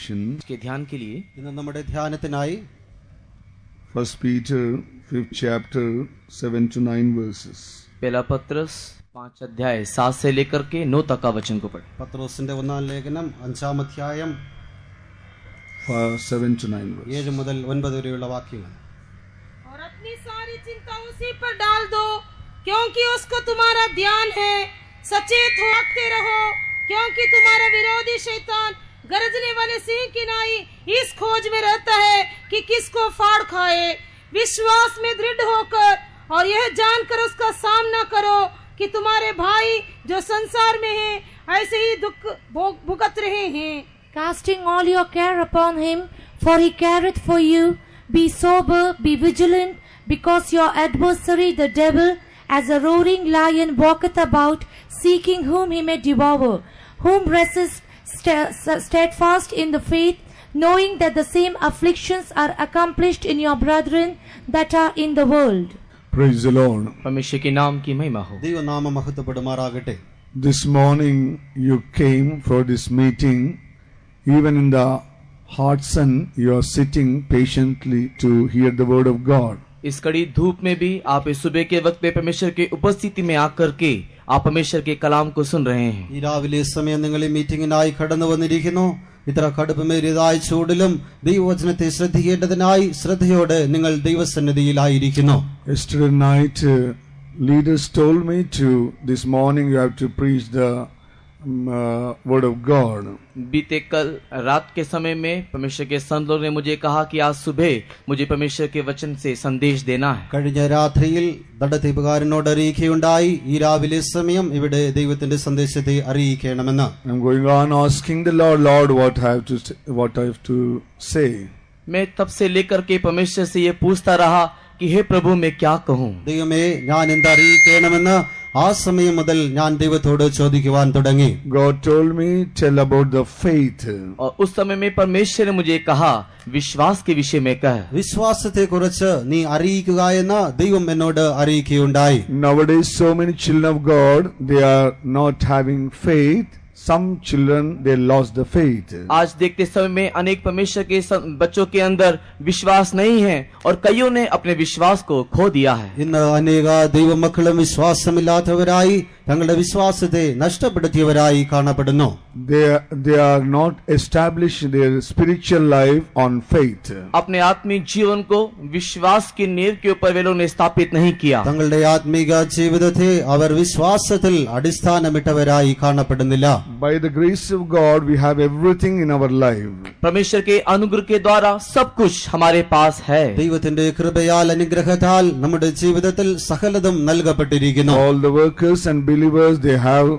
meditation. के ध्यान के लिए ഇന്ന് നമ്മുടെ ധ്യാനത്തിനായി 1 Peter 5th chapter 7 to 9 verses. पहला पत्रस 5 अध्याय 7 से लेकर के 9 तक का वचन को पढ़ें। പത്രോസിന്റെ ഒന്നാം ലേഖനം 5-ാം അധ്യായം 7 to 9 verses. 7 മുതൽ 9 വരെയുള്ള വാക്യങ്ങൾ. और अपनी सारी चिंता उसी पर डाल दो, क्योंकि उसको तुम्हारा ध्यान है। सचेत होते रहो, क्योंकि तुम्हारा विरोधी शैतान गरजने वाले सिंह की नाई इस खोज में रहता है कि किसको फाड़ खाए। विश्वास में दृढ़ होकर और यह जानकर उसका सामना करो कि तुम्हारे भाई जो संसार में हैं ऐसे ही दुख भुगत रहे हैं। Casting all your care upon him, for he careth for you. Be sober, be vigilant, because your adversary the devil, as a roaring lion, walketh about, seeking whom he may devour. Whom resist steadfast in the faith, knowing that the same afflictions are accomplished in your brethren that are in the world. Praise the Lord. परमेश्वर के नाम की महिमा हो। ദൈവനാമം മഹത്വപ്പെടുമാറാകട്ടെ. This morning you came for this meeting. Even in the hot sun, you are sitting patiently to hear the word of God. इस कड़ी धूप में भी आप इस सुबह के वक्त पे परमेश्वर की उपस्थिति में आकर के आप परमेश्वर के कलाम को सुन रहे हैं। ഈ രാവിലെ സമയം നിങ്ങൾ ഈ മീറ്റിംഗിനായി കടന്നു വന്നിരിക്കുന്നു. ഇത്ര കടുപ്പമേറിയതായ ചൂടിലും ദൈവവചനത്തെ ശ്രദ്ധിക്കേണ്ടതിനായി ശ്രദ്ധയോടെ നിങ്ങൾ ദൈവസന്നിധിയിലായിരിക്കുന്നു. Yesterday night, leaders told me to this morning you have to preach the word of God. बीते कल रात के समय में परमेश्वर के संतों ने मुझे कहा कि आज सुबह मुझे परमेश्वर के वचन से संदेश देना है। കഴിഞ്ഞ രാത്രിയിൽ ദണ്ഡതീപുകാരനോട് അറിയിക്കുകയുണ്ടായി ഈ രാവിലെ സമയം ഇവിടെ ദൈവത്തിന്റെ സന്ദേശത്തെ അറിയിക്കണമെന്ന്. I'm going on asking the Lord, what I have to say. मैं तब से लेकर के परमेश्वर से ये पूछता रहा कि हे प्रभु मैं क्या कहूँ। ദൈവമേ ഞാൻ എന്തറിയിക്കണമെന്ന് ആ സമയം മുതൽ ഞാൻ ദൈവത്തോട് ചോദിക്കുവാൻ തുടങ്ങി. God told me, tell about the faith. और उस समय में परमेश्वर ने मुझे कहा विश्वास के विषय में कह। വിശ്വാസത്തെ കുറിച്ച് നീ അറിയിക്കുക എന്ന് ദൈവം എന്നോട് അറിയിക്കുകയുണ്ടായി. Nowadays so many children of God, they are not having faith. Some children, they lost the faith. आज देखते समय में अनेक परमेश्वर के बच्चों के अंदर विश्वास नहीं है और कईयों ने अपने विश्वास को खो दिया है। ഇന്ന് അനേക ദൈവമക്കളും വിശ്വാസമില്ലാത്തവരായി തങ്ങളുടെ വിശ്വാസത്തെ നഷ്ടപ്പെടുത്തിയവരായി കാണപ്പെടുന്നു. They are not established their spiritual life on faith. अपने आत्मिक जीवन को विश्वास की नींव के ऊपर वे लोगों ने स्थापित नहीं किया। തങ്ങളുടെ ആത്മീക ജീവിതത്തെ അവർ വിശ്വാസത്തിൽ അടിസ്ഥാനമിട്ടവരായി കാണപ്പെടുന്നില്ല. By the grace of God, we have everything in our life. परमेश्वर के अनुग्रह के द्वारा सब कुछ हमारे पास है। ദൈവത്തിന്റെ കൃപയാൽ അനുഗ്രഹത്താൽ നമ്മുടെ ജീവിതത്തിൽ സകലതും നൽകപ്പെട്ടിരിക്കുന്നു. All the workers and believers, they have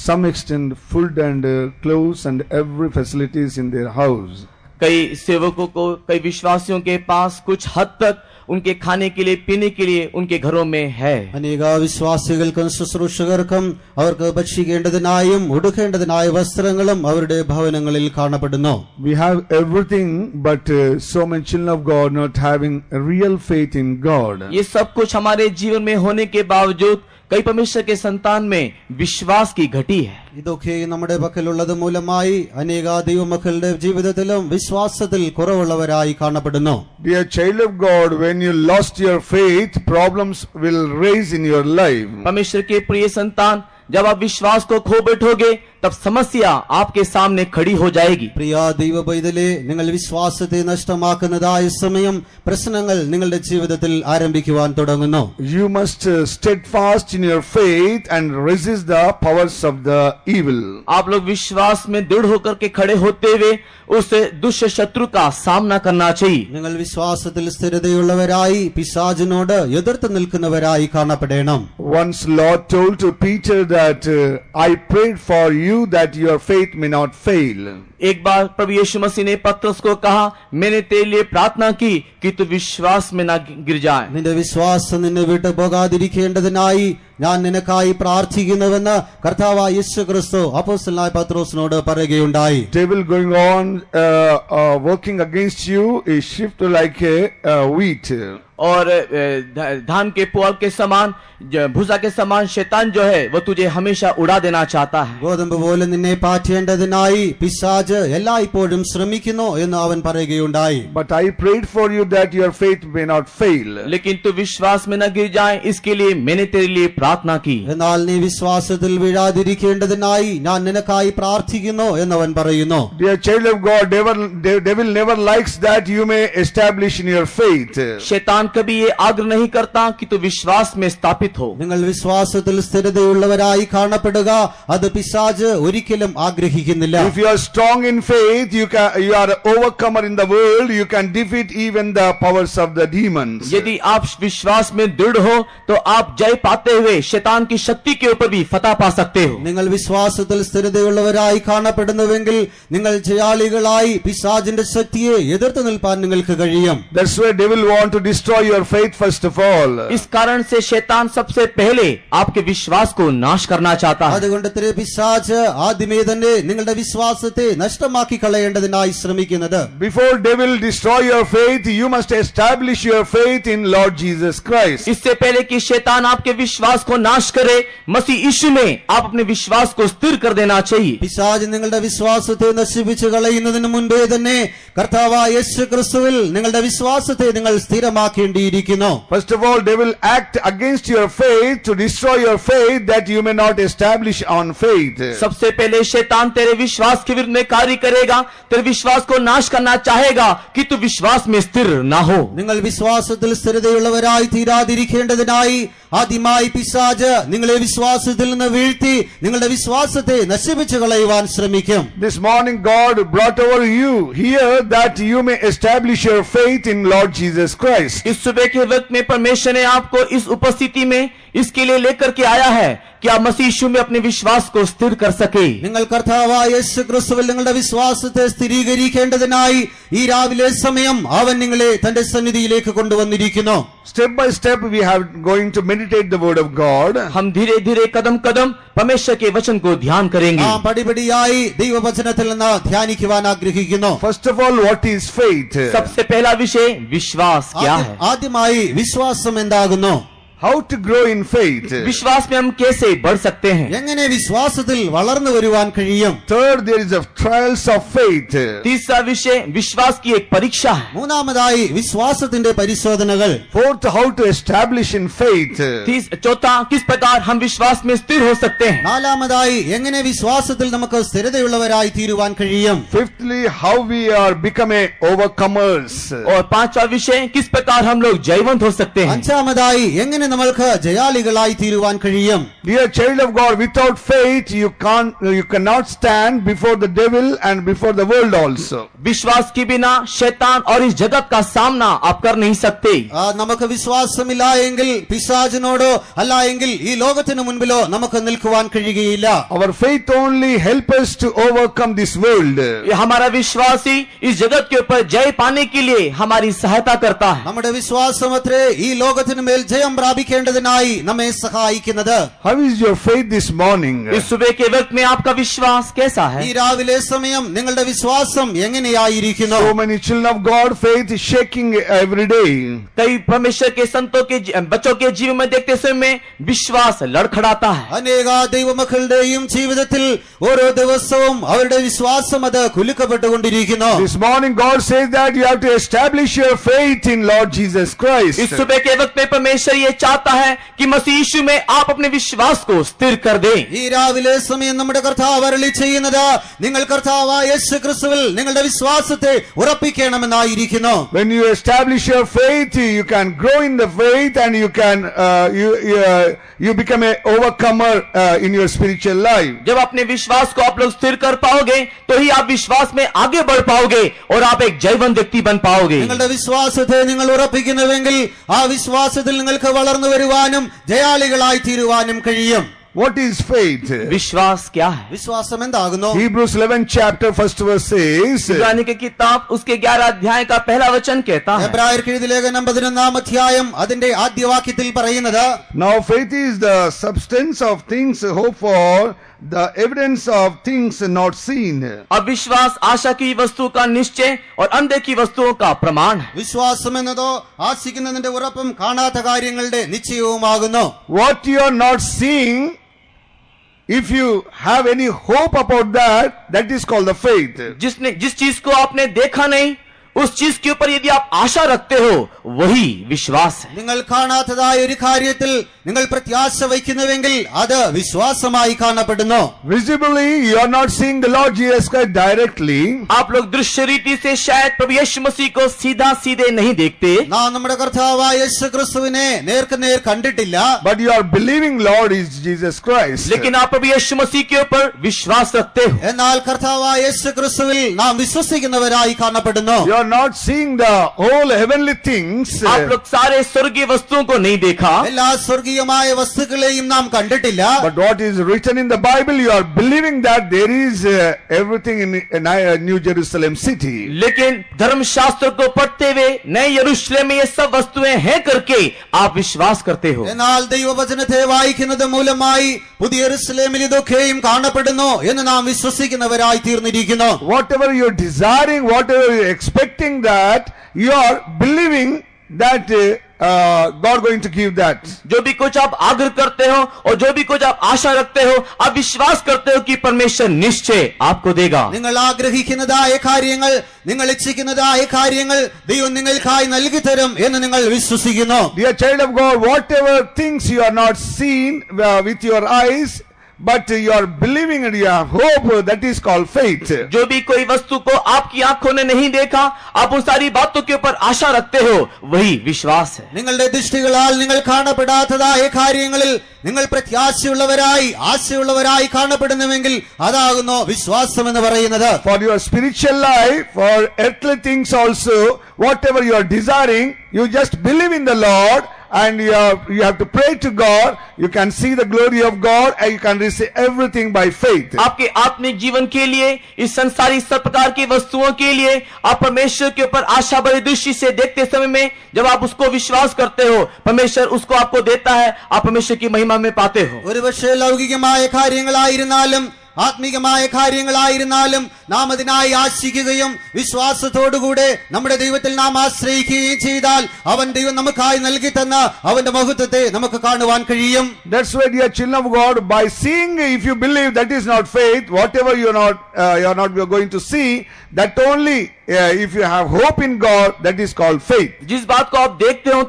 some extent food and clothes and every facilities in their house. कई सेवकों को, कई विश्वासियों के पास कुछ हद तक उनके खाने के लिए, पीने के लिए उनके घरों में है। അനേക വിശ്വാസികൾക്കും ശുശ്രൂഷകർക്കും അവർക്ക് ഭക്ഷിക്കേണ്ടതിനായും ഉടുക്കേണ്ടതിനായ വസ്ത്രങ്ങളും അവരുടെ ഭവനങ്ങളിൽ കാണപ്പെടുന്നു. We have everything, but so many children of God not having a real faith in God. ये सब कुछ हमारे जीवन में होने के बावजूद कई परमेश्वर के संतान में विश्वास की घटी है। ഇതൊക്കെ നമ്മുടെ പക്കലുള്ളത് മൂലമായി അനേക ദൈവമക്കളുടെ ജീവിതത്തിലും വിശ്വാസത്തിൽ കുറവുള്ളവരായി കാണപ്പെടുന്നു. Dear child of God, when you lost your faith, problems will raise in your life. परमेश्वर के प्रिय संतान, जब आप विश्वास को खो बैठोगे तब समस्या आपके सामने खड़ी हो जाएगी। പ്രിയ ദൈവ പൈതലേ, നിങ്ങൾ വിശ്വാസത്തെ നഷ്ടമാക്കുന്നതായ സമയം പ്രശ്നങ്ങൾ നിങ്ങളുടെ ജീവിതത്തിൽ ആരംഭിക്കുവാൻ തുടങ്ങുന്നു. You must steadfast in your faith and resist the powers of the evil. आप लोग विश्वास में दृढ़ होकर के खड़े होते हुए उस दुष्ट शत्रु का सामना करना चाहिए। നിങ്ങൾ വിശ്വാസത്തിൽ സ്ഥിരതയുള്ളവരായി പിശാചിനോട് എതിർത്ത് നിൽക്കുന്നവരായി കാണപ്പെടണം. Once Lord told to Peter that I prayed for you that your faith may not fail. एक बार प्रभु यीशु मसीह ने पतरस को कहा, मैंने तेरे लिए प्रार्थना की कि तू विश्वास में ना गिर जाए। നിന്റെ വിശ്വാസം നിന്നെ വിട്ടു പോകാതിരിക്കേണ്ടതിനായി ഞാൻ നിനക്കായി പ്രാർത്ഥിക്കുന്നുവെന്ന് കർത്താവായ യേശുക്രിസ്തു അപ്പോസ്തലനായ പത്രോസിനോട് പറയുകയുണ്ടായി. Devil going on working against you is shifted like a wheat. और धान के पुआल के समान, भूसा के समान शैतान जो है वो तुझे हमेशा उड़ा देना चाहता है। ഗോതമ്പ് പോലെ നിന്നെ പാറ്റേണ്ടതിനായി പിശാച് പിശാച് എല്ലായ്പ്പോഴും ശ്രമിക്കുന്നു എന്ന് അവൻ പറയുകയുണ്ടായി. But I prayed for you that your faith may not fail. लेकिन तू विश्वास में न गिर जाए, इसके लिए मैंने तेरे लिए प्रार्थना की. എന്നാൽ നീ വിശ്വാസത്തിൽ വീഴാതിരിക്കേണ്ടതിനായി ഞാൻ നിനക്കായി പ്രാർത്ഥിക്കുന്നു എന്നവൻ പറയുന്നു. Dear child of God, devil never likes that you may establish in your faith. शैतान कभी ये आग्रह नहीं करता कि तू विश्वास में स्थापित हो. നിങ്ങൾ വിശ്വാസത്തിൽ സ്ഥിരതയുള്ളവരായി കാണപ്പെടുക അത് പിശാച് ഒരിക്കലും ആഗ്രഹിക്കുന്നില്ല. If you are strong in faith, you are an overcomer in the world. You can defeat even the powers of the demons. यदि आप विश्वास में दृढ़ हो तो आप जय पाते हुए शैतान की शक्ति के ऊपर भी फतह पा सकते हो. നിങ്ങൾ വിശ്വാസത്തിൽ സ്ഥിരതയുള്ളവരായി കാണപ്പെടുന്നുവെങ്കിൽ നിങ്ങൾ ജയാളികളായി പിശാചിന്റെ ശക്തിയെ എതിർത്ത് നിൽപ്പാൻ നിങ്ങൾക്ക് കഴിയും. That's why devil want to destroy your faith first of all. इस कारण से शैतान सबसे पहले आपके विश्वास को नाश करना चाहता है. അതുകൊണ്ട് പിശാച് ആദ്യമേ തന്നെ നിങ്ങളുടെ വിശ്വാസത്തെ നഷ്ടമാക്കി കളയേണ്ടതിനായി ശ്രമിക്കുന്നത്. Before devil destroy your faith, you must establish your faith in Lord Jesus Christ. इससे पहले कि शैतान आपके विश्वास को नाश करे, मसीह यीशु में आप अपने विश्वास को स्थिर कर देना चाहिए. പിശാച് നിങ്ങളുടെ വിശ്വാസത്തെ നശിപ്പിച്ചു കളയുന്നതിന് മുൻപേ തന്നെ കർത്താവായ യേശു ക്രിസ്തുവിൽ നിങ്ങളുടെ വിശ്വാസത്തെ നിങ്ങൾ സ്ഥിരമാക്കേണ്ടിയിരിക്കുന്നു. First of all, devil act against your faith to destroy your faith that you may not establish on faith. सबसे पहले शैतान तेरे विश्वास के विरुद्ध में कार्य करेगा, तेरे विश्वास को नाश करना चाहेगा कि तू विश्वास में स्थिर ना हो. നിങ്ങൾ വിശ്വാസത്തിൽ സ്ഥിരതയുള്ളവരായി തീരാതിരിക്കേണ്ടതിനായി ആദ്യമായി പിശാച് നിങ്ങളെ വിശ്വാസത്തിൽ നിന്ന് വീഴ്ത്തി നിങ്ങളുടെ വിശ്വാസത്തെ നശിപ്പിച്ചു കളയുവാൻ ശ്രമിക്കും. This morning God brought over you here that you may establish your faith in Lord Jesus Christ. इस सुबह के वक्त में परमेश्वर ने आपको इस उपस्थिति में इसके लिए लेकर के आया है कि आप मसीह यीशु में अपने विश्वास को स्थिर कर सके. നിങ്ങൾ കർത്താവായ യേശു ക്രിസ്തുവിൽ നിങ്ങളുടെ വിശ്വാസത്തെ സ്ഥിരീകരിക്കേണ്ടതിനായി ഈ രാവിലെ സമയം അവൻ നിങ്ങളെ തന്റെ സന്നിധിയിലേക്ക് കൊണ്ടുവന്നിരിക്കുന്നു. Step by step we have going to meditate the word of God. हम धीरे धीरे कदम कदम परमेश्वर के वचन को ध्यान करेंगे. പടിപടിയായി ദൈവവചനത്തിൽ നിന്ന് ധ്യാനിക്കുവാൻ ആഗ്രഹിക്കുന്നു. First of all, what is faith? सबसे पहला विषय विश्वास क्या है. ആദ്യമായി വിശ്വാസം എന്താകുന്നു? How to grow in faith? विश्वास में हम कैसे बढ़ सकते हैं. എങ്ങനെ വിശ്വാസത്തിൽ വളർന്നു വരുവാൻ കഴിയും? Third, there is a trials of faith. तीसरा विषय विश्वास की एक परीक्षा है. മൂന്നാമതായി വിശ്വാസത്തിന്റെ പരിശോധനകൾ. Fourth, how to establish in faith. चौथा, किस प्रकार हम विश्वास में स्थिर हो सकते हैं. നാലാമതായി എങ്ങനെ വിശ്വാസത്തിൽ നമുക്ക് സ്ഥിരതയുള്ളവരായി തീരുവാൻ കഴിയും? Fifthly, how we are become a overcomers. और पांचवा विषय किस प्रकार हम लोग जयवंत हो सकते हैं. അഞ്ചാമതായി എങ്ങനെ നമ്മൾക്ക് ജയാളികളായി തീരുവാൻ കഴിയും? Dear child of God, without faith you cannot stand before the devil and before the world also. विश्वास के बिना शैतान और इस जगत का सामना आप कर नहीं सकते. നമുക്ക് വിശ്വാസമില്ല എങ്കിൽ പിശാചിനോടോ അല്ല എങ്കിൽ ഈ ലോകത്തിന് മുൻപിലോ നമുക്ക് നിൽക്കുവാൻ കഴിയുകയില്ല. Our faith only help us to overcome this world. हमारा विश्वास ही इस जगत के ऊपर जय पाने के लिए हमारी सहायता करता है. നമ്മുടെ വിശ്വാസമത്രേ ഈ ലോകത്തിന് മേൽ ജയം പ്രാപിക്കേണ്ടതിനായി നമ്മെ സഹായിക്കുന്നത്. How is your faith this morning? इस सुबह के वक्त में आपका विश्वास कैसा है. ഈ രാവിലെ സമയം നിങ്ങളുടെ വിശ്വാസം എങ്ങനെയായിരിക്കുന്നു? So many children of God, faith is shaking every day. कई परमेश्वर के संतों के बच्चों के जीवन में देखते समय विश्वास लड़खड़ाता है. അനേക ദൈവമക്കളുടെയും ജീവിതത്തിൽ ഓരോ ദിവസവും അവരുടെ വിശ്വാസം അത് കുലുക്കപ്പെട്ടുകൊണ്ടിരിക്കുന്നു. This morning God says that you have to establish your faith in Lord Jesus Christ. इस सुबह के वक्त में परमेश्वर ये चाहता है कि मसीह यीशु में आप अपने विश्वास को स्थिर कर दें. ഈ രാവിലെ സമയം നമ്മുടെ കർത്താവ് അരുളി ചെയ്യുന്നത് നിങ്ങൾ കർത്താവായ യേശു ക്രിസ്തുവിൽ നിങ്ങളുടെ വിശ്വാസത്തെ ഉറപ്പിക്കണമെന്നായിരിക്കുന്നു. When you establish your faith, you can grow in the faith and you can you become a overcomer in your spiritual life. जब अपने विश्वास को आप लोग स्थिर कर पाओगे तो ही आप विश्वास में आगे बढ़ पाओगे और आप एक जयवंत व्यक्ति बन पाओगे. നിങ്ങളുടെ വിശ്വാസത്തെ നിങ്ങൾ ഉറപ്പിക്കുന്നുവെങ്കിൽ ആ വിശ്വാസത്തിൽ നിങ്ങൾക്ക് വളർന്നു വരുവാനും ജയാളികളായി തീരുവാനും കഴിയും. What is faith? विश्वास क्या है. വിശ്വാസം എന്താകുന്നു? Hebrews 11 chapter first verse says, इब्रानी की किताब उसके 11 अध्याय का पहला वचन कहता है. എബ്രായർക്ക് എഴുതിയ ലേഖനം 11-ാം അധ്യായം അതിന്റെ ആദ്യ വാക്യത്തിൽ പറയുന്നത്, now faith is the substance of things hoped for, the evidence of things not seen. अब विश्वास आशा की वस्तु का निश्चय और अनदेखी वस्तुओं का प्रमाण है. വിശ്വാസം എന്നതോ ആശിക്കുന്നതിന്റെ ഉറപ്പും കാണാത്ത കാര്യങ്ങളുടെ നിശ്ചയവുമാകുന്നു. What you are not seeing if you have any hope about that, that is called the faith. जिस चीज को आपने देखा नहीं, उस चीज के ऊपर यदि आप आशा रखते हो, वही विश्वास है. നിങ്ങൾ കാണാത്തതായ ഒരു കാര്യത്തിൽ നിങ്ങൾ പ്രത്യാശ വയ്ക്കുന്നുവെങ്കിൽ അത് വിശ്വാസമായി കാണപ്പെടുന്നു. Visibly, you are not seeing the Lord Jesus Christ directly. आप लोग दृश्य रीति से शायद प्रभु यीशु मसीह को सीधे नहीं देखते, നാം നമ്മുടെ കർത്താവായ യേശു ക്രിസ്തുവിനെ നേർക്കുനേർ കണ്ടിട്ടില്ല. But you are believing Lord is Jesus Christ. लेकिन आप प्रभु यीशु मसीह के ऊपर विश्वास रखते हो. എന്നാൽ കർത്താവായ യേശു ക്രിസ്തുവിൽ നാം വിശ്വസിക്കുന്നവരായി കാണപ്പെടുന്നു. You are not seeing the whole heavenly things. आप लोग सारे स्वर्गीय वस्तुओं को नहीं देखा, എല്ലാ സ്വർഗീയമായ വസ്തുക്കളെയും നാം കണ്ടിട്ടില്ല. But what is written in the Bible, you are believing that there is everything in New Jerusalem city. लेकिन धर्मशास्त्र को पढ़ते हुए नए यरूशलेम में ये सब वस्तुएं हैं करके आप विश्वास करते हो. എന്നാൽ ദൈവവചനത്തെ വായിക്കുന്നത് മൂലമായി പുതിയ യെരൂശലേമിൽ ഇതൊക്കെയും കാണപ്പെടുന്നു എന്ന് നാം വിശ്വസിക്കുന്നവരായി തീർന്നിരിക്കുന്നു. Whatever you are desiring, whatever you are expecting, that you are believing that God going to give that. जो भी कुछ आप आग्रह करते हो और जो भी कुछ आप आशा रखते हो, आप विश्वास करते हो कि परमेश्वर निश्चय आपको देगा. നിങ്ങൾ ആഗ്രഹിക്കുന്നതായ കാര്യങ്ങൾ, നിങ്ങൾ ഇച്ഛിക്കുന്നതായ കാര്യങ്ങൾ ദൈവം നിങ്ങൾക്കായി നൽകി തരും എന്ന് നിങ്ങൾ വിശ്വസിക്കുന്നു. Dear child of God, whatever things you are not seen with your eyes, but you are believing and you have hope, that is called faith. जो भी कोई वस्तु को आपकी आंखों ने नहीं देखा, आप उन सारी बातों के ऊपर आशा रखते हो, वही विश्वास है. നിങ്ങളുടെ ദൃഷ്ടികളാൽ നിങ്ങൾ കാണപ്പെടാത്തതായ കാര്യങ്ങളിൽ നിങ്ങൾ പ്രത്യാശയുള്ളവരായി ആശയുള്ളവരായി കാണപ്പെടുന്നുവെങ്കിൽ അതാകുന്നു വിശ്വാസം എന്ന് പറയുന്നത്. For your spiritual life, for earthly things also, whatever you are desiring, you just believe in the Lord and you have to pray to God. You can see the glory of God and you can receive everything by faith. आपके आत्मिक जीवन के लिए, इस संसारी सब प्रकार की वस्तुओं के लिए आप परमेश्वर के ऊपर आशा भरी दृष्टि से देखते समय में जब आप उसको विश्वास करते हो, परमेश्वर उसको आपको देता है, आप परमेश्वर की महिमा में पाते हो. ഒരുപക്ഷേ ലൗകികമായ കാര്യങ്ങളായിരുന്നാലും ആത്മീകമായ കാര്യങ്ങളായിരുന്നാലും നാം അതിനായി ആശിക്കുകയും വിശ്വാസത്തോടുകൂടെ നമ്മുടെ ദൈവത്തിൽ നാം ആശ്രയിക്കുകയും ചെയ്താൽ ദൈവം നമുക്കായി നൽകി തന്ന അവന്റെ മഹത്വത്തെ നമുക്ക് കാണുവാൻ കഴിയും. That's why, dear children of God, by seeing, if you believe, that is not faith. Whatever you are not going to see, that only if you have hope in God, that is called faith. जिस बात को आप देखते हो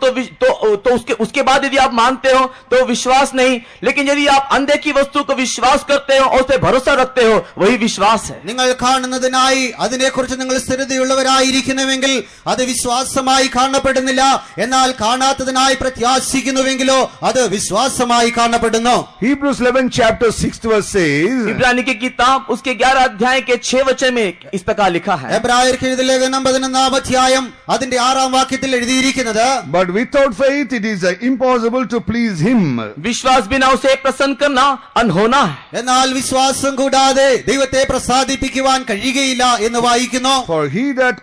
तो उसके बाद यदि आप मानते हो तो विश्वास नहीं, लेकिन यदि आप अनदेखी वस्तु को विश्वास करते हो और उस पर भरोसा रखते हो, वही विश्वास है. നിങ്ങൾ കാണുന്നതിനായി അതിനെക്കുറിച്ച് നിങ്ങൾ സ്ഥിരതയുള്ളവരായിരിക്കുന്നുവെങ്കിൽ അത് വിശ്വാസമായി കാണപ്പെടുന്നില്ല. എന്നാൽ കാണാത്തതിനായി പ്രത്യാശിക്കുന്നുവെങ്കിലോ അത് വിശ്വാസമായി കാണപ്പെടുന്നു. Hebrews 11 chapter 6 verse says, इब्रानी की किताब उसके 11 अध्याय के 6 वचन में इस प्रकार लिखा है. എബ്രായർക്ക് എഴുതിയ ലേഖനം 11-ാം അധ്യായം അതിന്റെ 6-ാം വാക്യത്തിൽ എഴുതിയിരിക്കുന്നത്, but without faith it is impossible to please him. विश्वास बिना उसे प्रसन्न करना अनहोना है. എന്നാൽ വിശ്വാസം കൂടാതെ ദൈവത്തെ പ്രസാദിപ്പിക്കുവാൻ കഴിയുകയില്ല എന്ന് വായിക്കുന്നു. For he that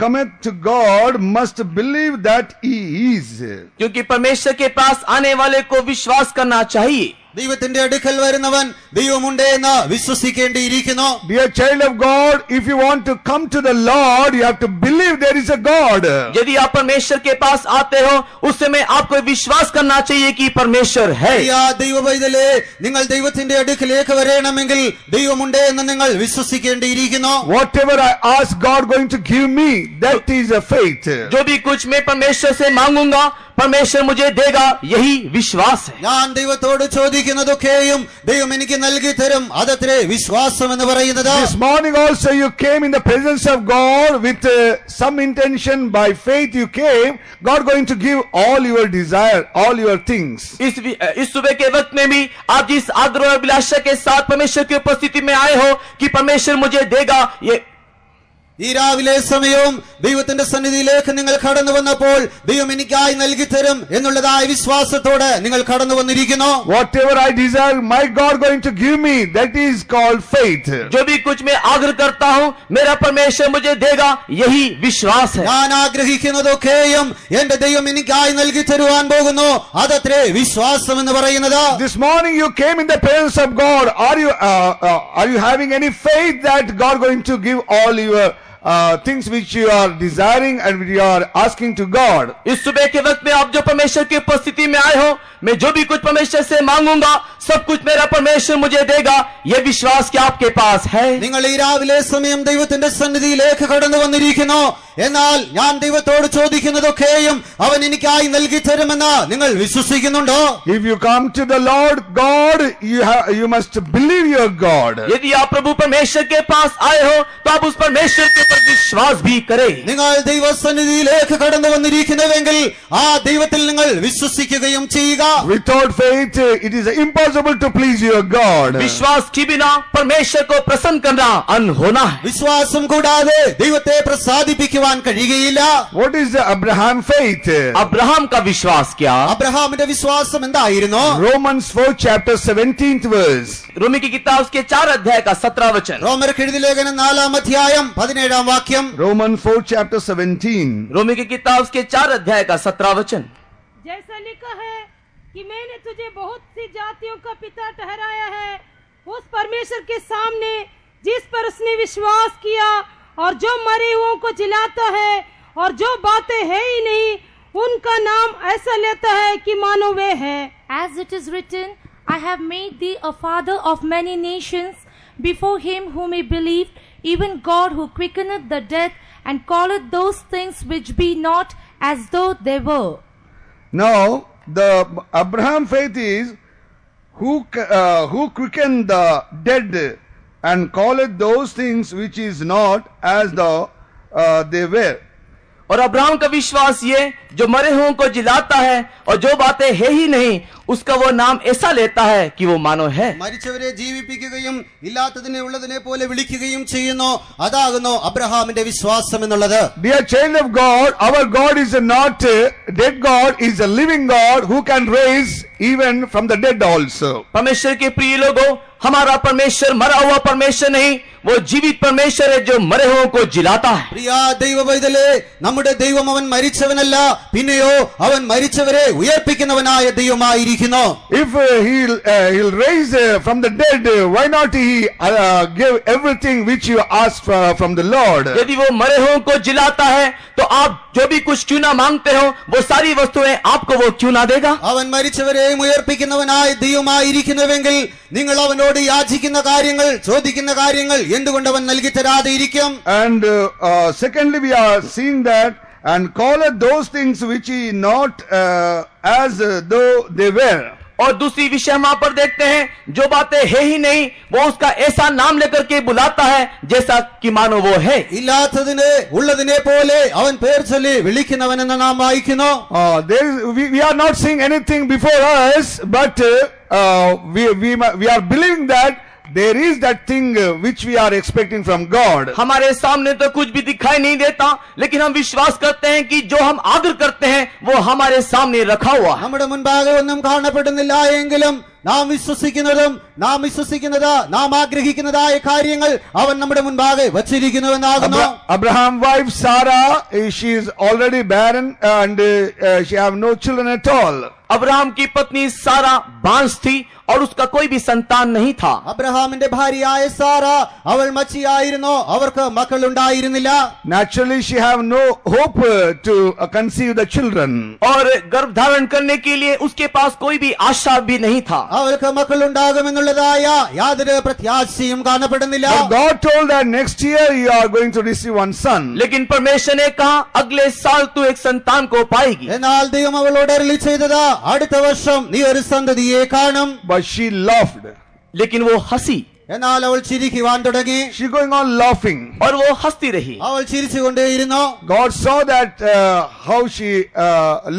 cometh to God must believe that he is. क्योंकि परमेश्वर के पास आने वाले को विश्वास करना चाहिए. ദൈവത്തിന്റെ അടുക്കൽ വരുന്നവൻ ദൈവമുണ്ട് എന്ന് വിശ്വസിക്കേണ്ടിയിരിക്കുന്നു. Dear child of God, if you want to come to the Lord, you have to believe there is a God. यदि आप परमेश्वर के पास आते हो, उस समय आपको विश्वास करना चाहिए कि परमेश्वर है. ദൈവവൈതലേ, നിങ്ങൾ ദൈവത്തിന്റെ അടുക്കലേക്ക് വരണമെങ്കിൽ ദൈവമുണ്ട് എന്ന് നിങ്ങൾ വിശ്വസിക്കേണ്ടിയിരിക്കുന്നു. Whatever I ask God going to give me, that is a faith. जो भी कुछ मैं परमेश्वर से मांगूंगा, परमेश्वर मुझे देगा, यही विश्वास है. ഞാൻ ദൈവത്തോട് ചോദിക്കുന്നതൊക്കെയും ദൈവം എനിക്ക് നൽകി തരും, അതത്രേ വിശ്വാസം എന്ന് പറയുന്നത്. This morning also you came in the presence of God with some intention. By faith you came. God going to give all your desire, all your things. इस सुबह के वक्त में भी आप जिस आग्रह और अभिलाषा के साथ परमेश्वर की उपस्थिति में आए हो कि परमेश्वर मुझे देगा, ये ഈ രാവിലെ സമയവും ദൈവത്തിന്റെ സന്നിധിയിലേക്ക് നിങ്ങൾ കടന്നു വന്നപ്പോൾ ദൈവം എനിക്കായി നൽകി തരും എന്നുള്ളതായ വിശ്വാസത്തോടെ നിങ്ങൾ കടന്നു വന്നിരിക്കുന്നു. Whatever I desire, my God going to give me, that is called faith. जो भी कुछ मैं आग्रह करता हूँ, मेरा परमेश्वर मुझे देगा, यही विश्वास है. ഞാൻ ആഗ്രഹിക്കുന്നതൊക്കെയും എന്റെ ദൈവം എനിക്കായി നൽകി തരുവാൻ പോകുന്നു, അതത്രേ വിശ്വാസം എന്ന് പറയുന്നത്. This morning you came in the presence of God. Are you having any faith that God going to give all your things which you are desiring and which you are asking to God. इस सुबह के वक्त में आप जो परमेश्वर की उपस्थिति में आए हो, मैं जो भी कुछ परमेश्वर से मांगूंगा सब कुछ मेरा परमेश्वर मुझे देगा, यह विश्वास क्या आपके पास है? നിങ്ങൾ ഈ രാവിലെ സമയം ദൈവത്തിന്റെ സന്നിധിയിലേക്ക് കടന്നു വന്നിരിക്കുന്നു. എന്നാൽ ഞാൻ ദൈവത്തോട് ചോദിക്കുന്നതൊക്കെയും അവൻ എനിക്കായി നൽകി തരുമെന്ന് നിങ്ങൾ വിശ്വസിക്കുന്നുണ്ടോ? If you come to the Lord God, you must believe your God. यदि आप प्रभु परमेश्वर के पास आए हो तो आप उस परमेश्वर के ऊपर विश्वास भी करें. നിങ്ങൾ ദൈവസന്നിധിയിലേക്ക് കടന്നു വന്നിരിക്കുന്നുവെങ്കിൽ ആ ദൈവത്തിൽ നിങ്ങൾ വിശ്വസിക്കുകയും ചെയ്യുക. Without faith, it is impossible to please your God. विश्वास के बिना परमेश्वर को प्रसन्न करना अनहोना है. വിശ്വാസം കൂടാതെ ദൈവത്തെ പ്രസാദിപ്പിക്കുവാൻ കഴിയുകയില്ല. What is the Abraham faith? Abraham का विश्वास क्या? അബ്രഹാമിന്റെ വിശ്വാസം എന്തായിരുന്നു? Romans 4 chapter 17th verse. रोमी की किताब उसके 4 अध्याय का 17 वचन. റോമർക്ക് എഴുതിയ ലേഖനം 4 അധ്യായം 17 വാക്യം. Romans 4 chapter 17. रोमी की किताब उसके 4 अध्याय का 17 वचन. जैसा लिखा है कि मैंने तुझे बहुत सी जातियों का पिता ठहराया है, उस परमेश्वर के सामने जिस पर उसने विश्वास किया और जो मरे हुओं को जिलाता है और जो बातें है ही नहीं उनका नाम ऐसा लेता है कि मानो वे है. As it is written, I have made thee a father of many nations, before him whom he believed, even God who quickeneth the dead, and calleth those things which be not as though they were. Now, the Abraham faith is who quickened the dead and calleth those things which is not as though they were. और Abraham का विश्वास ये जो मरे हुओं को जिलाता है और जो बातें है ही नहीं उसका वो नाम ऐसा लेता है कि वो मानो है. മരിച്ചവരെ ജീവിപ്പിക്കുകയും ഇല്ലാത്തതിനെ ഉള്ളതിനെ പോലെ വിളിക്കുകയും ചെയ്യുന്നു. അതാകുന്നു അബ്രഹാമിന്റെ വിശ്വാസം എന്നുള്ളത്. Dear child of God, our God is not a dead God, is a living God who can raise even from the dead also. परमेश्वर के प्रिय लोगों, हमारा परमेश्वर मरा हुआ परमेश्वर नहीं, वो जीवित परमेश्वर है जो मरे हुओं को जिलाता है. പ്രിയ ദൈവ പൈതലേ, നമ്മുടെ ദൈവം അവൻ മരിച്ചവനല്ല, പിന്നെയോ അവൻ മരിച്ചവരെ ഉയർപ്പിക്കുന്നവനായ ദൈവമായിരിക്കുന്നു. If he'll raise from the dead, why not he give everything which you ask from the Lord? यदि वो मरे हुओं को जिलाता है तो आप जो भी कुछ क्यों ना मांगते हो वो सारी वस्तुएं आपको वो क्यों ना देगा? അവൻ മരിച്ചവരെയും ഉയർപ്പിക്കുന്നവനായ ദൈവമായിരിക്കുന്നുവെങ്കിൽ നിങ്ങൾ അവനോട് യാചിക്കുന്ന കാര്യങ്ങൾ, ചോദിക്കുന്ന കാര്യങ്ങൾ എന്തുകൊണ്ട് അവൻ നൽകി തരാതെ ഇരിക്കും? And secondly, we are seeing that and calleth those things which is not as though they were. और दूसरी विषय हम वहां पर देखते हैं जो बातें है ही नहीं वो उसका ऐसा नाम लेकर के बुलाता है जैसा कि मानो वो है. ഇല്ലാത്തതിനെ ഉള്ളതിനെ പോലെ അവൻ പേർ ചൊല്ലി വിളിക്കുന്നവനെന്ന് നാം വായിക്കുന്നു. We are not seeing anything before us, but we are believing that there is that thing which we are expecting from God. हमारे सामने तो कुछ भी दिखाई नहीं देता, लेकिन हम विश्वास करते हैं कि जो हम आदर करते हैं वो हमारे सामने रखा हुआ है. നമ്മുടെ മുൻപാകെ ഒന്നും കാണപ്പെടുന്നില്ല എങ്കിലും നാം വിശ്വസിക്കുന്നത് നാം ആഗ്രഹിക്കുന്നതായ കാര്യങ്ങൾ അവൻ നമ്മുടെ മുൻപാകെ വച്ചിരിക്കുന്നുവെന്നാകുന്നു. Abraham wife Sarah, she is already barren and she have no children at all. Abraham की पत्नी सारा बांझ थी और उसका कोई भी संतान नहीं था. അബ്രഹാമിന്റെ ഭാര്യയായ സാറ അവൾ മച്ചിയായിരുന്നു, അവർക്ക് മക്കൾ ഉണ്ടായിരുന്നില്ല. Naturally she have no hope to conceive the children. और गर्भ धारण करने के लिए उसके पास कोई भी आशा भी नहीं था. അവൾക്ക് മക്കൾ ഉണ്ടാകുമെന്നുള്ളതായ യാതൊരു പ്രത്യാശയും കാണപ്പെടുന്നില്ല. But God told that next year you are going to receive one son. लेकिन परमेश्वर ने कहा अगले साल तू एक संतान को पाएगी. എന്നാൽ ദൈവം അവളോട് അരുളി ചെയ്തത് അടുത്ത വർഷം നീ ഒരു സന്തതിയെ കാണും. But she laughed. लेकिन वो हंसी. എന്നാൽ അവൾ ചിരിക്കുവാൻ തുടങ്ങി. She going on laughing. और वो हंसती रही. അവൾ ചിരിച്ചുകൊണ്ടേയിരുന്നു. God saw that how she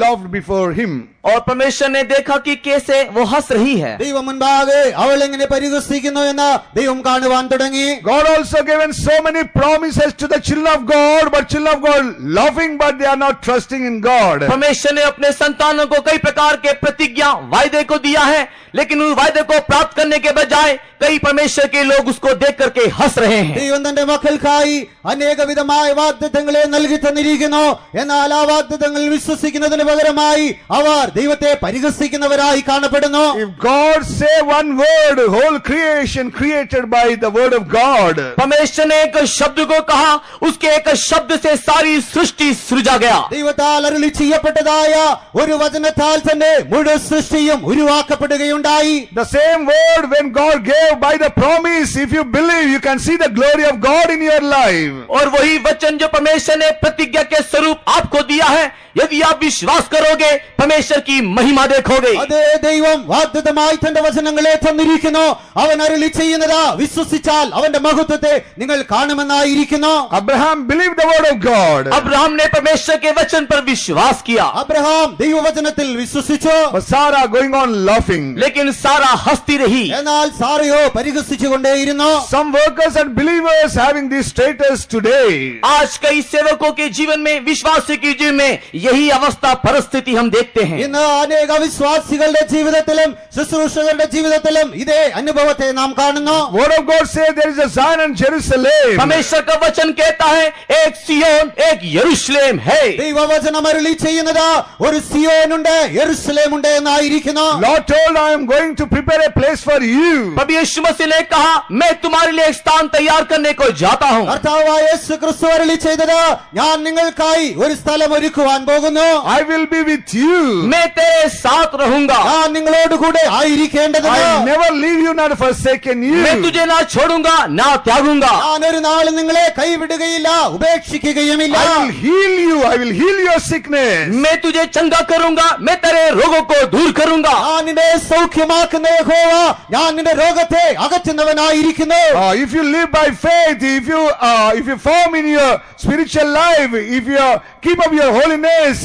laughed before him. और परमेश्वर ने देखा कि कैसे वो हंस रही है. ദൈവം മുൻപാകെ അവൾ എങ്ങനെ പരിഹസിക്കുന്നു എന്ന് ദൈവം കാണുവാൻ തുടങ്ങി. God also given so many promises to the children of God, but children of God laughing, but they are not trusting in God. परमेश्वर ने अपने संतानों को कई प्रकार के प्रतिज्ञा वायदे को दिया है, लेकिन उस वायदे को प्राप्त करने के बजाय कई परमेश्वर के लोग उसको देख करके हंस रहे हैं. ദൈവം തന്റെ മക്കൾക്കായി അനേകവിധമായ വാഗ്ദത്തങ്ങളെ നൽകി തന്നിരിക്കുന്നു. എന്നാൽ ആ വാഗ്ദത്തങ്ങൾ വിശ്വസിക്കുന്നതിന് പകരമായി അവർ ദൈവത്തെ പരിഹസിക്കുന്നവരായി കാണപ്പെടുന്നു. If God say one word, whole creation created by the word of God. परमेश्वर ने एक शब्द को कहा, उसके एक शब्द से सारी सृष्टि सृजा गया. ദൈവത്താൽ അരുളി ചെയ്യപ്പെട്ടതായ ഒരു വചനത്താൽ തന്നെ മുഴുവൻ സൃഷ്ടിയും ഉരുവാക്കപ്പെടുകയുണ്ടായി. The same word when God gave by the promise, if you believe, you can see the glory of God in your life. और वही वचन जो परमेश्वर ने प्रतिज्ञा के स्वरूप आपको दिया है, यदि आप विश्वास करोगे परमेश्वर की महिमा देखोगे. അതേ ദൈവം വാഗ്ദത്തമായി തന്റെ വചനങ്ങളെ തന്നിരിക്കുന്നു. അവൻ അരുളി ചെയ്യുന്നത് വിശ്വസിച്ചാൽ അവന്റെ മഹത്വത്തെ നിങ്ങൾ കാണുമെന്നായിരിക്കുന്നു. Abraham believed the word of God. Abraham ने परमेश्वर के वचन पर विश्वास किया, അബ്രഹാം ദൈവവചനത്തിൽ വിശ്വസിച്ചു. But Sarah going on laughing. लेकिन सारा हंसती रही. എന്നാൽ സാറയോ പരിഹസിച്ചുകൊണ്ടേയിരുന്നു. Some workers and believers having this status today. आज कई सेवकों के जीवन में, विश्वासी के जीवन में यही अवस्था परिस्थिति हम देखते हैं. ഇന്ന് അനേക വിശ്വാസികളുടെ ജീവിതത്തിലും ശുശ്രൂഷകരുടെ ജീവിതത്തിലും ഇതേ അനുഭവത്തെ നാം കാണുന്നു. Word of God says there is a Zion and Jerusalem. परमेश्वर का वचन कहता है एक सियोन एक यरूशलेम है. ദൈവവചനം അരുളി ചെയ്യുന്നത് ഒരു സിയോനുണ്ട്, യെരൂശലേമുണ്ട് എന്നായിരിക്കുന്നു. Lord told, I am going to prepare a place for you. प्रभु यीशु मसीह ने कहा, मैं तुम्हारे लिए एक स्थान तैयार करने को जाता हूँ. കർത്താവായ യേശു ക്രിസ്തു അരുളി ചെയ്തത്, ഞാൻ നിങ്ങൾക്കായി ഒരു സ്ഥലം ഒരുക്കുവാൻ പോകുന്നു. I will be with you. मैं तेरे साथ रहूंगा. ഞാൻ നിങ്ങളോട് കൂടെ ആയിരിക്കേണ്ടതിന് I will never leave you nor forsaken मैं you. तुझे ना छोड़ूंगा ना त्यागूंगा. ഞാൻ ഒരു നാളും നിങ്ങളെ കൈവിടുകയില്ല, ഉപേക്ഷിക്കുകയുമില്ല. I will heal you. I will heal your sickness. मैं तुझे चंगा करूंगा, मैं तेरे रोगों को दूर करूंगा. ഞാൻ നിന്നെ സൗഖ്യമാക്കുന്ന യഹോവ, ഞാൻ നിന്റെ രോഗത്തെ അകറ്റുന്നവനായിരിക്കുന്നു. If you live by faith, if you form in your spiritual life, if you keep up your holiness,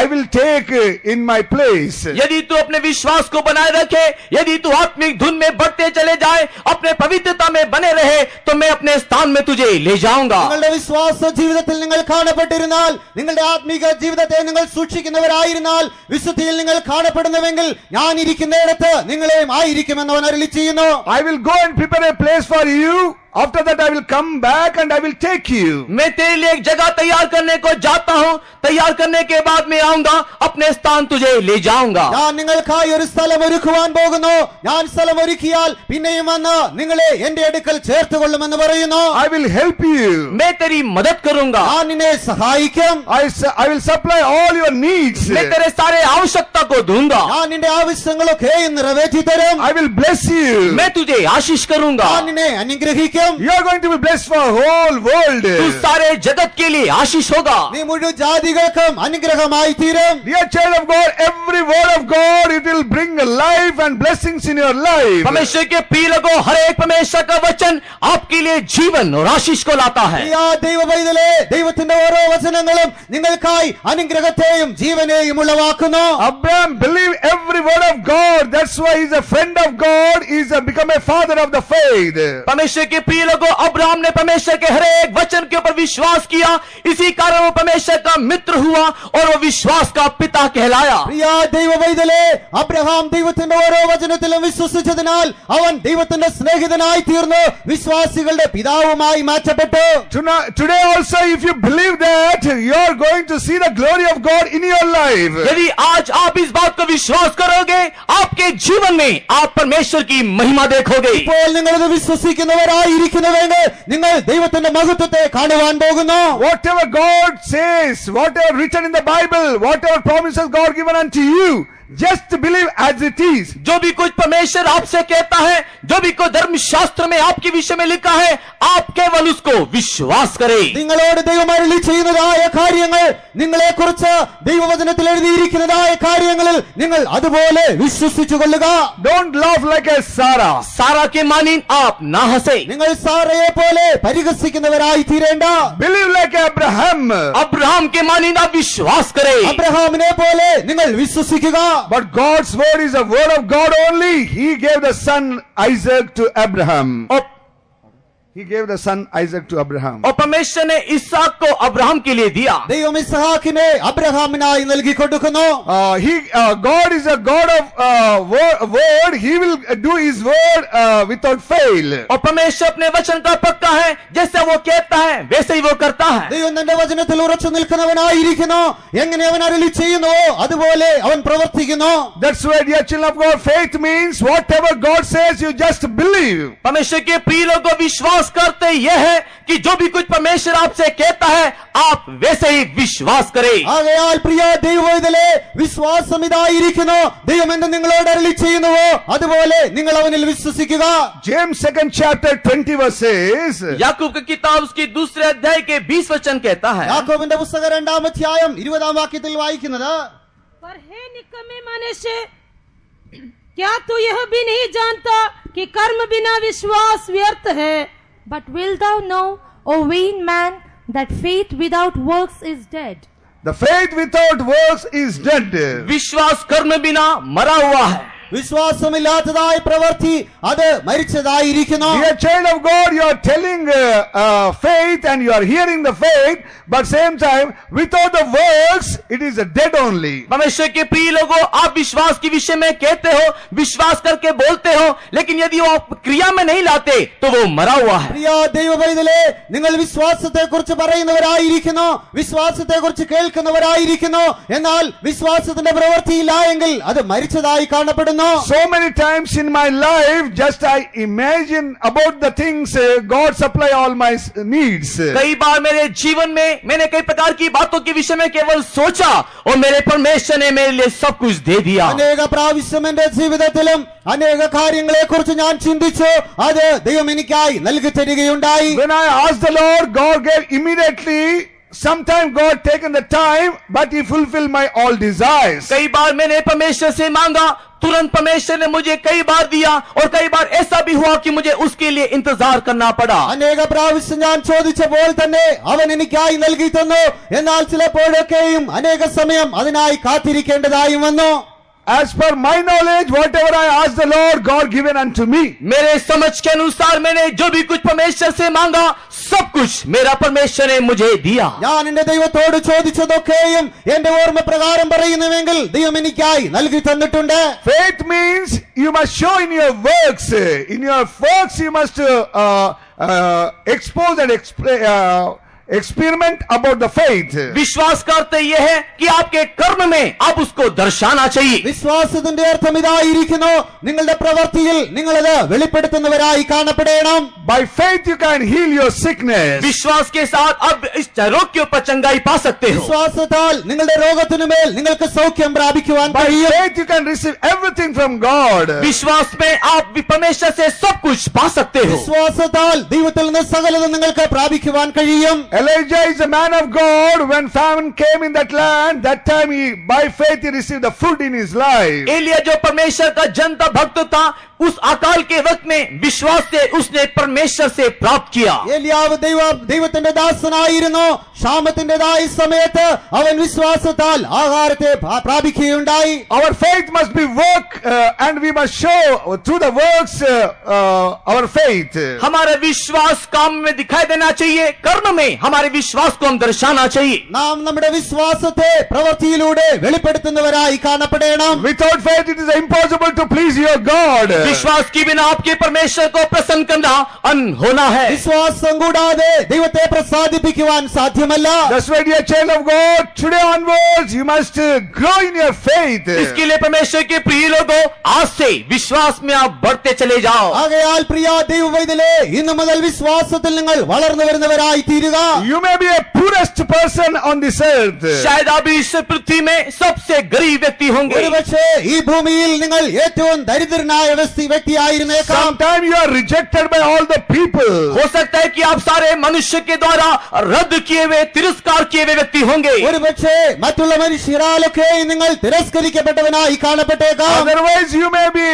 I will take in my place. यदि तू अपने विश्वास को बनाए रखे, यदि तू आत्मिक धुन में बढ़ते चले जाए, अपने पवित्रता में बने रहे, तो मैं अपने स्थान में तुझे ले जाऊंगा. നിങ്ങളുടെ വിശ്വാസ ജീവിതത്തിൽ നിങ്ങൾ കാണപ്പെട്ടിരുന്നാൽ, നിങ്ങളുടെ ആത്മീക ജീവിതത്തെ നിങ്ങൾ സൂക്ഷിക്കുന്നവരായിരുന്നാൽ, വിശുദ്ധിയിൽ നിങ്ങൾ കാണപ്പെടുന്നുവെങ്കിൽ ഞാൻ ഇരിക്കുന്നിടത്ത് നിങ്ങളെയും ആയിരിക്കുമെന്ന് അവൻ അരുളി ചെയ്യുന്നു. I will go and prepare a place for you. After that I will come back and I will take you. मैं तेरे लिए एक जगह तैयार करने को जाता हूँ. तैयार करने के बाद मैं आऊंगा, अपने स्थान तुझे ले जाऊंगा. ഞാൻ നിങ്ങൾക്കായി ഒരു സ്ഥലം ഒരുക്കുവാൻ പോകുന്നു. ഞാൻ സ്ഥലം ഒരുക്കിയാൽ പിന്നെയും വന്ന് നിങ്ങളെ എന്റെ അടുക്കൽ ചേർത്തുകൊള്ളുമെന്ന് പറയുന്നു. I will help you. मैं तेरी मदद करूंगा. ഞാൻ നിന്നെ സഹായിക്കും. I will supply all your needs. मैं तेरे सारे आवश्यकता को दूंगा. ഞാൻ നിന്റെ ആവശ്യങ്ങളൊക്കെ നിറവേറ്റി തരും. I will bless you. मैं तुझे आशीष करूंगा. ഞാൻ നിന്നെ അനുഗ്രഹിക്കും. You are going to be blessed for whole world. तू सारे जगत के लिए आशीष होगा. നീ മുഴുവൻ ജാതികൾക്കും അനുഗ്രഹമായി തീരും. Dear child of God, every word of God, it will bring life and blessings in your life. परमेश्वर के प्रिय लोगों, हर एक परमेश्वर का वचन आपके लिए जीवन और आशीष को लाता है. പ്രിയ ദൈവപൈതലേ, ദൈവത്തിന്റെ ഓരോ വചനങ്ങളും നിങ്ങൾക്കായി അനുഗ്രഹത്തെയും ജീവനെയും ഉളവാക്കുന്നു. Abraham believed every word of God. That's why he's a friend of God. He's become a father of the faith. परमेश्वर के प्रिय लोगों, अब्राहम ने परमेश्वर के हर एक वचन के ऊपर विश्वास किया, इसी कारण वो परमेश्वर का मित्र हुआ और वो विश्वास का पिता कहलाया. പ്രിയ ദൈവപൈതലേ, അബ്രഹാം ദൈവത്തിന്റെ ഓരോ വചനത്തിലും വിശ്വസിച്ചതിനാൽ അവൻ ദൈവത്തിന്റെ സ്നേഹിതനായി തീർന്നു, വിശ്വാസികളുടെ പിതാവുമായി മാറ്റപ്പെട്ടു. Today also, if you believe that, you are going to see the glory of God in your life. यदि आज आप इस बात को विश्वास करोगे, आपके जीवन में आप परमेश्वर की महिमा देखोगे. ഇപ്പോൾ നിങ്ങളിത് വിശ്വസിക്കുന്നവരായിരിക്കുന്നുവെങ്കിൽ നിങ്ങൾ ദൈവത്തിന്റെ മഹത്വത്തെ കാണുവാൻ പോകുന്നു. Whatever God says, whatever written in the Bible, whatever promises God given unto you, just believe as it is. जो भी कुछ परमेश्वर आपसे कहता है, जो भी कुछ धर्म शास्त्र में आपके विषय में लिखा है, आप केवल उसको विश्वास करें. നിങ്ങളോട് ദൈവം അരുളി ചെയ്യുന്നതായ കാര്യങ്ങൾ, നിങ്ങളെ കുറിച്ച് ദൈവവചനത്തിൽ എഴുതിയിരിക്കുന്നതായ കാര്യങ്ങളിൽ നിങ്ങൾ അതുപോലെ വിശ്വസിച്ചു കൊള്ളുക. Don't laugh like a Sarah. सारा के मानिन आप ना हंसे. നിങ്ങൾ സാറയെ പോലെ പരിഹസിക്കുന്നവരായി തീരേണ്ട. Believe like Abraham. अब्राहम के मानिन आप विश्वास करें. അബ്രഹാമിനെ പോലെ നിങ്ങൾ വിശ്വസിക്കുക. But God's word is a word of God only. He gave the son Isaac to Abraham. He gave the son Isaac to Abraham. और परमेश्वर ने इसहाक को अब्राहम के लिए दिया। ദൈവം ഇസ്ഹാക്കിനെ അബ്രഹാമിനായി നൽകി കൊടുക്കുന്നു. God is a God of word. He will do His word without fail. और परमेश्वर अपने वचन का पक्का है, जैसे वो कहता है वैसे ही वो करता है। ദൈവം തന്റെ വചനത്തിൽ ഉറച്ചു നിൽക്കുന്നവനായിരിക്കുന്നു. എങ്ങനെ അവൻ അരുളി ചെയ്യുന്നുവോ അതുപോലെ അവൻ പ്രവർത്തിക്കുന്നു. That's why, dear children of God, faith means whatever God says, you just believe. परमेश्वर के प्रिय लोगों, विश्वास करते यह है कि जो भी कुछ परमेश्वर आपसे कहता है आप वैसे ही विश्वास करें। ആകയാൽ പ്രിയ ദൈവവേദലേ, വിശ്വാസം ഇതായിരിക്കുന്നു. ദൈവം എന്ത് നിങ്ങളോട് അരുളി ചെയ്യുന്നുവോ അതുപോലെ നിങ്ങൾ അവനിൽ വിശ്വസിക്കുക. James 2nd chapter 20 verse says, याकूब की किताब उसकी दूसरे अध्याय के 20 वचन कहता है, യാക്കോബിന്റെ പുസ്തകം 2-ാം അധ്യായം 20-ാം വാക്യത്തിൽ വായിക്കുന്നത്, पर हे निकम्मे मनुष्य, क्या तू यह भी नहीं जानता कि कर्म बिना विश्वास व्यर्थ है? But wilt thou know, O vain man, that faith without works is dead? the faith without works is dead. विश्वास कर्म बिना मरा हुआ है। വിശ്വാസമില്ലാത്തതായ പ്രവൃത്തി അത് മരിച്ചതായിരിക്കുന്നു. Dear child of God, you are telling faith and you are hearing the faith, but same time without the works it is a dead only. परमेश्वर के प्रिय लोगों, आप विश्वास के विषय में कहते हो, विश्वास करके बोलते हो, लेकिन यदि वो आप क्रिया में नहीं लाते तो वो मरा हुआ है। പ്രിയ ദൈവവേദലേ, നിങ്ങൾ വിശ്വാസത്തെ കുറിച്ച് പറയുന്നവരായിരിക്കുന്നു, വിശ്വാസത്തെ കുറിച്ച് കേൾക്കുന്നവരായിരിക്കുന്നു, എന്നാൽ വിശ്വാസത്തിന്റെ പ്രവൃത്തിയില്ല എങ്കിൽ അത് മരിച്ചതായി കാണപ്പെടുന്നു. So many times in my life, just I imagine about the things God supply all my needs. कई बार मेरे जीवन में मैंने कई प्रकार की बातों के विषय में केवल सोचा और मेरे परमेश्वर ने मेरे लिए सब कुछ दे दिया। അനേക പ്രാവശ്യം എന്റെ ജീവിതത്തിലും അനേക കാര്യങ്ങളെ കുറിച്ച് ഞാൻ ചിന്തിച്ചു, അത് ദൈവം എനിക്കായി നൽകി തരികയുണ്ടായി. When I asked the Lord, God gave immediately. Sometime God taken the time, but He fulfilled my all desires. कई बार मैंने परमेश्वर से मांगा, तुरंत परमेश्वर ने मुझे कई बार दिया, और कई बार ऐसा भी हुआ कि मुझे उसके लिए इंतजार करना पड़ा। അനേക പ്രാവശ്യം ഞാൻ ചോദിച്ചപ്പോൾ തന്നെ അവൻ എനിക്കായി നൽകി തന്നു, എന്നാൽ ചിലപ്പോഴൊക്കെയും അനേക സമയം അതിനായി കാത്തിരിക്കേണ്ടതായും വന്നു. As per my knowledge, whatever I asked the Lord, God given unto me. मेरे समझ के अनुसार मैंने जो भी कुछ परमेश्वर से मांगा, सब कुछ मेरा परमेश्वर ने मुझे दिया। ഞാൻ എന്റെ ദൈവത്തോട് ചോദിച്ചതൊക്കെയും എന്റെ ഓർമ്മ പ്രകാരം പറയുന്നുവെങ്കിൽ ദൈവം എനിക്കായി നൽകി തന്നിട്ടുണ്ട്. Faith means you must show in your works. In your works you must expose and experiment about the faith. विश्वास करते यह है कि आपके कर्म में आप उसको दर्शाना चाहिए। വിശ്വാസത്തിന്റെ അർത്ഥം ഇതായിരിക്കുന്നു, നിങ്ങളുടെ പ്രവൃത്തിയിൽ നിങ്ങളത് വെളിപ്പെടുത്തുന്നവരായി കാണപ്പെടണം. By faith you can heal your sickness. विश्वास के साथ आप इस रोग के ऊपर चंगाई पा सकते हो। വിശ്വാസത്താൽ നിങ്ങളുടെ രോഗത്തിനുമേൽ നിങ്ങൾക്ക് സൗഖ്യം പ്രാപിക്കുവാൻ By കഴിയും. faith you can receive everything from God. विश्वास में आप भी परमेश्वर से सब कुछ पा सकते हो। വിശ്വാസത്താൽ ദൈവത്തിൽ നിന്ന് സകലതും നിങ്ങൾക്ക് പ്രാപിക്കുവാൻ കഴിയും. Elijah is a man of God. When famine came in that land, that time by faith he received the food in his life. Elia जो परमेश्वर का जनता भक्त था, उस अकाल के वक्त में विश्वास से उसने परमेश्वर से प्राप्त किया। ഏലിയാവ് ദൈവത്തിന്റെ ദാസനായിരുന്നു. ക്ഷാമത്തിന്റേതായ സമയത്ത് അവൻ വിശ്വാസത്താൽ ആഹാരത്തെ പ്രാപിക്കുകയുണ്ടായി. Our faith must be work and we must show through the works our faith. हमारा विश्वास काम में दिखाई देना चाहिए, कर्म में हमारे विश्वास को हम दर्शाना चाहिए। നാം നമ്മുടെ വിശ്വാസത്തെ പ്രവൃത്തിയിലൂടെ വെളിപ്പെടുത്തുന്നവരായി കാണപ്പെടണം. Without faith it is impossible to please your God. विश्वास के बिना आपके परमेश्वर को प्रसन्न करना अनहोना है। വിശ്വാസം കൂടാതെ ദൈവത്തെ പ്രസാദിപ്പിക്കുവാൻ സാധ്യമല്ല. That's why, dear child of God, today onwards you must grow in your faith. इसके लिए परमेश्वर के प्रिय लोगों, आज से विश्वास में आप बढ़ते चले जाओ। ആകയാൽ പ്രിയ ദൈവവൈതലേ, ഇന്നു മുതൽ വിശ്വാസത്തിൽ നിങ്ങൾ വളർന്നു വരുന്നവരായി തീരുക. You may be a poorest person on this earth. शायद आप इस पृथ्वी में सबसे गरीब व्यक्ति होंगे। ഒരുപക്ഷേ ഈ ഭൂമിയിൽ നിങ്ങൾ ഏറ്റവും ദരിദ്രനായ വ്യക്തിയായിരുന്നേക്കാം. Sometimes you are rejected by all the people. हो सकता है कि आप सारे मनुष्य के द्वारा रद्द किए हुए, तिरस्कार किए हुए व्यक्ति होंगे। ഒരുപക്ഷേ മറ്റുള്ള മനുഷ്യരാലൊക്കെ നിങ്ങൾ തിരസ്കരിക്കപ്പെട്ടവനായി കാണപ്പെട്ടേക്കാം. Otherwise you may be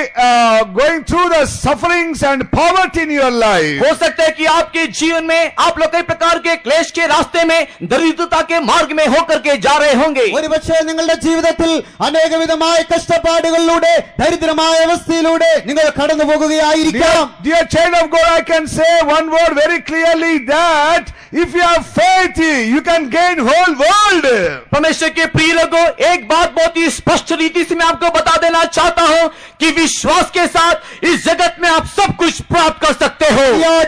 going through the sufferings and poverty in your life. हो सकता है कि आपके जीवन में आप लोग कई प्रकार के क्लेश के रास्ते में, दरिद्रता के मार्ग में होकर के जा रहे होंगे। ഒരുപക്ഷേ നിങ്ങളുടെ ജീവിതത്തിൽ അനേകവിധമായ കഷ്ടപ്പാടുകളിലൂടെ ദരിദ്രമായ അവസ്ഥയിലൂടെ നിങ്ങൾ നിങ്ങൾ കടന്നു പോകുകയായിരിക്കാം. Dear child of God, I can say one word very clearly that if you have faith, you can gain whole world. परमेश्वर के प्रिय लोगों, एक बात बहुत ही स्पष्ट रीति से मैं आपको बता देना चाहता हूं कि विश्वास के साथ इस जगत में आप सब कुछ प्राप्त कर सकते हो.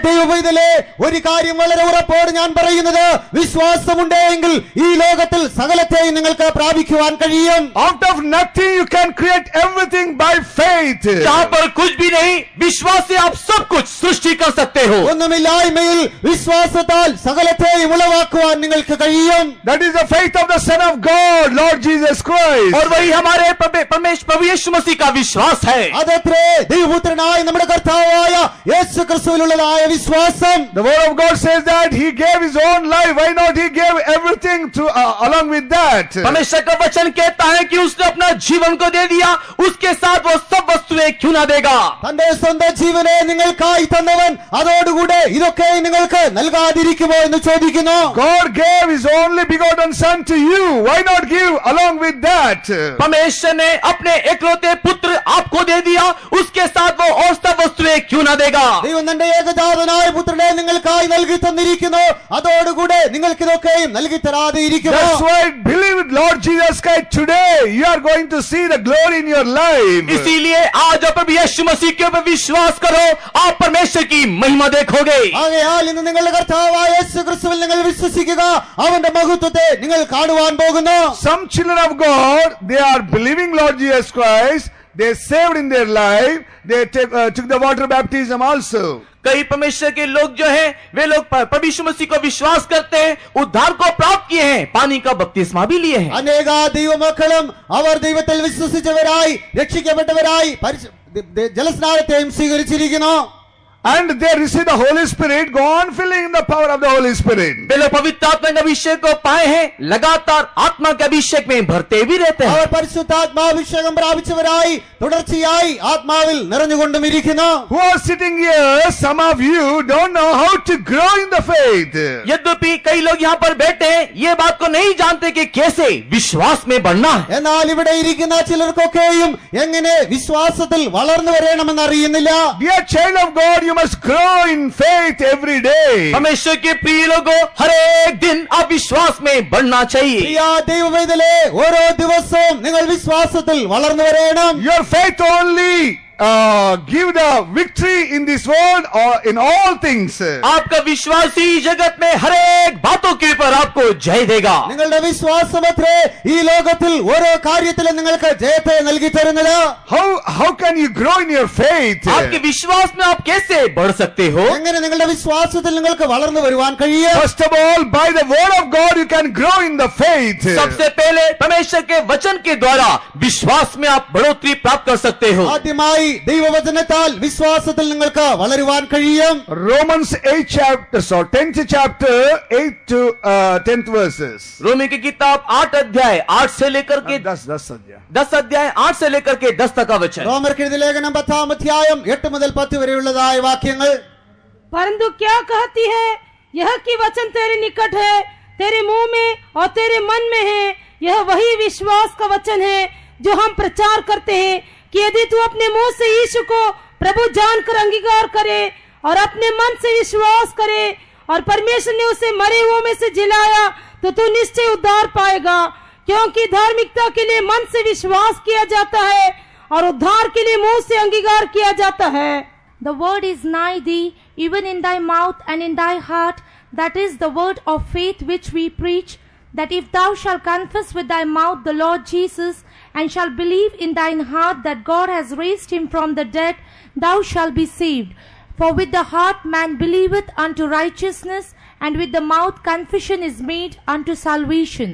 ദൈവവൈതലേ, ഒരു കാര്യം വളരെ ഉറപ്പോടെ ഞാൻ പറയുന്നത്, വിശ്വാസമുണ്ടെങ്കിൽ ഈ ലോകത്തിൽ സകലത്തെയും നിങ്ങൾക്ക് പ്രാപിക്കുവാൻ കഴിയും. Out of nothing you can create everything by faith. जहां पर कुछ भी नहीं, विश्वास से आप सब कुछ सृष्टि कर सकते हो. ഒന്നുമില്ലായ്മയിൽ വിശ്വാസത്താൽ സകലത്തെയും ഉളവാക്കുവാൻ നിങ്ങൾക്ക് കഴിയും. That is the faith of the Son of God, Lord Jesus Christ. और वही हमारे परमेश्वर प्रभु यीशु मसीह का विश्वास है. അതത്രേ ദൈവപുത്രനായ നമ്മുടെ കർത്താവായ യേശു ക്രിസ്തുവിലുള്ളതായ വിശ്വാസം. The word of God says that he gave his own life. Why not he gave everything to along with that? परमेश्वर का वचन कहता है कि उसने अपना जीवन को दे दिया, उसके साथ वो सब वस्तुएं क्यों ना देगा. തന്റെ സ്വന്തം ജീവനെ നിങ്ങൾക്കായി തന്നവൻ അതോടുകൂടെ ഇതൊക്കെ നിങ്ങൾക്ക് നൽകാതിരിക്കുമോ എന്ന് ചോദിക്കുന്നു. God gave his only begotten son to you. Why not give along with that? परमेश्वर ने अपने एकलौते पुत्र आपको दे दिया, उसके साथ वो और सब वस्तुएं क्यों ना देगा. ദൈവം തന്റെ ഏകജാതനായ പുത്രനെ നിങ്ങൾക്കായി നൽകി തന്നിരിക്കുന്നു, അതോടുകൂടെ നിങ്ങൾക്ക് ഇതൊക്കെയും നൽകി തരാതെ ഇരിക്കുമോ. That's why believe in Lord Jesus Christ today. You are going to see the glory in your life. इसीलिए आज आप प्रभु यीशु मसीह के ऊपर विश्वास करो, आप परमेश्वर की महिमा देखोगे. ആകയാൽ ഇന്ന് നിങ്ങളുടെ കർത്താവായ യേശു ക്രിസ്തുവിൽ നിങ്ങൾ വിശ്വസിക്കുക, അവന്റെ മഹത്വത്തെ നിങ്ങൾ കാണുവാൻ പോകുന്നു. Some children of God, they are believing Lord Jesus Christ. They saved in their life. They took the water baptism also. कई परमेश्वर के लोग जो हैं, वे लोग प्रभु यीशु मसीह को विश्वास करते हैं, उद्धार को प्राप्त किए हैं, पानी का बपतिस्मा भी लिए हैं. അനേക ദൈവമക്കളും അവർ ദൈവത്തിൽ വിശ്വസിച്ചവരായി രക്ഷിക്കപ്പെട്ടവരായി ജലസ്നാനത്തെയും സ്വീകരിച്ചിരിക്കുന്നു. And they receive the Holy Spirit. Go on filling in the power of the Holy Spirit. वे लोग पवित्र आत्मा के अभिषेक को पाए हैं, लगातार आत्मा के अभिषेक में भरते भी रहते हैं. അവർ പരിശുദ്ധാത്മാഭിഷേകം പ്രാപിച്ചവരായി തുടർച്ചയായി ആത്മാവിൽ നിറഞ്ഞുകൊണ്ടും ഇരിക്കുന്നു. Who are sitting here, some of you don't know how to grow in the faith. यद्यपि कई लोग यहाँ पर बैठे हैं, ये बात को नहीं जानते कि कैसे विश्वास में बढ़ना है. എന്നാൽ ഇവിടെ ഇരിക്കുന്ന ചിലർക്കൊക്കെയും എങ്ങനെ വിശ്വാസത്തിൽ വളർന്നു വരണമെന്ന് അറിയുന്നില്ല. Dear child of God, you must grow in faith every day. परमेश्वर के प्रिय लोगों, हर एक दिन आप विश्वास में बढ़ना चाहिए. പ്രിയ ദൈവവേദലേ, ഓരോ ദിവസവും നിങ്ങൾ വിശ്വാസത്തിൽ വളർന്നു വരണം. Your faith only give the victory in this world or in all things. आपका विश्वास ही जगत में हर एक बातों के ऊपर आपको जय देगा. നിങ്ങളുടെ വിശ്വാസമത്രേ ഈ ലോകത്തിൽ ഓരോ കാര്യത്തിലും നിങ്ങൾക്ക് ജയത്തെ നൽകി തരുന്നത്. How can you grow in your faith? आपके विश्वास में आप कैसे बढ़ सकते हो? എങ്ങനെ നിങ്ങളുടെ വിശ്വാസത്തിൽ നിങ്ങൾക്ക് വളർന്നു വരുവാൻ കഴിയും? First of all, by the word of God you can grow in the faith. सबसे पहले परमेश्वर के वचन के द्वारा विश्वास में आप बढ़ोतरी प्राप्त कर सकते हो. ആദ്യമായി ദൈവവചനത്താൽ വിശ്വാസത്തിൽ നിങ്ങൾക്ക് വളരുവാൻ കഴിയും. Romans 10th chapter 8 to 10th verses. रोमी की किताब 8 अध्याय 8 से लेकर के 10 अध्याय 8 से लेकर के 10 तक का वचन. റോമർക്കെഴുതിയ ലേഖനം 10-ാം അധ്യായം 8 മുതൽ 10 വരെയുള്ളതായ വാക്യങ്ങൾ. परंतु क्या कहती है यह कि वचन तेरे निकट है, तेरे मुंह में और तेरे मन में है. यह वही विश्वास का वचन है जो हम प्रचार करते हैं कि यदि तू अपने मुंह से यीशु को प्रभु जानकर अंगीकार करे और अपने मन से विश्वास करे और परमेश्वर ने उसे मरे हुओं में से जिलाया तो तू निश्चय उद्धार पाएगा. क्योंकि धार्मिकता के लिए मन से विश्वास किया जाता है और उद्धार के लिए मुंह से अंगीकार किया जाता है. The word is nigh thee, even in thy mouth and in thy heart. That is the word of faith which we preach, that if thou shalt confess with thy mouth the Lord Jesus, and shalt believe in thine heart that God has raised him from the dead, thou shalt be saved. For with the heart man believeth unto righteousness, and with the mouth confession is made unto salvation.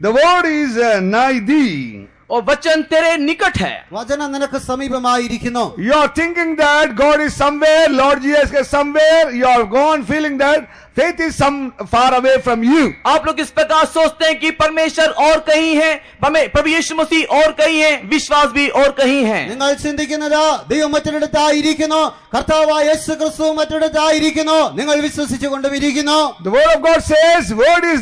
The word is nigh thee. और वचन तेरे निकट है. വചനം നിനക്ക് സമീപമായിരിക്കുന്നു. You are thinking that God is somewhere, Lord Jesus is somewhere. You are gone feeling that faith is some far away from you. आप लोग इस प्रकार सोचते हैं कि परमेश्वर और कहीं है, प्रभु यीशु मसीह और कहीं है, विश्वास भी और कहीं है। നിങ്ങൾ ചിന്തിക്കുന്നത് ദൈവം മറ്റൊരിടത്തായിരിക്കുന്നു, കർത്താവായ യേശു ക്രിസ്തു മറ്റൊരിടത്തായിരിക്കുന്നു, നിങ്ങൾ വിശ്വസിച്ചുകൊണ്ടിരിക്കുന്നു. The word of God says, word is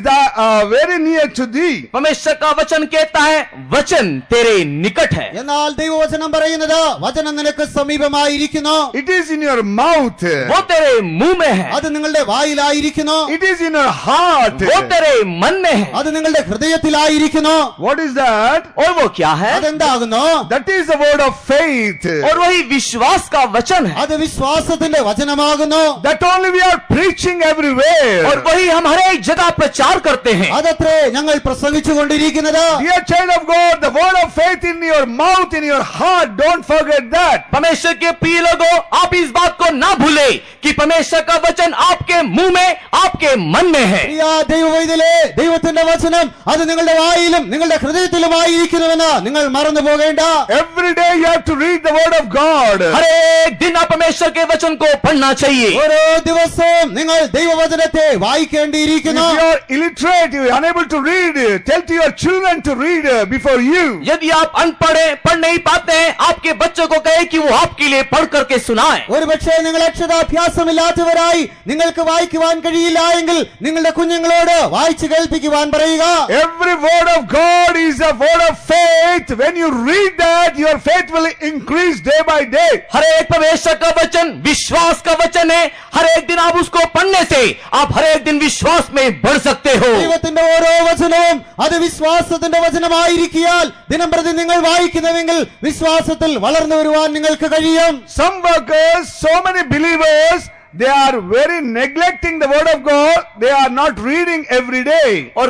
very near to thee. परमेश्वर का वचन कहता है वचन तेरे निकट है। എന്നാൽ ദൈവവചനം പറയുന്നത് വചനം നിനക്ക് സമീപമായിരിക്കുന്നു. It is in your mouth. वो तेरे मुंह में है, അത് നിങ്ങളുടെ വായിലായിരിക്കുന്നു. It is in your heart. वो तेरे मन में है। അത് നിങ്ങളുടെ ഹൃദയത്തിലായിരിക്കുന്നു. What is that? और वो क्या है? അതെന്താകുന്നു? That is the word of faith. और वही विश्वास का वचन है। അത് വിശ്വാസത്തിന്റെ വചനമാകുന്നു. That only we are preaching everywhere. और वही हम हर एक जगह प्रचार करते हैं। അതത്രേ ഞങ്ങൾ പ്രസംഗിച്ചുകൊണ്ടിരിക്കുന്നത്. Dear child of God, the word of faith in your mouth, in your heart, don't forget that. परमेश्वर के प्रिय लोगों, आप इस बात को ना भूले कि परमेश्वर का वचन आपके मुंह में, आपके मन में है। പ്രിയ ദൈവവൈതലേ, ദൈവത്തിന്റെ വചനം അത് നിങ്ങളുടെ വായിലും നിങ്ങളുടെ ഹൃദയത്തിലുമായിരിക്കുന്നുവെന്ന് നിങ്ങൾ മറന്നു പോകേണ്ട. Every day you have to read the word of God. हर एक दिन आप परमेश्वर के वचन को पढ़ना चाहिए। ഓരോ ദിവസവും നിങ്ങൾ ദൈവവചനത്തെ If വായിക്കേണ്ടിയിരിക്കുന്നു. you are illiterate, you are unable to read, tell to your children to read before you. यदि आप अनपढ़ हैं, पढ़ नहीं पाते हैं, आपके बच्चों को कहे कि वो आपके लिए पढ़ करके सुनाए। ഒരു പക്ഷേ നിങ്ങൾ അക്ഷരാഭ്യാസമില്ലാത്തവരായി നിങ്ങൾക്ക് വായിക്കുവാൻ കഴിയില്ല എങ്കിൽ നിങ്ങളുടെ കുഞ്ഞുങ്ങളോട് വായിച്ചു കേൾപ്പിക്കുവാൻ പറയുക. Every word of God is a word of faith. When you read that, your faith will increase day by day. हर एक परमेश्वर का वचन विश्वास का वचन है। हर एक दिन आप उसको पढ़ने से आप हर एक दिन विश्वास में बढ़ सकते हो। ദൈവത്തിന്റെ ഓരോ വചനവും അത് വിശ്വാസത്തിന്റെ വചനമായിരിക്കിയാൽ ദിനംപ്രതി നിങ്ങൾ വായിക്കുന്നുവെങ്കിൽ വിശ്വാസത്തിൽ വളർന്നു വരുവാൻ നിങ്ങൾക്ക് കഴിയും. Some workers, so many believers, they are very neglecting the word of God. They are not reading every day. और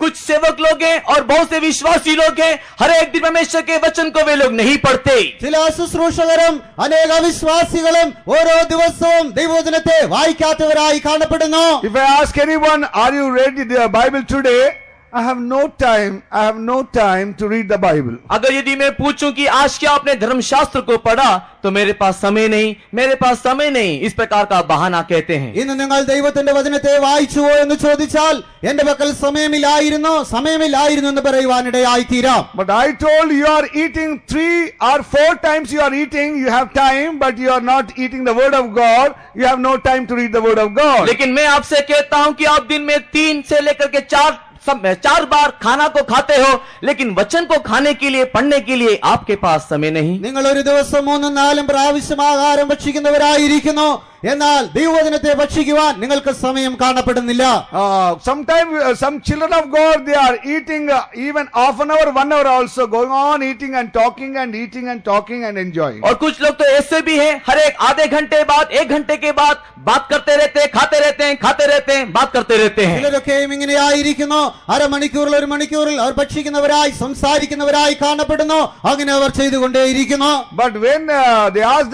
कुछ सेवक लोग हैं और बहुत से विश्वासी लोग हैं, हर एक दिन परमेश्वर के वचन को वे लोग नहीं पढ़ते। ചില ശുശ്രൂഷകരും അനേക വിശ്വാസികളും ഓരോ ദിവസവും ദൈവവചനത്തെ വായിക്കാത്തവരായി കാണപ്പെടുന്നു. If I ask anyone, are you reading the Bible today? I have no time. I have no time to read the Bible. अगर यदि मैं पूछूं कि आज क्या आपने धर्मशास्त्र को पढ़ा, तो मेरे पास समय नहीं, मेरे पास समय नहीं, इस प्रकार का बहाना कहते हैं। ഇന്ന് നിങ്ങൾ ദൈവത്തിന്റെ വചനത്തെ വായിച്ചുവോ എന്ന് ചോദിച്ചാൽ എന്റെ പക്കൽ സമയമില്ലായിരുന്നു എന്ന് പറയുവാനിടയായി തീരാം. But I told you are eating 3 or 4 times you are eating, you have time, but you are not eating the word of God. You have no time to read the word of God. लेकिन मैं आपसे कहता हूं कि आप दिन में 3 से लेकर के 4 बार खाना को खाते हो, लेकिन वचन को खाने के लिए, पढ़ने के लिए आपके पास समय नहीं। നിങ്ങൾ ഒരു ദിവസം 3-4 പ്രാവശ്യം ആഹാരം ഭക്ഷിക്കുന്നവരായിരിക്കുന്നു, എന്നാൽ ദൈവവചനത്തെ ഭക്ഷിക്കുവാൻ നിങ്ങൾക്ക് സമയം കാണപ്പെടുന്നില്ല. Sometimes some children of God, they are eating even half an hour, 1 hour also, going on eating and talking and eating and talking and enjoying. और कुछ लोग तो ऐसे भी हैं, हर एक आधे घंटे बाद, 1 घंटे के बाद बात करते रहते हैं, खाते रहते हैं, बात करते रहते हैं। ചിലരൊക്കെയും ഇങ്ങനെയായിരിക്കുന്നു, അരമണിക്കൂറിൽ 1 മണിക്കൂറിൽ അവർ ഭക്ഷിക്കുന്നവരായി സംസാരിക്കുന്നവരായി കാണപ്പെടുന്നു. അങ്ങനെ അവർ ചെയ്തുകൊണ്ടേയിരിക്കുന്നു. But when they ask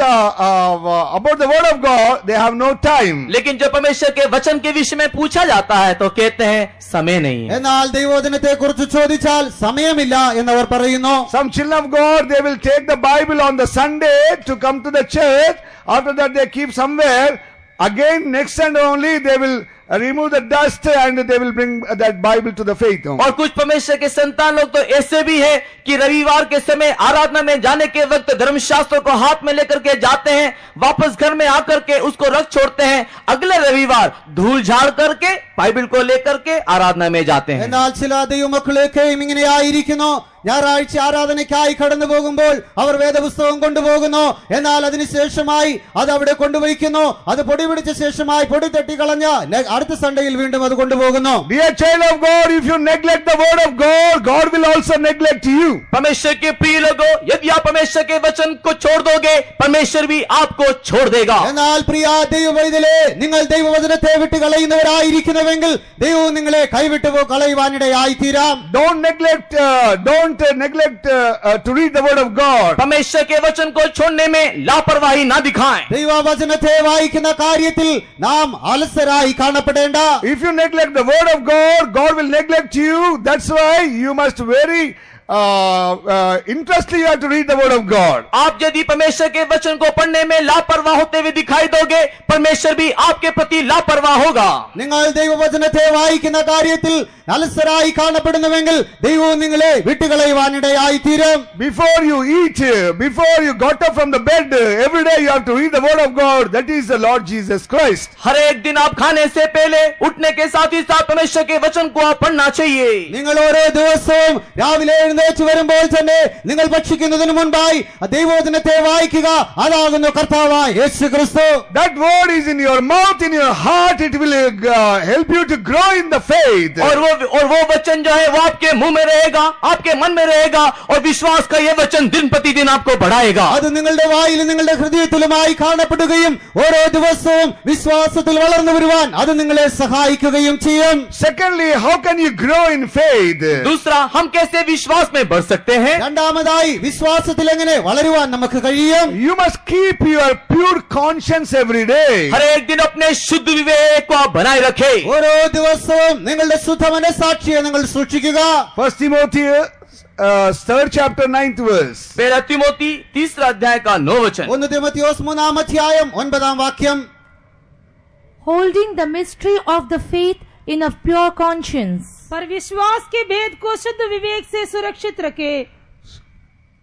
about the word of God, they have no time. लेकिन जब परमेश्वर के वचन के विषय में पूछा जाता है तो कहते हैं समय नहीं है। എന്നാൽ ദൈവവചനത്തെ കുറിച്ച് ചോദിച്ചാൽ സമയമില്ല എന്നവർ പറയുന്നു. Some children of God, they will take the Bible on the Sunday to come to the church. After that they keep somewhere. Again next Sunday only they will remove the dust and they will bring that Bible to the faith home. और कुछ परमेश्वर के संतान लोग तो ऐसे भी है कि रविवार के समय आराधना में जाने के वक्त धर्मशास्त्र को हाथ में लेकर के जाते हैं, वापस घर में आकर के उसको रख छोड़ते हैं, अगले रविवार धूल झाड़ करके बाइबल को लेकर के आराधना में जाते हैं। എന്നാൽ ചില ദൈവമക്കളൊക്കെയും ഇങ്ങനെയായിരിക്കുന്നു. ഞായറാഴ്ച ആരാധനയ്ക്കായി കടന്നു പോകുമ്പോൾ അവർ വേദപുസ്തകം കൊണ്ടുപോകുന്നു, എന്നാൽ അതിനുശേഷമായി അത് അവിടെ കൊണ്ടുവയ്ക്കുന്നു. അത് പൊടി പിടിച്ച ശേഷമായി പൊടി തട്ടിക്കളഞ്ഞ അടുത്ത സൺഡേയിൽ വീണ്ടും അത് കൊണ്ടുപോകുന്നു. Dear child of God, if you neglect the word of God, God will also neglect you. परमेश्वर के प्रिय लोगों, यदि आप परमेश्वर के वचन को छोड़ दोगे, परमेश्वर भी आपको छोड़ देगा। എന്നാൽ പ്രിയ ദൈവവൈതലേ, നിങ്ങൾ ദൈവവചനത്തെ വിട്ട് കളയുന്നവരായിരിക്കുന്നുവെങ്കിൽ ദൈവവും നിങ്ങളെ കൈവിട്ടു കളയുവാനിടയായി തീരാം. Don't neglect to read the word of God. परमेश्वर के वचन को छोड़ने में लापरवाही ना दिखाएं। ദൈവവചനത്തെ വായിക്കുന്ന കാര്യത്തിൽ നാം അലസരായി കാണപ്പെടേണ്ട. If you neglect the word of God, God will neglect you. That's why you must very interestly you have to read the word of God. आप यदि परमेश्वर के वचन को पढ़ने में लापरवाह होते हुए दिखाई दोगे, परमेश्वर भी आपके प्रति लापरवाह होगा. നിങ്ങൾ ദൈവവചനത്തെ വായിക്കുന്ന കാര്യത്തിൽ അലസരായി കാണപ്പെടുന്നുവെങ്കിൽ ദൈവവും നിങ്ങളെ വിട്ടുകളയുവാനിടയായി തീരും. Before you eat, before you got up from the bed, every day you have to read the word of God. That is the Lord Jesus Christ. हर एक दिन आप खाने से पहले उठने के साथ ही साथ परमेश्वर के वचन को आप पढ़ना चाहिए. നിങ്ങൾ ഓരോ ദിവസവും രാവിലെ എഴുന്നേറ്റ് വരുമ്പോൾ തന്നെ നിങ്ങൾ ഭക്ഷിക്കുന്നതിന് മുൻപായി ദൈവവചനത്തെ വായിക്കുക. അതാകുന്നു കർത്താവായ യേശു ക്രിസ്തു. That word is in your mouth, in your heart. It will help you to grow in the faith. और वो वचन जो है वो आपके मुंह में रहेगा, आपके मन में रहेगा, और विश्वास का ये वचन दिन प्रतिदिन आपको बढ़ाएगा. അത് നിങ്ങളുടെ വായിലും നിങ്ങളുടെ ഹൃദയത്തിലുമായി കാണപ്പെടുകയും ഓരോ ദിവസവും വിശ്വാസത്തിൽ വളർന്നു വരുവാൻ അത് നിങ്ങളെ സഹായിക്കുകയും ചെയ്യും. Secondly, how can you grow in faith? दूसरा, हम कैसे विश्वास में बढ़ सकते हैं? രണ്ടാമതായി വിശ്വാസത്തിൽ എങ്ങനെ വളരുവാൻ നമുക്ക് കഴിയും? You must keep your pure conscience every day. हर एक दिन अपने शुद्ध विवेक को आप बनाए रखें. ഓരോ ദിവസവും നിങ്ങളുടെ ശുദ്ധ മനസ്സാക്ഷിയെ നിങ്ങൾ സൂക്ഷിക്കുക. 1 Timothy 3rd chapter 9th verse. पहला तिमोथी 3 अध्याय का 9 वचन. 1 തിമോത്തിയോസ് 3 അധ്യായം 9 വാക്യം. Holding the mystery of the faith in a pure conscience. पर विश्वास के भेद को शुद्ध विवेक से सुरक्षित रखे.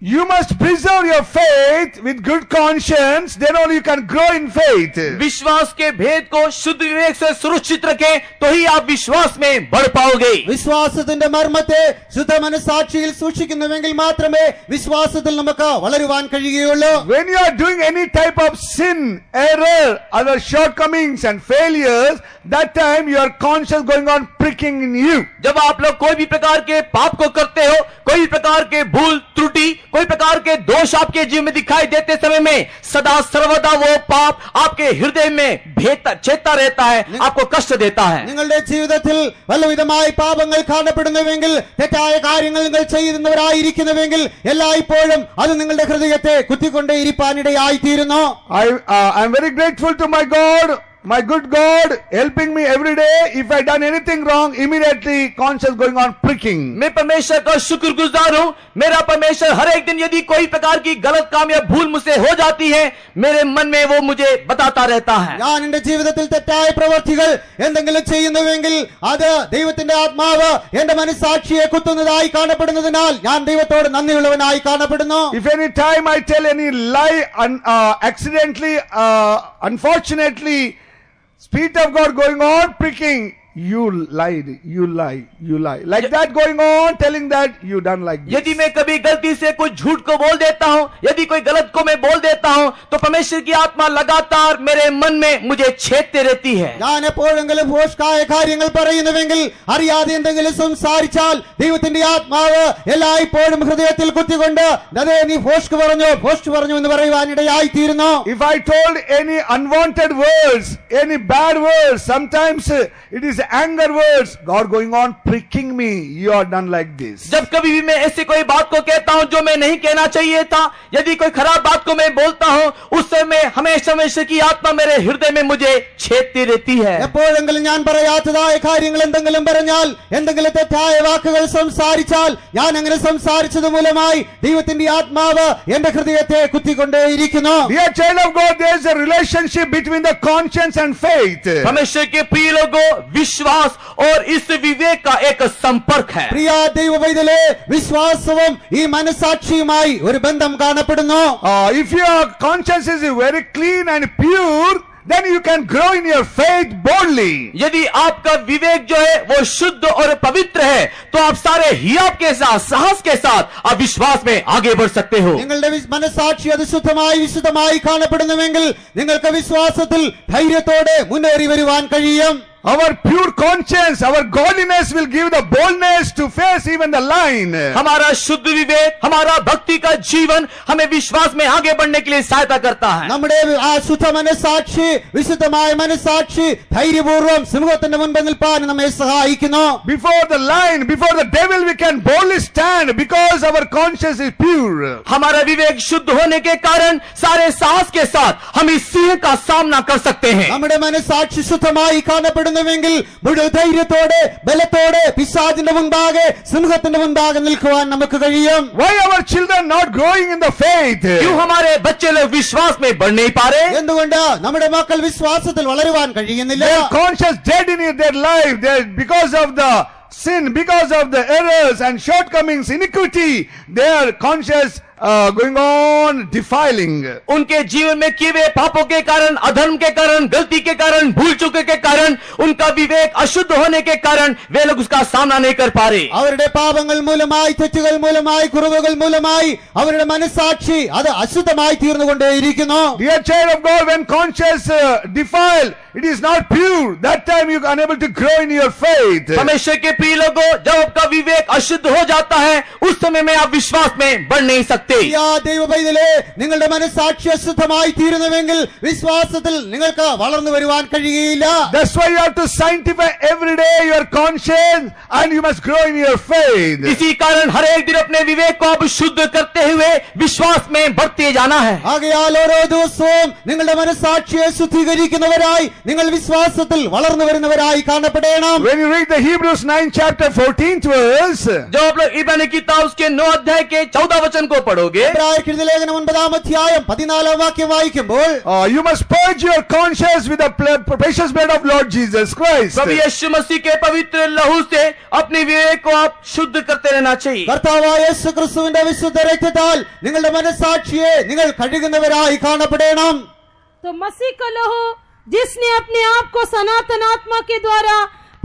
You must preserve your faith with good conscience, then only you can grow in faith. विश्वास के भेद को शुद्ध विवेक से सुरक्षित रखें, तो ही आप विश्वास में बढ़ पाओगे. വിശ്വാസത്തിന്റെ മർമ്മത്തെ ശുദ്ധ മനസ്സാക്ഷിയിൽ സൂക്ഷിക്കുന്നുവെങ്കിൽ മാത്രമേ വിശ്വാസത്തിൽ നമുക്ക് വളരുവാൻ കഴിയുകയുള്ളൂ. When you are doing any type of sin, error, other shortcomings and failures, that time your conscience going on pricking in you. जब आप लोग कोई भी प्रकार के पाप को करते हो, कोई भी प्रकार के भूल त्रुटि, कोई प्रकार के दोष आपके जीवन में दिखाई देते समय में सदा सर्वदा वो पाप आपके हृदय में छेदता रहता है, आपको कष्ट देता है. നിങ്ങളുടെ ജീവിതത്തിൽ വല്ലവിധമായി പാപങ്ങൾ കാണപ്പെടുന്നുവെങ്കിൽ, തെറ്റായ കാര്യങ്ങൾ നിങ്ങൾ ചെയ്യുന്നവരായിരിക്കുന്നുവെങ്കിൽ എല്ലായ്പ്പോഴും അത് നിങ്ങളുടെ ഹൃദയത്തെ കുത്തിക്കൊണ്ടേയിരിക്കാനിടയായി തീരുന്നു. I am very grateful to my God, my good God, helping me every day. If I done anything wrong, immediately conscience going on pricking. मैं परमेश्वर का शुक्रगुजार हूँ. मेरा परमेश्वर हर एक दिन यदि कोई प्रकार की गलत काम या भूल मुझसे हो जाती है, मेरे मन में वो मुझे बताता रहता है. ഞാൻ എന്റെ ജീവിതത്തിൽ തെറ്റായ പ്രവർത്തികൾ എന്തെങ്കിലും ചെയ്യുന്നുവെങ്കിൽ അത് ദൈവത്തിന്റെ ആത്മാവ് എന്റെ മനസ്സാക്ഷിയെ കുത്തുന്നതായി കാണപ്പെടുന്നതിനാൽ ഞാൻ ദൈവത്തോട് നന്ദിയുള്ളവനായി കാണപ്പെടുന്നു. If any time I tell any lie accidentally, unfortunately, Spirit of God going on pricking, you lied, you lie, you lie. Like that going on, telling that you done like this. यदि मैं कभी गलती से कोई झूठ को बोल देता हूँ, यदि कोई गलत को मैं बोल देता हूँ, तो परमेश्वर की आत्मा लगातार मेरे मन में मुझे छेदते रहती है. ഞാൻ എപ്പോഴെങ്കിലും ഭോഷ്കായ കാര്യങ്ങൾ പറയുന്നുവെങ്കിൽ, അറിയാതെ എന്തെങ്കിലും സംസാരിച്ചാൽ ദൈവത്തിന്റെ ആത്മാവ് എല്ലായ്പ്പോഴും ഹൃദയത്തിൽ കുത്തിക്കൊണ്ട് അതേ നീ ഭോഷ്ക് പറഞ്ഞു എന്ന് പറയുവാനിടയായി തീരുന്നു. If I told any unwanted words, any bad words, sometimes it is anger words, God going on pricking me, you are done like this. जब कभी भी मैं ऐसी कोई बात को कहता हूँ जो मैं नहीं कहना चाहिए था, यदि कोई खराब बात को मैं बोलता हूँ, उस समय हमेशा हमेशा की आत्मा मेरे हृदय में मुझे छेदती रहती है. എപ്പോഴെങ്കിലും ഞാൻ പറയാത്തതായ കാര്യങ്ങൾ എന്തെങ്കിലും പറഞ്ഞാൽ, എന്തെങ്കിലും തെറ്റായ വാക്കുകൾ സംസാരിച്ചാൽ, ഞാൻ അങ്ങനെ സംസാരിച്ചത് മൂലമായി ദൈവത്തിന്റെ ആത്മാവ് എന്റെ ഹൃദയത്തെ കുത്തിക്കൊണ്ടേയിരിക്കുന്നു. Dear child of God, there is a relationship between the conscience and faith. परमेश्वर के प्रिय लोगों, विश्वास और इस विवेक का एक संपर्क है. പ്രിയ ദൈവവൈതലേ, വിശ്വാസവും ഈ മനസ്സാക്ഷിയുമായി ഒരു ബന്ധം കാണപ്പെടുന്നു. If your conscience is very clean and pure, then you can grow in your faith boldly. यदि आपका विवेक जो है वो शुद्ध और पवित्र है, तो आप सारे हियाव के साथ, साहस के साथ आप विश्वास में आगे बढ़ सकते हो. നിങ്ങളുടെ മനസ്സാക്ഷി അത് ശുദ്ധമായി വിശുദ്ധമായി കാണപ്പെടുന്നുവെങ്കിൽ നിങ്ങൾക്ക് വിശ്വാസത്തിൽ ധൈര്യത്തോടെ മുന്നേറി വരുവാൻ കഴിയും. Our pure conscience, our godliness will give the boldness to face even the lion. हमारा शुद्ध विवेक, हमारा भक्ति का जीवन हमें विश्वास में आगे बढ़ने के लिए सहायता करता है. നമ്മുടെ ആ ശുദ്ധ മനസ്സാക്ഷി, വിശുദ്ധമായ മനസ്സാക്ഷി ധൈര്യപൂർവ്വം സിംഹത്തിന്റെ മുൻപിൽ നിൽപ്പാൻ നമ്മെ സഹായിക്കുന്നു. Before the lion, before the devil, we can boldly stand because our conscience is pure. हमारा विवेक शुद्ध होने के कारण सारे साहस के साथ हम इस सिंह का सामना कर सकते हैं. നമ്മുടെ മനസ്സാക്ഷി ശുദ്ധമായി കാണപ്പെടുന്നു നഷ്ടപ്പെടുന്നുവെങ്കിൽ മുഴു ധൈര്യത്തോടെ ബലത്തോടെ പിശാചിന്റെ മുൻപാകെ സിംഹത്തിന്റെ മുൻപാകെ നിൽക്കുവാൻ നമുക്ക് കഴിയും. Why our children not growing in the faith? क्यों हमारे बच्चे लोग विश्वास में बढ़ नहीं पा रहे? എന്തുകൊണ്ട് നമ്മുടെ മക്കൾ വിശ്വാസത്തിൽ വളരുവാൻ കഴിയുന്നില്ല? Their conscience dead in their life. Because of the sin, because of the errors and shortcomings, iniquity, their conscience going on defiling. उनके जीवन में किए हुए पापों के कारण, अधर्म के कारण, गलती के कारण, भूल चुके के कारण, उनका विवेक अशुद्ध होने के कारण वे लोग उसका सामना नहीं कर पा रहे. അവരുടെ പാപങ്ങൾ മൂലമായി, തെറ്റുകൾ മൂലമായി, കുറവുകൾ മൂലമായി അവരുടെ മനസ്സാക്ഷി അത് അശുദ്ധമായി തീർന്നുകൊണ്ടേയിരിക്കുന്നു. Dear child of God, when conscience defiled, it is not pure. That time you are unable to grow in your faith. परमेश्वर के प्रिय लोगों, जब आपका विवेक अशुद्ध हो जाता है, उस समय में आप विश्वास में बढ़ नहीं सकते. ദൈവ പൈതലേ, നിങ്ങളുടെ മനസ്സാക്ഷി അശുദ്ധമായി തീരുന്നുവെങ്കിൽ വിശ്വാസത്തിൽ നിങ്ങൾക്ക് വളർന്നു വരുവാൻ കഴിയില്ല. That's why you have to sanctify every day your conscience and you must grow in your faith. इसी कारण हर एक दिन अपने विवेक को आप शुद्ध करते हुए विश्वास में बढ़ते जाना है. ആകയാൽ ഓരോ ദിവസവും നിങ്ങളുടെ മനസ്സാക്ഷിയെ ശുദ്ധീകരിക്കുന്നവരായി നിങ്ങൾ വിശ്വാസത്തിൽ വളർന്നു വരുന്നവരായി കാണപ്പെടണം. When you read the Hebrews 9 chapter 14th verse, जब आप लोग इब्रानी किताब उसके 9 अध्याय के 14 वचन को पढ़ोगे, എബ്രായർക്കെഴുതിയ ലേഖനം 9 അധ്യായം 14 വാക്യം വായിക്കുമ്പോൾ you must purge your conscience with the precious blood of Lord Jesus Christ. प्रभु यीशु मसीह के पवित्र लहू से अपने विवेक को आप शुद्ध करते रहना चाहिए. കർത്താവായ യേശുക്രിസ്തുവിന്റെ വിശുദ്ധ രക്തത്താൽ നിങ്ങളുടെ മനസ്സാക്ഷിയെ നിങ്ങൾ കഴുകുന്നവരായി കാണപ്പെടണം. तो मसीह का लहू जिसने अपने आप को सनातन आत्मा के द्वारा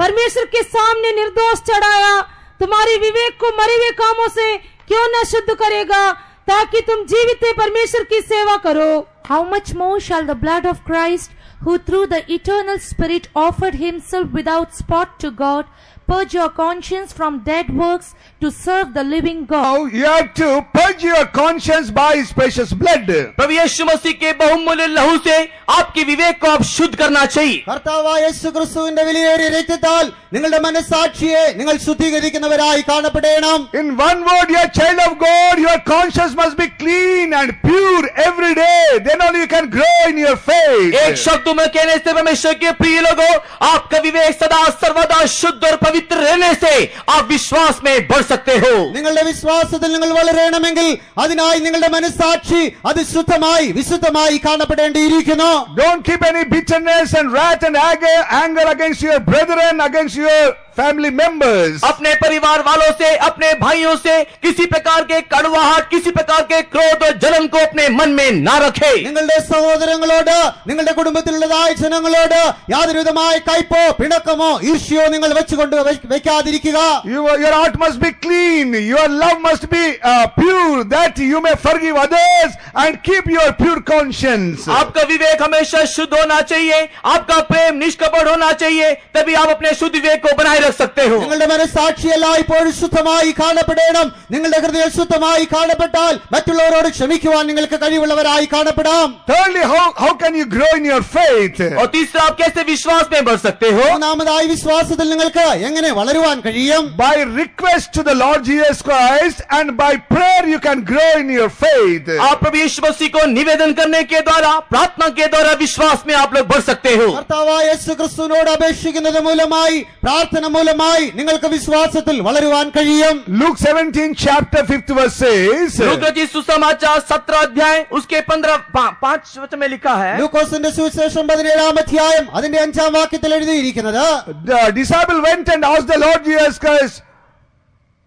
परमेश्वर के सामने निर्दोष चढ़ाया, तुम्हारे विवेक को मरे हुए कामों से क्यों न शुद्ध करेगा, ताकि तुम जीवित परमेश्वर की सेवा करो. How much more shall the blood of Christ, who through the eternal Spirit offered himself without spot to God, purge your conscience from dead works to serve the living God. Now you have to purge your conscience by His precious blood. प्रभु यीशु मसीह के बहुमूल्य लहू से आपके विवेक को आप शुद्ध करना चाहिए. കർത്താവായ യേശുക്രിസ്തുവിന്റെ വിലയേറിയ രക്തത്താൽ നിങ്ങളുടെ മനസ്സാക്ഷിയെ നിങ്ങൾ ശുദ്ധീകരിക്കുന്നവരായി കാണപ്പെടണം. In one word, you are child of God, your conscience must be clean and pure every day. Then only you can grow in your faith. एक शब्द में कहने से परमेश्वर के प्रिय लोगों, आपका विवेक सदा सर्वदा शुद्ध और पवित्र रहने से आप विश्वास में बढ़ सकते हो. നിങ്ങളുടെ വിശ്വാസത്തിൽ നിങ്ങൾ വളരണമെങ്കിൽ അതിനായി നിങ്ങളുടെ മനസ്സാക്ഷി അത് ശുദ്ധമായി വിശുദ്ധമായി കാണപ്പെടേണ്ടിയിരിക്കുന്നു. Don't keep any bitterness and wrath and anger against your brethren, against your family members. अपने परिवार वालों से, अपने भाइयों से किसी प्रकार के कड़वाहट, किसी प्रकार के क्रोध और जलन को अपने मन में ना रखे. നിങ്ങളുടെ സഹോദരങ്ങളോട്, നിങ്ങളുടെ കുടുംബത്തിലുള്ളതായ ജനങ്ങളോട് യാതൊരുവിധമായ കയ്പോ പിണക്കമോ ഈർഷ്യോ നിങ്ങൾ വെച്ചുകൊണ്ട് വെക്കാതിരിക്കുക. Your heart must be clean. Your love must be pure, that you may forgive others and keep your pure conscience. आपका विवेक हमेशा शुद्ध होना चाहिए, आपका प्रेम निष्कपट होना चाहिए, तभी आप अपने शुद्ध विवेक को बनाए रख सकते हो. നിങ്ങളുടെ മനസ്സാക്ഷിയെല്ലാം ഇപ്പോഴും ശുദ്ധമായി കാണപ്പെടണം. നിങ്ങളുടെ ഹൃദയം ശുദ്ധമായി കാണപ്പെട്ടാൽ മറ്റുള്ളവരോട് ക്ഷമിക്കുവാൻ നിങ്ങൾക്ക് കഴിവുള്ളവരായി കാണപ്പെടാം. Thirdly, how can you grow in your faith? और तीसरा, आप कैसे विश्वास में बढ़ सकते हो? മൂന്നാമതായി വിശ്വാസത്തിൽ നിങ്ങൾക്ക് എങ്ങനെ വളരുവാൻ കഴിയും? By request to the Lord Jesus Christ and by prayer you can grow in your faith. आप प्रभु यीशु मसीह को निवेदन करने के द्वारा, प्रार्थना के द्वारा विश्वास में आप लोग बढ़ सकते हो. കർത്താവായ യേശുക്രിസ്തുവിനോട് അപേക്ഷിക്കുന്നത് മൂലമായി, പ്രാർത്ഥന മൂലമായി നിങ്ങൾക്ക് വിശ്വാസത്തിൽ വളരുവാൻ കഴിയും. Luke 17 chapter 5th verse says, लूका जी सुसमाचार 17 अध्याय उसके 5 वचन में लिखा है, ലൂക്കോസിന്റെ സുവിശേഷം 17 അധ്യായം അതിന്റെ 5 വാക്യത്തിൽ എഴുതിയിരിക്കുന്നത്, the disciple went and asked the Lord Jesus Christ,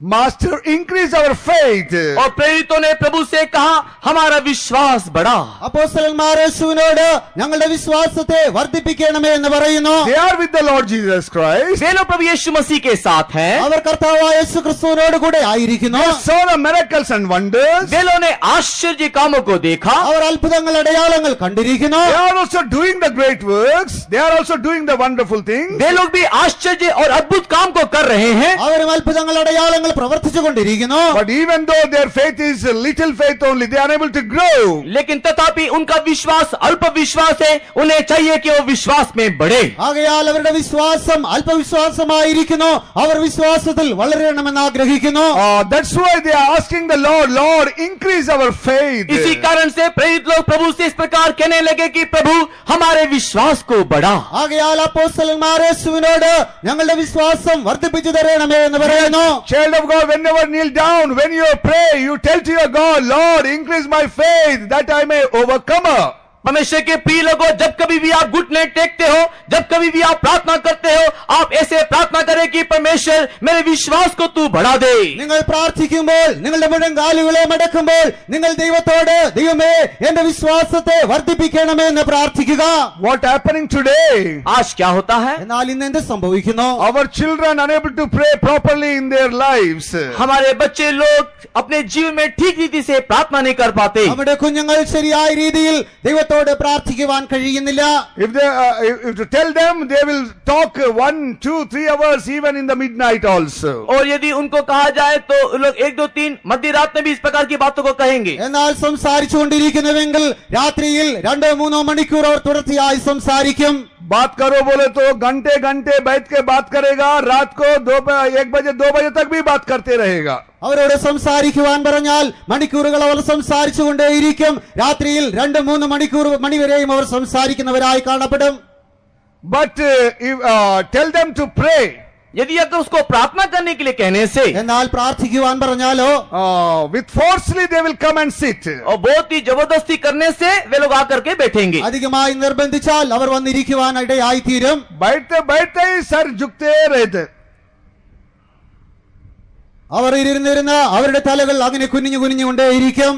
Master, increase our faith. और प्रेरितों ने प्रभु से कहा, हमारा विश्वास बढ़ा. അപ്പോസ്തലന്മാർ യേശുവിനോട് ഞങ്ങളുടെ വിശ്വാസത്തെ വർദ്ധിപ്പിക്കണമേ എന്ന് പറയുന്നു. They are with the Lord Jesus Christ. वे लोग प्रभु यीशु मसीह के साथ हैं. അവർ കർത്താവായ യേശുക്രിസ്തുവിനോട് കൂടെ ആയിരിക്കുന്നു. They saw the miracles and wonders. वे लोगों ने आश्चर्य कामों को देखा. അവർ അത്ഭുതങ്ങൾ അടയാളങ്ങൾ കണ്ടിരിക്കുന്നു. They are also doing the great works. They are also doing the wonderful things. वे लोग भी आश्चर्य और अद्भुत काम को कर रहे हैं. അവരും അത്ഭുതങ്ങൾ അടയാളങ്ങൾ ഞങ്ങൾ പ്രവർത്തിച്ചു കൊണ്ടിരിക്കുന്നു. But even though their faith is little faith only, they are able to grow. लेकिन तथापि उनका विश्वास अल्प विश्वास है, उन्हें चाहिए कि वो विश्वास में बढ़े. ആകയാൽ അവരുടെ വിശ്വാസം അല്പവിശ്വാസമായിരിക്കുന്നു. അവർ വിശ്വാസത്തിൽ വളരണമെന്ന് ആഗ്രഹിക്കുന്നു. That's why they are asking the Lord, Lord, increase our faith. इसी कारण से प्रेरित लोग प्रभु से इस प्रकार कहने लगे कि प्रभु हमारे विश्वास को बढ़ा. ആകയാൽ അപ്പോസ്തലന്മാർ യേശുവിനോട് ഞങ്ങളുടെ വിശ്വാസം വർദ്ധിപ്പിച്ചു തരണമേ എന്ന് പറയുന്നു. Child of God, whenever kneel down, when you pray, you tell to your God, Lord, increase my faith that I may overcome. परमेश्वर के प्रिय लोगों, जब कभी भी आप घुटने टेकते हो, जब कभी भी आप प्रार्थना करते हो, आप ऐसे प्रार्थना करें कि परमेश्वर मेरे विश्वास को तू बढ़ा दे. നിങ്ങൾ പ്രാർത്ഥിക്കുമ്പോൾ നിങ്ങളുടെ മുഴങ്കാലുകളെ മടക്കുമ്പോൾ നിങ്ങൾ ദൈവത്തോട് ദൈവമേ എന്റെ വിശ്വാസത്തെ വർദ്ധിപ്പിക്കണമേ എന്ന് പ്രാർത്ഥിക്കുക. What happening today? आज क्या होता है? എന്നാൽ ഇന്ന് എന്ത് സംഭവിക്കുന്നു? Our children unable to pray properly in their lives. हमारे बच्चे लोग अपने जीवन में ठीक रीति से प्रार्थना नहीं कर पाते. നമ്മുടെ കുഞ്ഞുങ്ങൾ ശരിയായ രീതിയിൽ ദൈവത്തോട് പ്രാർത്ഥിക്കുവാൻ കഴിയുന്നില്ല. If to tell them, they will talk 1, 2, 3 hours even in the midnight also. और यदि उनको कहा जाए तो लोग 1, 2, 3 मध्य रात में भी इस प्रकार की बातों को कहेंगे. എന്നാൽ സംസാരിച്ചുകൊണ്ടിരിക്കുന്നുവെങ്കിൽ രാത്രിയിൽ 2-3 മണിക്കൂർ അവർ തുടർച്ചയായി സംസാരിക്കും. बात करो बोले तो घंटे घंटे बैठ के बात करेगा, रात को 1 बजे 2 बजे तक भी बात करते रहेगा. അവരോട് സംസാരിക്കുവാൻ പറഞ്ഞാൽ മണിക്കൂറുകൾ അവർ സംസാരിച്ചുകൊണ്ടേയിരിക്കും. രാത്രിയിൽ 2-3 മണിവരെയും അവർ സംസാരിക്കുന്നവരായി കാണപ്പെടും. But if tell them to pray, यदि अगर उसको प्रार्थना करने के लिए कहने से എന്നാൽ പ്രാർത്ഥിക്കുവാൻ പറഞ്ഞാലോ with forcefully they will come and sit. और बहुत ही जबरदस्ती करने से वे लोग आकर के बैठेंगे. അധികമായി നിർബന്ധിച്ചാൽ അവർ വന്നിരിക്കുവാൻ ഇടയായി തീരും. बैठते बैठते ही सर झुकते रहते. അവർ ഇരുന്നിരുന്ന് അവരുടെ തലകൾ അങ്ങനെ കുനിഞ്ഞുകൊണ്ടേയിരിക്കും.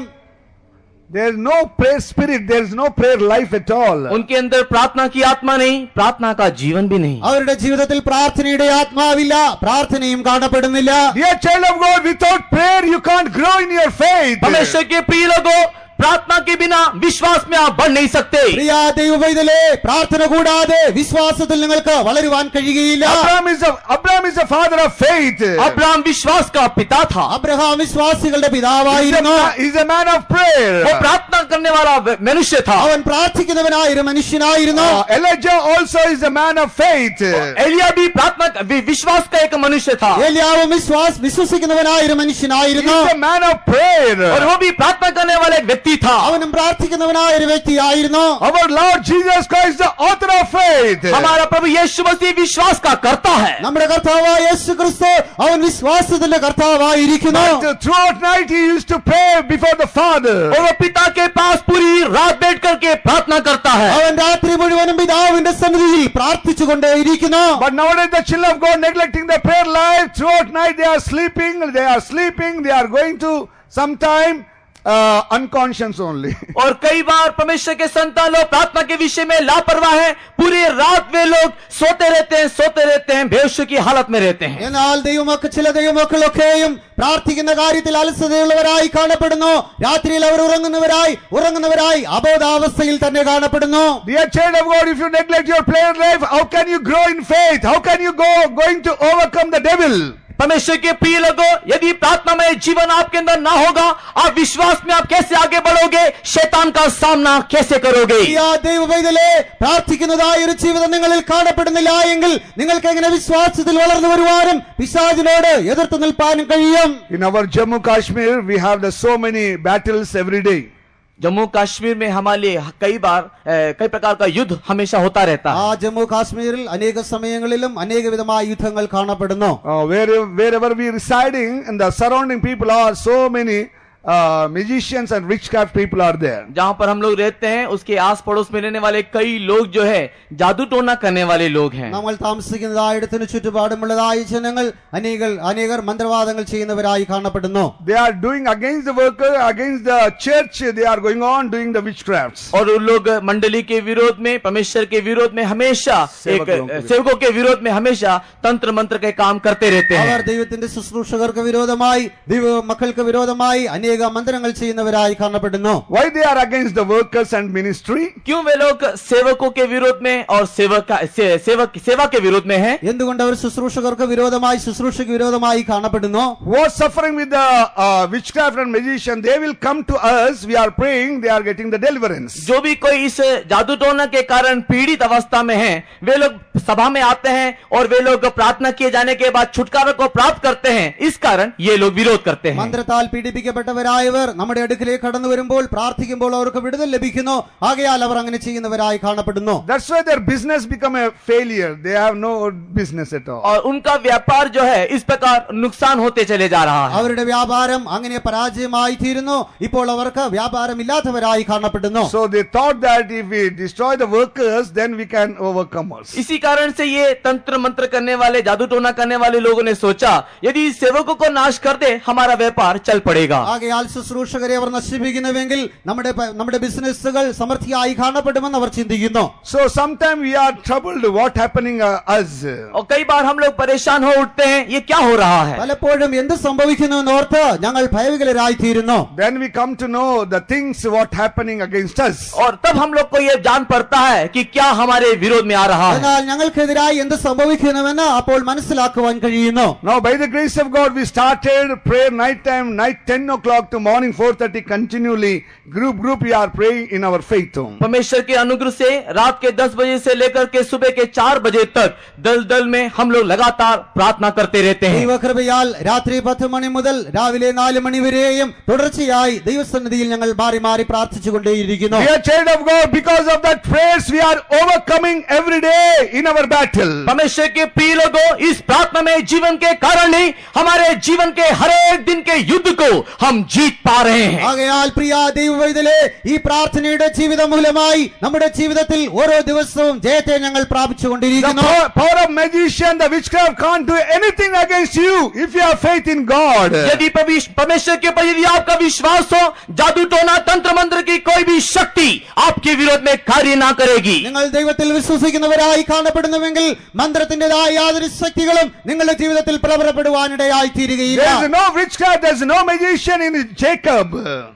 There is no prayer spirit, there is no prayer life at all. उनके अंदर प्रार्थना की आत्मा नहीं, प्रार्थना का जीवन भी नहीं. അവരുടെ ജീവിതത്തിൽ പ്രാർത്ഥനയുടെ ആത്മാവില്ല, പ്രാർത്ഥനയും കാണപ്പെടുന്നില്ല. Dear child of God, without prayer you can't grow in your faith. परमेश्वर के प्रिय लोगों, प्रार्थना के बिना विश्वास में आप बढ़ नहीं सकते. പ്രിയ ദൈവവൈതലേ, പ്രാർത്ഥന കൂടാതെ വിശ്വാസത്തിൽ നിങ്ങൾക്ക് വളരുവാൻ കഴിയുകയില്ല. Abraham is the father of faith. Abraham विश्वास का पिता था. അബ്രഹാം വിശ്വാസികളുടെ പിതാവായിരുന്നു. He is a man of prayer. वो प्रार्थना करने वाला मनुष्य था. അവൻ പ്രാർത്ഥിക്കുന്നവനായ ഒരു മനുഷ്യനായിരുന്നു. Elijah also is a man of faith. Elia भी प्रार्थना विश्वास का एक मनुष्य था. ഏലിയാവും വിശ്വസിക്കുന്നവനായ ഒരു He മനുഷ്യനായിരുന്നു. is a man of prayer. और वो भी प्रार्थना करने वाला एक व्यक्ति था. അവനും പ്രാർത്ഥിക്കുന്നവനായ ഒരു വ്യക്തിയായിരുന്നു. Our Lord Jesus Christ, the author of faith. हमारा प्रभु यीशु मसीह विश्वास का कर्ता है. നമ്മുടെ കർത്താവായ യേശു ക്രിസ്തു അവൻ വിശ്വാസത്തിന്റെ കർത്താവായിരിക്കുന്നു. But throughout night he used to pray before the Father. और वो पिता के पास पूरी रात बैठ करके प्रार्थना करता है. അവൻ രാത്രി മുഴുവനും പിതാവിന്റെ സന്നിധിയിൽ പ്രാർത്ഥിച്ചുകൊണ്ടേയിരിക്കുന്നു. But nowadays the children of God neglecting the prayer life. Throughout night they are sleeping, they are going to sometime unconscious only. और कई बार परमेश्वर के संतान लोग प्रार्थना के विषय में लापरवाह हैं. पूरी रात वे लोग सोते रहते हैं, बेहोशी की हालत में रहते हैं. എന്നാൽ ചില ദൈവമക്കളൊക്കെയും പ്രാർത്ഥിക്കുന്ന കാര്യത്തിൽ അലസതയുള്ളവരായി കാണപ്പെടുന്നു. രാത്രിയിൽ അവർ ഉറങ്ങുന്നവരായി അബോധാവസ്ഥയിൽ തന്നെ കാണപ്പെടുന്നു. Dear child of God, if you neglect your prayer life, how can you grow in faith? How can you going to overcome the devil? परमेश्वर के प्रिय लोगों, यदि प्रार्थनामय जीवन आपके अंदर ना होगा, आप विश्वास में आप कैसे आगे बढ़ोगे? शैतान का सामना कैसे करोगे? ദൈവവൈതലേ, പ്രാർത്ഥിക്കുന്നതായ ഒരു ജീവിതം നിങ്ങളിൽ കാണപ്പെടുന്നില്ല എങ്കിൽ നിങ്ങൾക്ക് എങ്ങനെ വിശ്വാസത്തിൽ വളർന്നു വരുവാനും പിശാചിനോട് എതിർത്ത് നിൽപ്പാനും കഴിയും? In our Jammu Kashmir, we have so many battles every day. Jammu Kashmir में हमारे लिए कई प्रकार का युद्ध हमेशा होता रहता है. ആ ജമ്മു കാശ്മീരിൽ അനേക സമയങ്ങളിലും അനേക വിധമായ യുദ്ധങ്ങൾ കാണപ്പെടുന്നു. Wherever we residing, and the surrounding people are so many musicians and witchcraft people are there. जहाँ पर हम लोग रहते हैं उसके आस पड़ोस में रहने वाले कई लोग जो है जादू टोना करने वाले लोग हैं. നമ്മൾ താമസിക്കുന്നതായിടത്തിന് ചുറ്റുപാടുമുള്ളതായ ജനങ്ങൾ അനേകർ മന്ത്രവാദങ്ങൾ ചെയ്യുന്നവരായി കാണപ്പെടുന്നു. They are doing against the worker, against the church. They are going on doing the witchcrafts. और उन लोग मंडली के विरोध में, परमेश्वर के विरोध में हमेशा सेवकों के विरोध में हमेशा तंत्र मंत्र के काम करते रहते हैं. അവർ ദൈവത്തിന്റെ ശുശ്രൂഷകർക്ക് വിരോധമായി ദൈവ മക്കൾക്ക് വിരോധമായി അനേക മന്ത്രങ്ങൾ ചെയ്യുന്നവരായി കാണപ്പെടുന്നു. Why they are against the workers and ministry? क्यों वे लोग सेवकों के विरोध में और सेवा के विरोध में हैं? എന്തുകൊണ്ട് അവർ ശുശ്രൂഷകർക്ക് വിരോധമായി ശുശ്രൂഷയ്ക്ക് വിരോധമായി കാണപ്പെടുന്നു? Who are suffering with the witchcraft and magician, they will come to us. We are praying, they are getting the deliverance. जो भी कोई इस जादू टोना के कारण पीड़ित अवस्था में हैं, वे लोग सभा में आते हैं और वे लोग प्रार्थना किए जाने के बाद छुटकारा को प्राप्त करते हैं. इस कारण ये लोग विरोध करते हैं. മന്ത്രത്താൽ പീഡിപ്പിക്കപ്പെട്ടവരായവർ നമ്മുടെ അടുക്കിലേക്ക് കടന്നു വരുമ്പോൾ പ്രാർത്ഥിക്കുമ്പോൾ അവർക്ക് വിടുതൽ ലഭിക്കുന്നു. ആകയാൽ അവർ അങ്ങനെ ചെയ്യുന്നവരായി കാണപ്പെടുന്നു. That's why their business become a failure. They have no business at all. और उनका व्यापार जो है इस प्रकार नुकसान होते चले जा रहा है. അവരുടെ വ്യാപാരം അങ്ങനെ പരാജയമായി തീരുന്നു. ഇപ്പോൾ അവർക്ക് വ്യാപാരമില്ലാത്തവരായി കാണപ്പെടുന്നു. So they thought that if we destroy the workers, then we can overcome us. इसी कारण से ये तंत्र मंत्र करने वाले, जादू टोना करने वाले लोगों ने सोचा, यदि सेवकों को नाश कर दे, हमारा व्यापार चल पड़ेगा. ആകയാൽ ശുശ്രൂഷകരെ അവർ നശിപ്പിക്കുന്നുവെങ്കിൽ നമ്മുടെ ബിസിനസ്സുകൾ സമൃദ്ധിയായി കാണപ്പെടുമെന്ന് അവർ ചിന്തിക്കുന്നു. So sometimes we are troubled what happening us. और कई बार हम लोग परेशान हो उठते हैं, ये क्या हो रहा है. പലപ്പോഴും എന്ത് സംഭവിക്കുന്നു എന്നോർത്ത് ഞങ്ങൾ ഭയവികലരായി തീരുന്നു. Then we come to know the things what happening against us. और तब हम लोग को ये जान पड़ता है कि क्या हमारे विरोध में आ रहा है. എന്നാൽ ഞങ്ങൾക്കെതിരായി എന്ത് സംഭവിക്കുന്നുവെന്ന് അപ്പോൾ മനസ്സിലാക്കുവാൻ കഴിയുന്നു. Now by the grace of God we started prayer night 10 o'clock to morning 4:30 continually. Group we are praying in our faith home. परमेश्वर के अनुग्रह से रात के 10 बजे से लेकर के सुबह के 4 बजे तक दल में हम लोग लगातार प्रार्थना करते रहते हैं. ദൈവകൃപയാൽ രാത്രി 10 മണി മുതൽ രാവിലെ 4 മണി വരെയും തുടർച്ചയായി ദൈവസന്നിധിയിൽ ഞങ്ങൾ മാറി മാറി പ്രാർത്ഥിച്ചുകൊണ്ടേയിരിക്കുന്നു. We are child of God. Because of that prayers we are overcoming every day in our battle. परमेश्वर के प्रिय लोगों, इस प्रार्थना में जीवन के कारण ही हमारे जीवन के हर एक दिन के युद्ध को हम जीत पा रहे हैं. ആകയാൽ പ്രിയ ദൈവവൈതലേ, ഈ പ്രാർത്ഥനയുടെ ജീവിതം മൂലമായി നമ്മുടെ ജീവിതത്തിൽ ഓരോ ദിവസവും ജയത്തെ ഞങ്ങൾ പ്രാപിച്ചുകൊണ്ടിരിക്കുന്നു. The power of magician, the witchcraft can't do anything against you if you have faith in God. यदि परमेश्वर के ऊपर यदि आपका विश्वास हो, जादू टोना तंत्र मंत्र की कोई भी शक्ति आपके विरोध में कार्य ना करेगी. നിങ്ങൾ ദൈവത്തിൽ വിശ്വസിക്കുന്നവരായി കാണപ്പെടുന്നുവെങ്കിൽ മന്ത്രത്തിന്റേതായ യാതൊരു ശക്തികളും നിങ്ങളുടെ ജീവിതത്തിൽ പ്രബലപ്പെടുവാനിടയായി തീരുകയില്ല. There is no witchcraft, there is no magician in Jacob.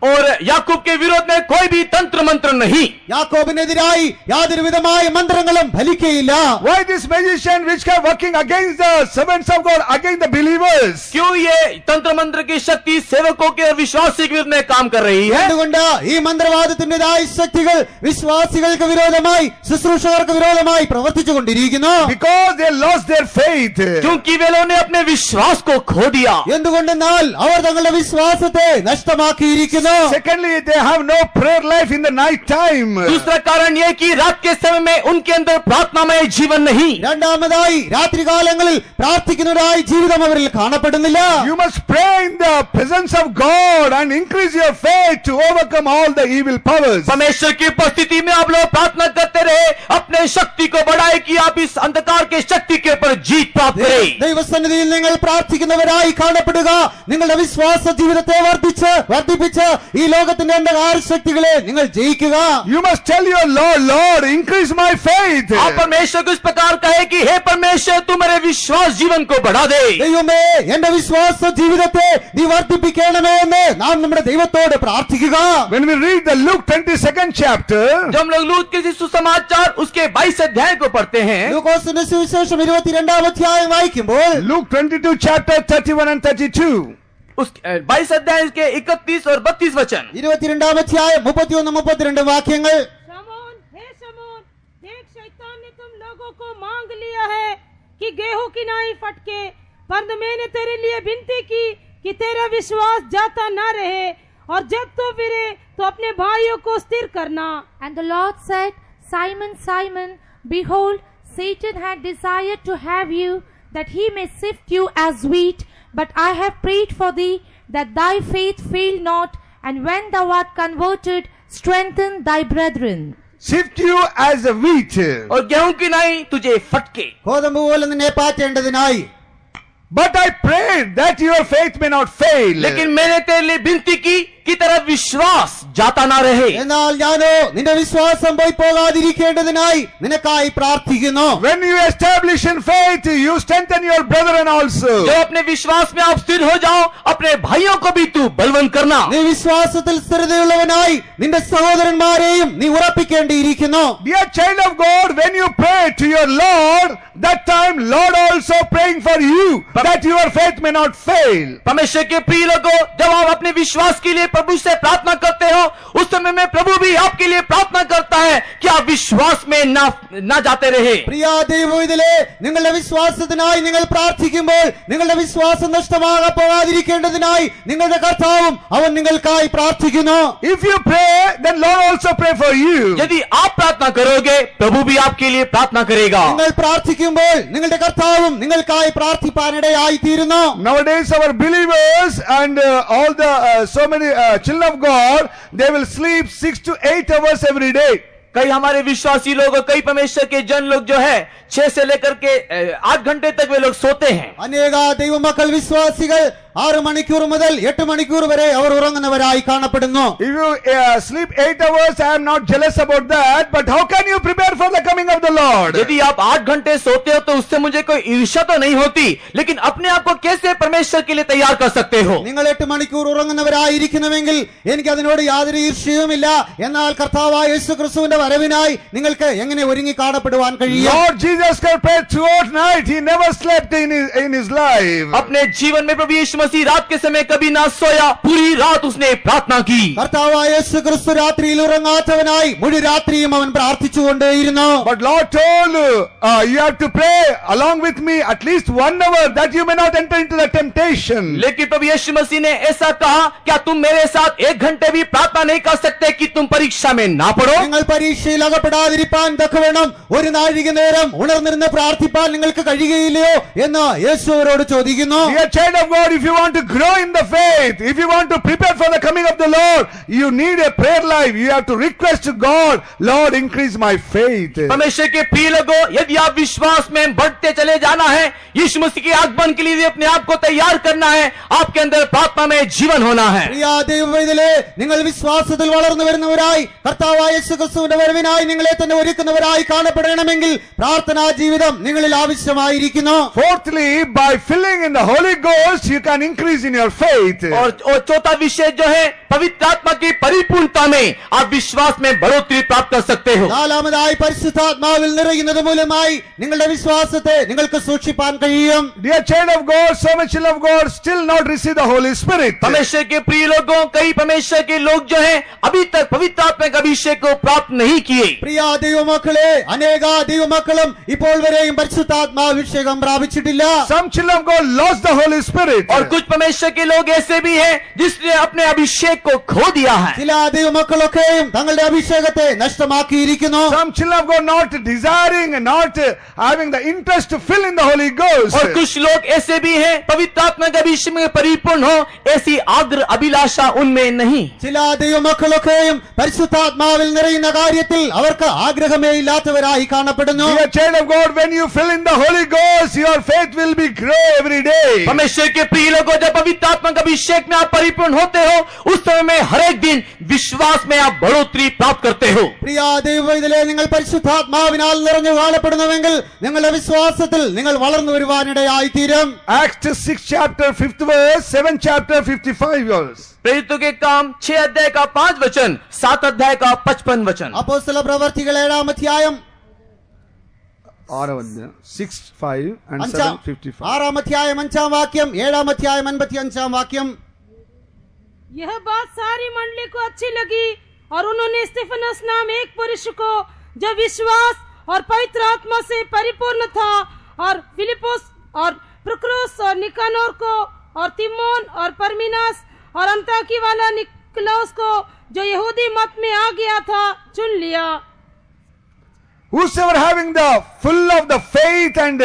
और याकूब के विरोध में कोई भी तंत्र मंत्र नहीं. യാക്കോബിനെതിരായി യാതൊരു വിധമായ മന്ത്രങ്ങളും ഫലിക്കയില്ല. Why this magician witchcraft working against the servants of God, against the believers? क्यों ये तंत्र मंत्र की शक्ति सेवकों के और विश्वासी के विरुद्ध में काम कर रही है? എന്തുകൊണ്ട് ഈ മന്ത്രവാദത്തിന്റേതായ ശക്തികൾ വിശ്വാസികൾക്ക് വിരോധമായി ശുശ്രൂഷകർക്ക് വിരോധമായി പ്രവർത്തിച്ചുകൊണ്ടിരിക്കുന്നു? Because they lost their faith. क्योंकि वे लोगों ने अपने विश्वास को खो दिया. എന്തുകൊണ്ടെന്നാൽ അവർ തങ്ങളുടെ വിശ്വാസത്തെ നഷ്ടമാക്കിയിരിക്കുന്നു. Secondly, they have no prayer life in the night time. दूसरा कारण यह कि रात के समय में उनके अंदर प्रार्थनामय जीवन नहीं. രണ്ടാമതായി രാത്രികാലങ്ങളിൽ പ്രാർത്ഥിക്കുന്നതായി ജീവിതം അവരിൽ കാണപ്പെടുന്നില്ല. You must pray in the presence of God and increase your faith to overcome all the evil powers. परमेश्वर की उपस्थिति में आप लोग प्रार्थना करते रहे, अपने शक्ति को बढ़ाए कि आप इस अंधकार के शक्ति के ऊपर जीत प्राप्त करें. ദൈവസന്നിധിയിൽ നിങ്ങൾ പ്രാർത്ഥിക്കുന്നവരായി കാണപ്പെടുക. നിങ്ങളുടെ വിശ്വാസ ജീവിതത്തെ വർദ്ധിപ്പിച്ച് ഈ ലോകത്തിന്റെ അന്ധകാര ശക്തികളെ നിങ്ങൾ ജയിക്കുക. You must tell your Lord, increase my faith. आप परमेश्वर को इस प्रकार कहे कि हे परमेश्वर, तू मेरे विश्वास जीवन को बढ़ा दे. ദൈവമേ, എന്റെ വിശ്വാസ ജീവിതത്തെ നീ വർദ്ധിപ്പിക്കണമേ എന്ന് നാം നമ്മുടെ ദൈവത്തോട് പ്രാർത്ഥിക്കുക. When we read the Luke 22nd chapter, जब हम लोग लूत के सुसमाचार उसके 22 अध्याय को पढ़ते हैं, ലൂക്കോസിന്റെ സുവിശേഷം 22-ാം അധ്യായം വായിക്കുമ്പോൾ Luke 22 chapter 31 and 32. उस 22 अध्याय के 31 और 32 वचन. 22-ാം അധ്യായം 31-32 വാക്യങ്ങൾ. शमून, हे शमून, देख शैतान ने तुम लोगों को मांग लिया है कि गेहूं की नाई फटके, पर मैंने तेरे लिए विनती की कि तेरा विश्वास जाता ना रहे, और जब तू फिरे तो अपने भाइयों को स्थिर करना. And the Lord said, Simon, Simon, behold, Satan had desired to have you, that he may sift you as wheat, but I have prayed for thee, that thy faith fail not, and when thou art converted, strengthen thy brethren. Sift you as a wheat. और गेहूं की नाई तुझे फटके. ഗോതമ്പ് പോലെ നിന്നെ പാറ്റേണ്ടതിനായി. But I prayed that your faith may not fail. लेकिन मैंने तेरे लिए विनती की कि तेरा विश्वास जाता ना रहे. എന്നാൽ ഞാനോ നിന്റെ വിശ്വാസം പോയി പോകാതിരിക്കേണ്ടതിനായി നിനക്കായി പ്രാർത്ഥിക്കുന്നു. When you establish in faith, you strengthen your brethren also. जब अपने विश्वास में आप स्थिर हो जाओ, अपने भाइयों को भी तू बलवंत करना। നീ വിശ്വാസത്തിൽ സ്ഥിരതയുള്ളവനായി നിന്റെ സഹോദരന്മാരെയും നീ ഉറപ്പിക്കേണ്ടിയിരിക്കുന്നു. Dear child of God, when you pray to your Lord, that time Lord also praying for you, that your faith may not fail. परमेश्वर के प्रिय लोगों, जब आप अपने विश्वास के लिए प्रभु से प्रार्थना करते हो, उस समय में प्रभु भी आपके लिए प्रार्थना करता है कि आप विश्वास में ना जाते रहे। പ്രിയ ദൈവവിധലേ, നിങ്ങളുടെ വിശ്വാസത്തിനായി നിങ്ങൾ പ്രാർത്ഥിക്കുമ്പോൾ നിങ്ങളുടെ വിശ്വാസം നഷ്ടമാകാതിരിക്കേണ്ടതിനായി നിങ്ങളുടെ കർത്താവും അവൻ നിങ്ങൾക്കായി പ്രാർത്ഥിക്കുന്നു. If you pray, then Lord also pray for you. यदि आप प्रार्थना करोगे, प्रभु भी आपके लिए प्रार्थना करेगा। നിങ്ങൾ പ്രാർത്ഥിക്കുമ്പോൾ നിങ്ങളുടെ കർത്താവും നിങ്ങൾക്കായി പ്രാർത്ഥിപ്പാനിടയായി തീരുന്നു. Nowadays our believers and all the so many children of God, they will sleep 6 to 8 hours every day. कई हमारे विश्वासी लोग और कई परमेश्वर के जन लोग जो है 6 से लेकर के 8 घंटे तक वे लोग सोते हैं। അനേക ദൈവമക്കൾ വിശ്വാസികൾ 6 മണിക്കൂർ മുതൽ 8 മണിക്കൂർ വരെ അവർ ഉറങ്ങുന്നവരായി കാണപ്പെടുന്നു. If you sleep 8 hours, I am not jealous about that, but how can you prepare for the coming of the Lord? यदि आप 8 घंटे सोते हो तो उससे मुझे कोई ईर्ष्या तो नहीं होती, लेकिन अपने आप को कैसे परमेश्वर के लिए तैयार कर सकते हो? നിങ്ങൾ 8 മണിക്കൂർ ഉറങ്ങുന്നവരായിരിക്കുന്നുവെങ്കിൽ എനിക്ക് അതിനോട് യാതൊരു ഈർഷ്യയുമില്ല. എന്നാൽ കർത്താവായ യേശുക്രിസ്തുവിന്റെ വരവിനായി നിങ്ങൾക്ക് എങ്ങനെ ഒരുങ്ങി കാണപ്പെടുവാൻ കഴിയും? Lord Jesus Christ prayed throughout night. He never slept in his life. अपने जीवन में प्रभु यीशु मसीह रात के समय कभी ना सोया, पूरी रात उसने प्रार्थना की। കർത്താവായ യേശുക്രിസ്തു രാത്രിയിൽ ഉറങ്ങാത്തവനായി മുഴു രാത്രിയും അവൻ പ്രാർത്ഥിച്ചുകൊണ്ടേയിരുന്നു. But Lord told you have to pray along with me at least 1 hour that you may not enter into the temptation. लेकिन प्रभु यीशु मसीह ने ऐसा कहा, क्या तुम मेरे साथ 1 घंटे भी प्रार्थना नहीं कर सकते कि तुम परीक्षा में ना पड़ो? നിങ്ങൾ പരീക്ഷയിൽ അകപ്പെടാതിരിപ്പാൻ തക്കവണ്ണം ഒരു നാഴിക നേരം ഉണർന്നിരുന്ന് പ്രാർത്ഥിപ്പാൻ നിങ്ങൾക്ക് കഴിയുകയില്ലയോ എന്ന് യേശു അവരോട് ചോദിക്കുന്നു. Dear child of God, if you want to grow in the faith, if you want to prepare for the coming of the Lord, you need a prayer life. You have to request to God, Lord, increase my faith. परमेश्वर के प्रिय लोगों, यदि आप विश्वास में बढ़ते चले जाना है, यीशु मसीह के आगमन के लिए अपने आप को तैयार करना है, आपके अंदर प्रार्थना में जीवन होना है। പ്രിയ ദൈവവേദലേ, നിങ്ങൾ വിശ്വാസത്തിൽ വളർന്നു വരുന്നവരായി കർത്താവായ യേശുക്രിസ്തുവിന്റെ വരവിനായി നിങ്ങളെ തന്നെ ഒരുക്കുന്നവരായി കാണപ്പെടണമെങ്കിൽ പ്രാർത്ഥനാ ജീവിതം നിങ്ങളിൽ ആവശ്യമായിരിക്കുന്നു. Fourthly, by filling in the Holy Ghost, you can increase in your faith. और चौथा विषय जो है, पवित्र आत्मा की परिपूर्णता में आप विश्वास में बढ़ोतरी प्राप्त कर सकते हो। നാലാമതായി പരിശുദ്ധാത്മാവിൽ നിറയുന്നത് മൂലമായി നിങ്ങളുടെ വിശ്വാസത്തെ നിങ്ങൾക്ക് സൂക്ഷിപ്പാൻ കഴിയും. Dear child of God, so much children of God still not receive the Holy Spirit. परमेश्वर के प्रिय लोगों, कई परमेश्वर के लोग जो हैं अभी तक पवित्र आत्मा के अभिषेक को प्राप्त नहीं किए। പ്രിയ ദൈവമക്കളെ, അനേക ദൈവമക്കളും ഇപ്പോൾ വരെയും പരിശുദ്ധാത്മാഭിഷേകം പ്രാപിച്ചിട്ടില്ല. Some children of God lost the Holy Spirit. और कुछ परमेश्वर के लोग ऐसे भी हैं जिसने अपने अभिषेक को खो दिया है। ചില ദൈവമക്കളൊക്കെയും തങ്ങളുടെ അഭിഷേകത്തെ നഷ്ടമാക്കിയിരിക്കുന്നു. Some children of God not desiring and not having the interest to fill in the Holy Ghost. और कुछ लोग ऐसे भी हैं पवित्र आत्मा के अभिषेक में परिपूर्ण हो, ऐसी आग्रह अभिलाषा उनमें नहीं। ചില ദൈവമക്കളൊക്കെയും പരിശുദ്ധാത്മാവിൽ നിറയുന്ന കാര്യത്തിൽ അവർക്ക് ആഗ്രഹമേ ഇല്ലാത്തവരായി കാണപ്പെടുന്നു. Dear child of God, when you fill in the Holy Ghost, your faith will be grow every day. परमेश्वर के प्रिय लोगों, जब पवित्र आत्मा के अभिषेक में आप परिपूर्ण होते हो, उस समय में हर एक दिन विश्वास में आप बढ़ोतरी प्राप्त करते हो। പ്രിയ ദൈവവേദലേ, നിങ്ങൾ പരിശുദ്ധാത്മാവിനാൽ നിറഞ്ഞു കാണപ്പെടുന്നുവെങ്കിൽ നിങ്ങളുടെ വിശ്വാസത്തിൽ നിങ്ങൾ വളർന്നു വരുവാനിടയായി തീരും. Acts 6 chapter 5th verse, 7 chapter 55 verse. प्रेरितों के काम 6 अध्याय का 5 वचन, 7 अध्याय का 55 वचन। അപ്പോസ്തല പ്രവർത്തികൾ 7-ാം അധ്യായം 6, 5 and 7, 55. 6-ാം അധ്യായം 5-ാം വാക്യം, 7-ാം അധ്യായം 55-ാം വാക്യം. यह बात सारी मंडली को अच्छी लगी और उन्होंने स्तिफनस नाम एक पुरुष को जो विश्वास और पवित्र आत्मा से परिपूर्ण था और फिलिपोस और प्रुक्रोस और निकानोर को और तिमोन और परमीनास और अंताकी वाला निकलौस को जो यहूदी मत में आ गया था चुन लिया. Whosoever having the full of the faith and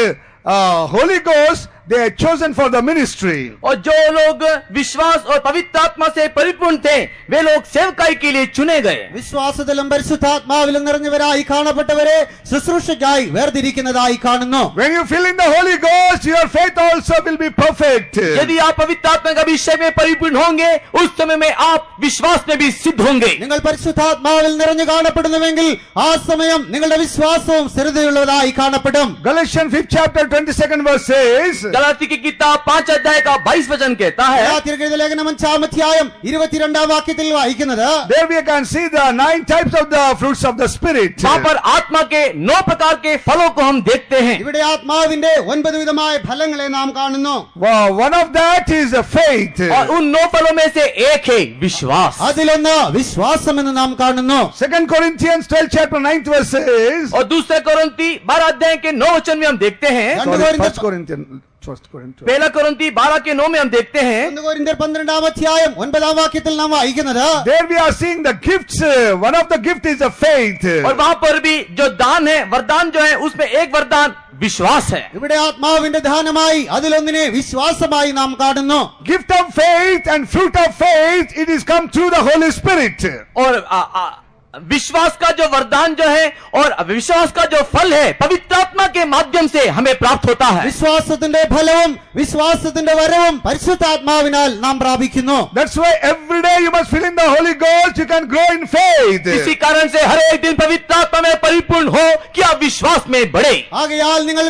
Holy Ghost, they are chosen for the ministry. और जो लोग विश्वास और पवित्र आत्मा से परिपूर्ण थे, वे लोग सेवकाई के लिए चुने गए। വിശ്വാസത്തിലും പരിശുദ്ധാത്മാവിലും നിറഞ്ഞവരായി കാണപ്പെട്ടവരെ ശുശ്രൂഷയ്ക്കായി വേർതിരിക്കുന്നതായി കാണുന്നു. When you fill in the Holy Ghost, your faith also will be perfect. यदि आप पवित्र आत्मा के अभिषेक में परिपूर्ण होंगे, उस समय में आप विश्वास में भी सिद्ध होंगे। നിങ്ങൾ പരിശുദ്ധാത്മാവിൽ നിറഞ്ഞു കാണപ്പെടുന്നുവെങ്കിൽ ആ സമയം നിങ്ങളുടെ വിശ്വാസവും സ്ഥിരതയുള്ളതായി കാണപ്പെടും. Galatians 5th chapter 22nd verse says, Galati की किताब 5 अध्याय का 22 वचन कहता है, ഗലാത്യർക്കെഴുതിയ ലേഖനം 5-ാം അധ്യായം 22-ാം വാക്യത്തിൽ വായിക്കുന്നത്, There we can see the 9 types of the fruits of the Spirit. वहां पर आत्मा के 9 प्रकार के फलों को हम देखते हैं। ഇവിടെ ആത്മാവിന്റെ 9 വിധമായ ഫലങ്ങളെ നാം കാണുന്നു. Wow, one of that is faith. और उन 9 फलों में से एक है विश्वास। അതിലൊന്ന് വിശ്വാസം എന്ന് നാം കാണുന്നു. 2 Corinthians 12 chapter 9th verse says, और दूसरे कोरिन्थी 12 अध्याय के 9 वचन में हम देखते हैं, sorry, 1 Corinthians. पहला कोरिन्थी 12 के 9 में हम देखते हैं, 1 കൊരിന്ത്യർ 12-ാം അധ്യായം 9-ാം വാക്യത്തിൽ നാം വായിക്കുന്നത്, There we are seeing the gifts. One of the gift is the faith. और वहां पर भी जो दान है, वरदान जो है, उसमें एक वरदान विश्वास है। ഇവിടെ ആത്മാവിന്റെ ദാനമായി അതിലൊന്നിനെ വിശ്വാസമായി നാം കാണുന്നു. Gift of faith and fruit of faith, it is come through the Holy Spirit. और विश्वास का जो वरदान जो है और विश्वास का जो फल है, पवित्र आत्मा के माध्यम से हमें प्राप्त होता है। വിശ്വാസത്തിന്റെ ഫലവും വിശ്വാസത്തിന്റെ വരവും പരിശുദ്ധാത്മാവിനാൽ നാം പ്രാപിക്കുന്നു. That's why every day you must fill in the Holy Ghost. You can grow in faith. इसी कारण से हर एक दिन पवित्र आत्मा में परिपूर्ण हो कि आप विश्वास में बढ़े। ആകയാൽ നിങ്ങൾ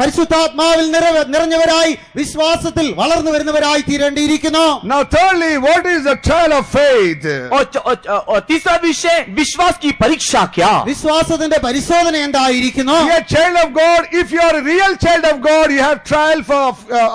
പരിശുദ്ധാത്മാവിൽ നിറഞ്ഞവരായി വിശ്വാസത്തിൽ വളർന്നു വരുന്നവരായി തീരേണ്ടിയിരിക്കുന്നു. Now thirdly, what is the trial of faith? और तीसरा विषय, विश्वास की परीक्षा क्या? വിശ്വാസത്തിന്റെ പരിശോധന എന്തായിരിക്കുന്നു? Be a child of God. If you are a real child of God, you have trial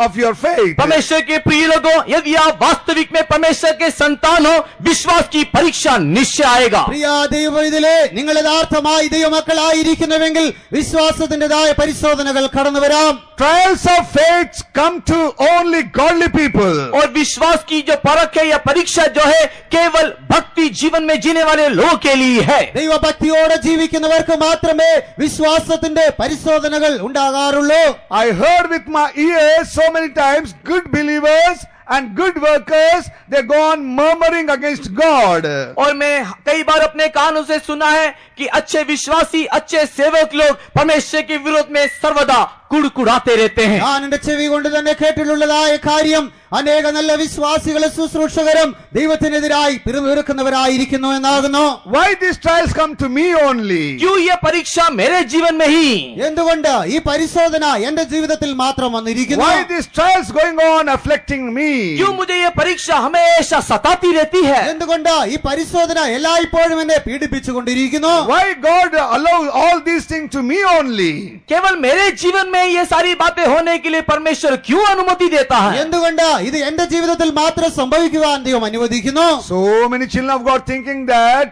of your faith. परमेश्वर के प्रिय लोगों, यदि आप वास्तविक में परमेश्वर के संतान हो, विश्वास की परीक्षा निश्चय आएगा। പ്രിയ ദൈവവൈതലേ, നിങ്ങൾ യഥാർത്ഥമായി ദൈവമക്കളായിരിക്കുന്നുവെങ്കിൽ വിശ്വാസത്തിന്റേതായ പരിശോധനകൾ കടന്നു വരാം. Trials of faith come to only godly people. और विश्वास की जो परख है या परीक्षा जो है, केवल भक्ति जीवन में जीने वाले लोगों के लिए है। ദൈവഭക്തിയോടെ ജീവിക്കുന്നവർക്ക് മാത്രമേ വിശ്വാസത്തിന്റെ പരിശോധനകൾ ഉണ്ടാകാറുള്ളൂ. I heard with my ears so many times, good believers and good workers, they go on murmuring against God. और मैं कई बार अपने कानों से सुना है कि अच्छे विश्वासी, अच्छे सेवक लोग परमेश्वर के विरोध में सर्वदा कुड़कुड़ाते रहते हैं। ഞാൻ എന്റെ ചെവി കൊണ്ട് തന്നെ കേട്ടിട്ടുള്ളതായ കാര്യം, അനേക നല്ല വിശ്വാസികളും ശുശ്രൂഷകരും ദൈവത്തിനെതിരായി പിറുപിറുക്കുന്നവരായിരിക്കുന്നു എന്നാകുന്നു. Why these trials come to me only? क्यों ये परीक्षा मेरे जीवन में ही? എന്തുകൊണ്ട് ഈ പരിശോധന എന്റെ ജീവിതത്തിൽ മാത്രം വന്നിരിക്കുന്നു? Why these trials going on afflicting me? क्यों मुझे ये परीक्षा हमेशा सताती रहती है? എന്തുകൊണ്ട് ഈ പരിശോധന എല്ലായ്പ്പോഴും എന്നെ പീഡിപ്പിച്ചുകൊണ്ടിരിക്കുന്നു? Why God allows all these things to me only? केवल मेरे जीवन में ये सारी बातें होने के लिए परमेश्वर क्यों अनुमति देता है? എന്തുകൊണ്ട് ഇത് എന്റെ ജീവിതത്തിൽ മാത്രം സംഭവിക്കുവാൻ ദൈവം അനുവദിക്കുന്നു? So many children of God thinking that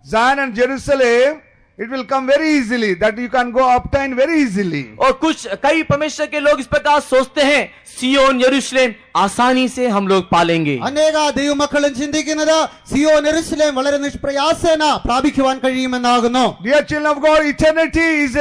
Zion and Jerusalem, it will come very easily, that you can go obtain very easily. और कई परमेश्वर के लोग इस प्रकार सोचते हैं, सियोन यरूशलेम आसानी से हम लोग पालेंगे। അനേക ദൈവമക്കളും ചിന്തിക്കുന്നത് സിയോൻ യെരൂശലേം വളരെ നിഷ്പ്രയാസേന പ്രാപിക്കുവാൻ കഴിയുമെന്നാകുന്നു. Dear children of God, eternity is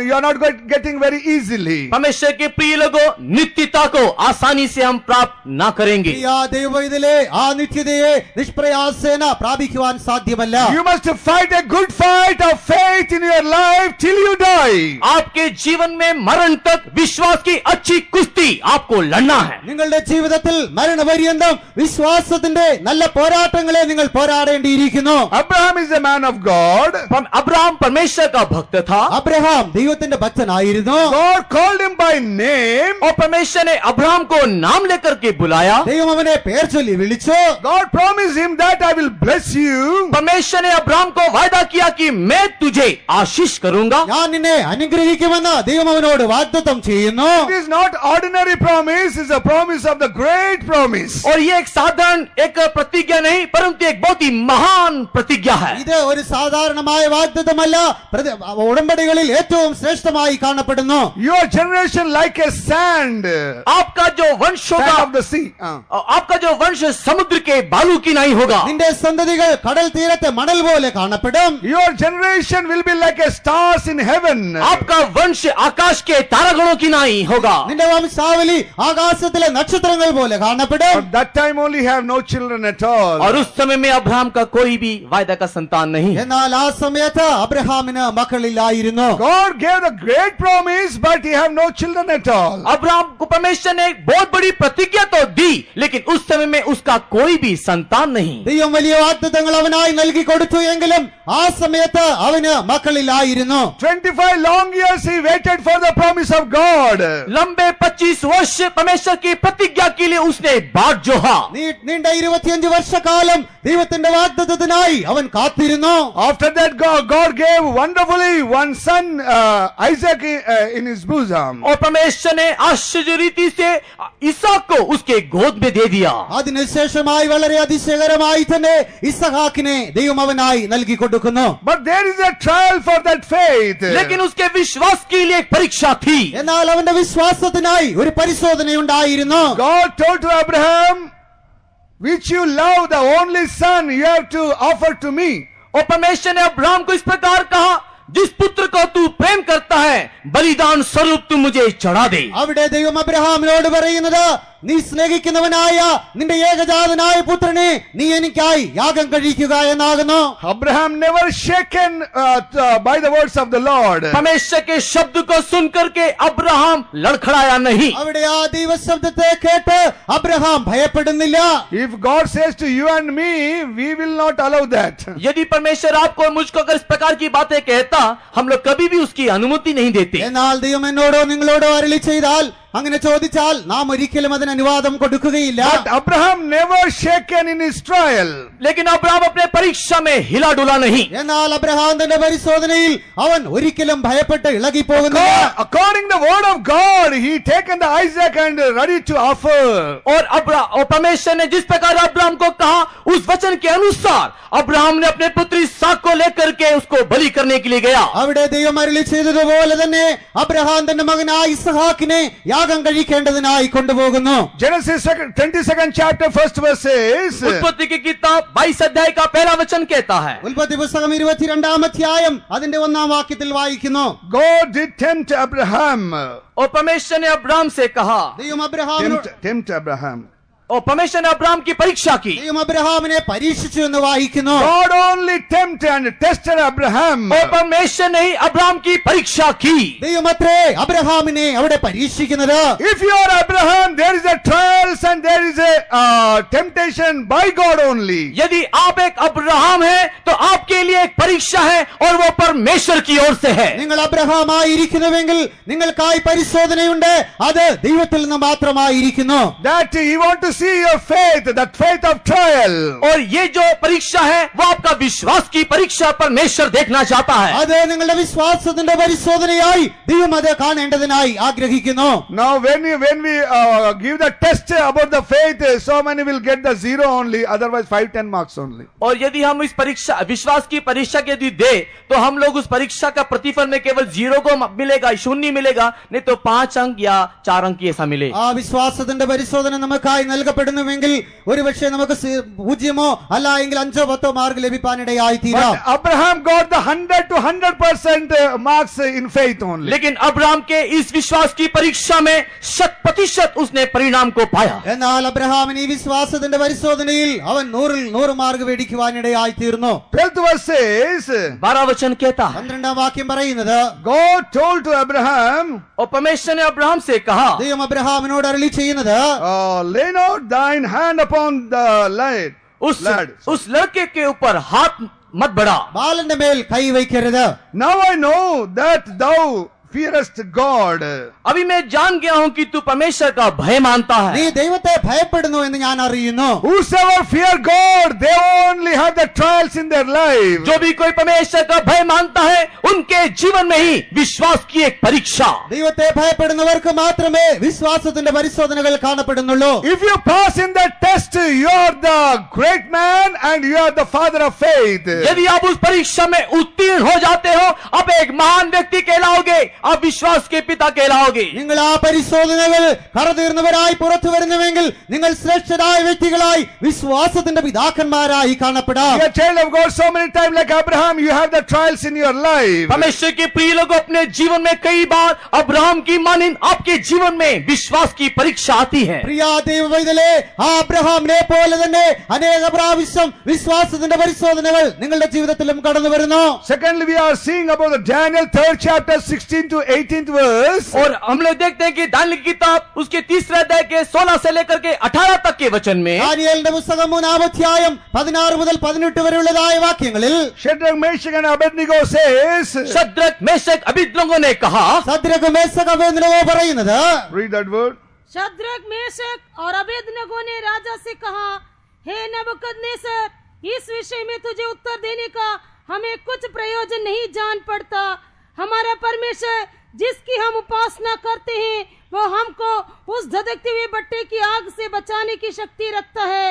you are not getting very easily. परमेश्वर के प्रिय लोगों, नित्यता को आसानी से हम प्राप्त ना करेंगे। പ്രിയ ദൈവവൈതലേ, ആ നിത്യതയെ നിഷ്പ്രയാസേന പ്രാപിക്കുവാൻ സാധ്യമല്ല. You must fight a good fight of faith in your life till you die. आपके जीवन में मरण तक विश्वास की अच्छी कुश्ती आपको लड़ना है। നിങ്ങളുടെ ജീവിതത്തിൽ മരണപര്യന്തം വിശ്വാസത്തിന്റെ നല്ല പോരാട്ടങ്ങളെ നിങ്ങൾ പോരാടേണ്ടിയിരിക്കുന്നു. Abraham is a man of God. Abraham परमेश्वर का भक्त था। അബ്രഹാം ദൈവത്തിന്റെ ഭക്തനായിരുന്നു. God called him by name. और परमेश्वर ने अब्राहम को नाम लेकर के बुलाया। ദൈവം അവനെ പേർ ചൊല്ലി വിളിച്ചു. God promised him that I will bless you. परमेश्वर ने अब्राहम को वायदा किया कि मैं तुझे आशीष करूंगा। ഞാൻ നിന്നെ അനുഗ്രഹിക്കുമെന്ന് ദൈവം അവനോട് വാഗ്ദത്തം ചെയ്യുന്നു. It is not ordinary promise, it's a promise of the great promise. और ये एक साधारण एक प्रतिज्ञा नहीं, परंतु एक बहुत ही महान प्रतिज्ञा है। ഇത് ഒരു സാധാരണമായ വാഗ്ദത്തമല്ല, ഉടമ്പടികളിൽ ഏറ്റവും ശ്രേഷ്ഠമായി കാണപ്പെടുന്നു. Your generation like a sand. आपका जो वंश Sand होगा, of the sea. आपका जो वंश समुद्र के बालू की नहीं होगा। നിന്റെ സന്തതികൾ കടൽ തീരത്തെ മണൽ പോലെ കാണപ്പെടും. Your generation will be like a stars in heaven. आपका वंश आकाश के तारागणों की नहीं होगा। നിന്റെ വംശാവലി ആകാശത്തിലെ നക്ഷത്ര നക്ഷത്രങ്ങൾ പോലെ കാണപ്പെടും. At that time only have no children at all. और उस समय में अब्राहम का कोई भी वायदा का संतान नहीं. എന്നാൽ ആ സമയത്ത് അബ്രഹാമിന് മക്കളില്ലായിരുന്നു. God gave the great promise, but he have no children at all. Abraham को परमेश्वर ने बहुत बड़ी प्रतिज्ञा तो दी, लेकिन उस समय में उसका कोई भी संतान नहीं. ദൈവം വലിയ വാഗ്ദത്തങ്ങൾ അവനായി നൽകി കൊടുത്തു എങ്കിലും ആ സമയത്ത് അവന് മക്കളില്ലായിരുന്നു. 25 long years he waited for the promise of God. लंबे 25 वर्ष परमेश्वर की प्रतिज्ञा के लिए उसने बाट जोहा. നീണ്ട 25 വർഷക്കാലം ദൈവത്തിന്റെ വാഗ്ദത്തത്തിനായി അവൻ കാത്തിരുന്നു. After that God gave wonderfully one son, Isaac, in his bosom. और परमेश्वर ने आश्चर्य रीति से इसहाक को उसके गोद में दे दिया. അതിനുശേഷമായി വളരെ അതിശയകരമായി തന്നെ ഇസഹാക്കിനെ ദൈവം അവനായി നൽകി കൊടുക്കുന്നു. But there is a trial for that faith. लेकिन उसके विश्वास के लिए एक परीक्षा थी. എന്നാൽ അവന്റെ വിശ്വാസത്തിനായി ഒരു പരിശോധനയുണ്ടായിരുന്നു. God told to Abraham, which you love, the only son you have to offer to me. और परमेश्वर ने अब्राहम को इस प्रकार कहा, जिस पुत्र को तू प्रेम करता है बलिदान स्वरूप तू मुझे चढ़ा दे. അവിടെ ദൈവം അബ്രഹാമിനോട് പറയുന്നത്, നീ സ്നേഹിക്കുന്നവനായ നിന്റെ ഏകജാതനായ പുത്രനെ നീ എനിക്കായി യാഗം കഴിക്കുക എന്നാകുന്നു. Abraham never shaken by the words of the Lord. परमेश्वर के शब्द को सुनकर के अब्राहम लड़खड़ाया नहीं. അവിടെ ആ ദൈവശബ്ദത്തെ കേട്ട് Abraham ഭയപ്പെടുന്നില്ല. If God says to you and me, we will not allow that. यदि परमेश्वर आपको और मुझको अगर इस प्रकार की बातें कहता, हम लोग कभी भी उसकी अनुमति नहीं देते. എന്നാൽ ദൈവം എന്നോടോ നിങ്ങളോടോ അരുളി ചെയ്താൽ, അങ്ങനെ ചോദിച്ചാൽ നാം ഒരിക്കലും അതിന് അനുവാദം കൊടുക്കുകയില്ല. But Abraham never shaken in his trial. लेकिन अब्राहम अपने परीक्षा में हिला डुला नहीं. എന്നാൽ അബ്രഹാം തന്റെ പരിശോധനയിൽ അവൻ ഒരിക്കലും ഭയപ്പെട്ട് ഇളകി പോകുന്നില്ല. According the word of God, he taken the Isaac and ready to offer. और परमेश्वर ने जिस प्रकार अब्राहम को कहा, उस वचन के अनुसार अब्राहम ने अपने पुत्र इसहाक को लेकर के उसको बलि करने के लिए गया. അവിടെ ദൈവം അരുളി ചെയ്തതുപോലെ തന്നെ അബ്രഹാം തന്റെ മകനായ ഇസ്ഹാക്കിനെ യാഗം കഴിക്കേണ്ടതിനായി കൊണ്ടുപോകുന്നു. Genesis 22nd chapter 1st verse says, उत्पत्ति की किताब 22 अध्याय का पहला वचन कहता है, ഉൽപ്പത്തി പുസ്തകം 22 അധ്യായം അതിന്റെ 1 വാക്യത്തിൽ വായിക്കുന്നു, God did tempt Abraham. और परमेश्वर ने अब्राहम से कहा, ദൈവം അബ്രഹാമിനോട് Tempt Abraham. और परमेश्वर ने अब्राहम की परीक्षा की. ദൈവം അബ്രഹാമിനെ പരീക്ഷിച്ചു എന്ന് വായിക്കുന്നു. God only tempted and tested Abraham. और परमेश्वर ने ही अब्राहम की परीक्षा की. ദൈവമത്രേ അബ്രഹാമിനെ അവിടെ പരീക്ഷിക്കുന്നത്. If you are Abraham, there is a trials and there is a temptation by God only. यदि आप एक अब्राहम हैं, तो आपके लिए एक परीक्षा है और वो परमेश्वर की ओर से है. നിങ്ങൾ അബ്രഹാമായിരിക്കുന്നുവെങ്കിൽ നിങ്ങൾക്കായി പരിശോധനയുണ്ട്, അത് ദൈവത്തിൽ നിന്ന് മാത്രമായിരിക്കുന്നു. That he want to see your faith, that faith of trial. और ये जो परीक्षा है वो आपका विश्वास की परीक्षा परमेश्वर देखना चाहता है. അത് നിങ്ങളുടെ വിശ്വാസത്തിന്റെ പരിശോധനയായി ദൈവം അത് കാണേണ്ടതിനായി ആഗ്രഹിക്കുന്നു. Now when we give the test about the faith, so many will get the 0 only, otherwise 5-10 marks only. और यदि हम इस परीक्षा विश्वास की परीक्षा के यदि दे, तो हम लोग उस परीक्षा का प्रतिफल में केवल 0 को मिलेगा, 0 मिलेगा, नहीं तो 5 अंक या 4 अंक ऐसा मिले. ആ വിശ്വാസത്തിന്റെ പരിശോധന നമുക്കായി നൽകപ്പെടുന്നുവെങ്കിൽ ഒരുപക്ഷെ നമുക്ക് 0 അല്ല എങ്കിൽ 5-10 mark ലഭിക്കാനിടയായി തീരാം. But Abraham got the 100 to 100% marks in faith only. लेकिन अब्राहम के इस विश्वास की परीक्षा में 100% उसने परिणाम को पाया. എന്നാൽ അബ്രഹാമിന് ഈ വിശ്വാസത്തിന്റെ പരിശോധനയിൽ അവൻ 100 മാർക്ക് മേടിക്കുവാനിടയായി തീർന്നു. 12th verse says, 12 वचन कहता है, 12 വാക്യം പറയുന്നത്, God told to Abraham, और परमेश्वर ने अब्राहम से कहा, ദൈവം അബ്രഹാമിനോട് അരുളി ചെയ്യുന്നത്, lay not thine hand upon the lad. उस लड़के के ऊपर हाथ मत बढ़ा. ബാലന്റെ മേൽ കൈ വയ്ക്കരുത്. Now I know that thou fearest God. अभी मैं जान गया हूं कि तू परमेश्वर का भय मानता നീ है. ദൈവത്തെ ഭയപ്പെടുന്നു എന്ന് ഞാൻ അറിയുന്നു. Whosoever fear God, they only have the trials in their life. जो भी कोई परमेश्वर का भय मानता है, उनके जीवन में ही विश्वास की एक परीक्षा. ദൈവത്തെ ഭയപ്പെടുന്നവർക്ക് മാത്രമേ വിശ്വാസത്തിന്റെ പരിശോധനകൾ കാണപ്പെടുന്നുള്ളൂ. If you pass in that test, test, you are the great man and you are the father of faith. यदि आप उस परीक्षा में उत्तीर्ण हो जाते हो, आप एक महान व्यक्ति कहलाओगे, आप विश्वास के पिता कहलाओगे. നിങ്ങൾ ആ പരിശോധനകൾ കടതീർന്നവരായി പുറത്തു വരുന്നുവെങ്കിൽ നിങ്ങൾ ശ്രേഷ്ഠരായ വ്യക്തികളായി വിശ്വാസത്തിന്റെ പിതാക്കന്മാരായി കാണപ്പെടാം. You are a child of God so many times like Abraham, you have the trials in your life. परमेश्वर के प्रिय लोगों, अपने जीवन में कई बार अब्राहम की मानिंद आपके जीवन में विश्वास की परीक्षा आती है. പ്രിയ ദൈവവൈതലേ, ആ അബ്രഹാമിനെ പോലെ തന്നെ അനേക പ്രാവശ്യം വിശ്വാസത്തിന്റെ പരിശോധനകൾ നിങ്ങളുടെ ജീവിതത്തിലും കടന്നു വരുന്നു. Secondly, we are seeing about the Daniel 3rd chapter 16 to 18th verse. और हम लोग देखते हैं कि दानियेल की किताब उसके 3 अध्याय के 16 से लेकर के 18 तक के वचन में ദാനിയേലിന്റെ പുസ്തകം 3-ാം അധ്യായം 16 മുതൽ 18 വരെയുള്ളതായ വാക്യങ്ങളിൽ Shadrach, Meshach and Abednego says, Shadrach Meshach Abednego ने कहा. സദ്രക് മേശക് അബേദ്നെഗോ പറയുന്നത്, read that word. Shadrach Meshach और अबेदनगो ने राजा से कहा, हे नबूकदनेस्सर, इस विषय में तुझे उत्तर देने का हमें कुछ प्रयोजन नहीं जान पड़ता. हमारा परमेश्वर जिसकी हम उपासना करते हैं वो हमको उस धधकते हुए भट्टे की आग से बचाने की शक्ति रखता है.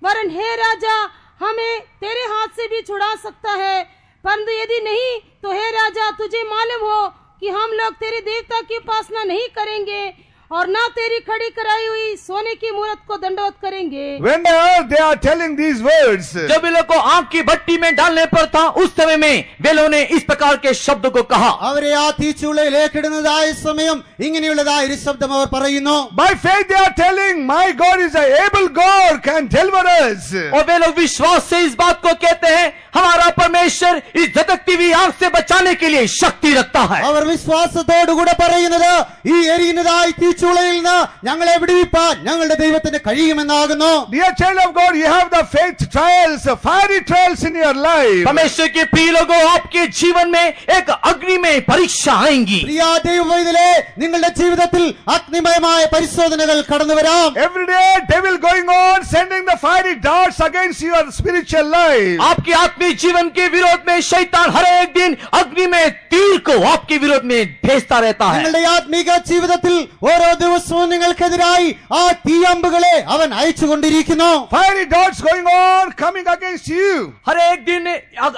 वरन हे राजा, हमें तेरे हाथ से भी छुड़ा सकता है. परंतु यदि नहीं तो हे राजा, तुझे मालूम हो कि हम लोग तेरे देवता की उपासना नहीं करेंगे और ना तेरी खड़ी कराई हुई सोने की मूर्त को दंडवत करेंगे. Whenever they are telling these words, जब वे लोग को आग की भट्टी में डालने पर था, उस समय में वे लोगों ने इस प्रकार के शब्द को कहा. അവരെ ആ തീച്ചൂളയിലേക്കിടുന്നതായ സമയം ഇങ്ങനെയുള്ളതായ ഒരു ശബ്ദം അവർ പറയുന്നു. by faith they are telling, my God is an able God, can deliver us. और वे लोग विश्वास से इस बात को कहते हैं, हमारा परमेश्वर इस धधकती हुई आग से बचाने के लिए शक्ति रखता है. അവർ വിശ്വാസത്തോടുകൂടെ പറയുന്നത്, ഈ എരിയുന്നതായ തീച്ചൂളയിൽ നിന്ന് ഞങ്ങളെ വിടുവിപ്പാൻ ഞങ്ങളുടെ ദൈവത്തിന് കഴിയുമെന്നാകുന്നു. Dear child of God, you have the faith trials, fiery trials in your life. परमेश्वर के प्रिय लोगों, आपके जीवन में एक अग्नि में परीक्षा आएंगी. പ്രിയ ദൈവവൈതലേ, നിങ്ങളുടെ ജീവിതത്തിൽ അഗ്നിമയമായ പരിശോധനകൾ കടന്നു വരാം. Every day devil going on sending the fiery darts against your spiritual life. आपके आत्मिक जीवन के विरोध में शैतान हर एक दिन अग्नि में तीर को आपके विरोध में भेजता रहता है. നിങ്ങളുടെ ആത്മീക ജീവിതത്തിൽ ഓരോ ദിവസവും നിങ്ങൾക്കെതിരായി ആ തീയമ്പുകളെ അവൻ അയച്ചുകൊണ്ടിരിക്കുന്നു. Fiery darts going on coming against you. हर एक दिन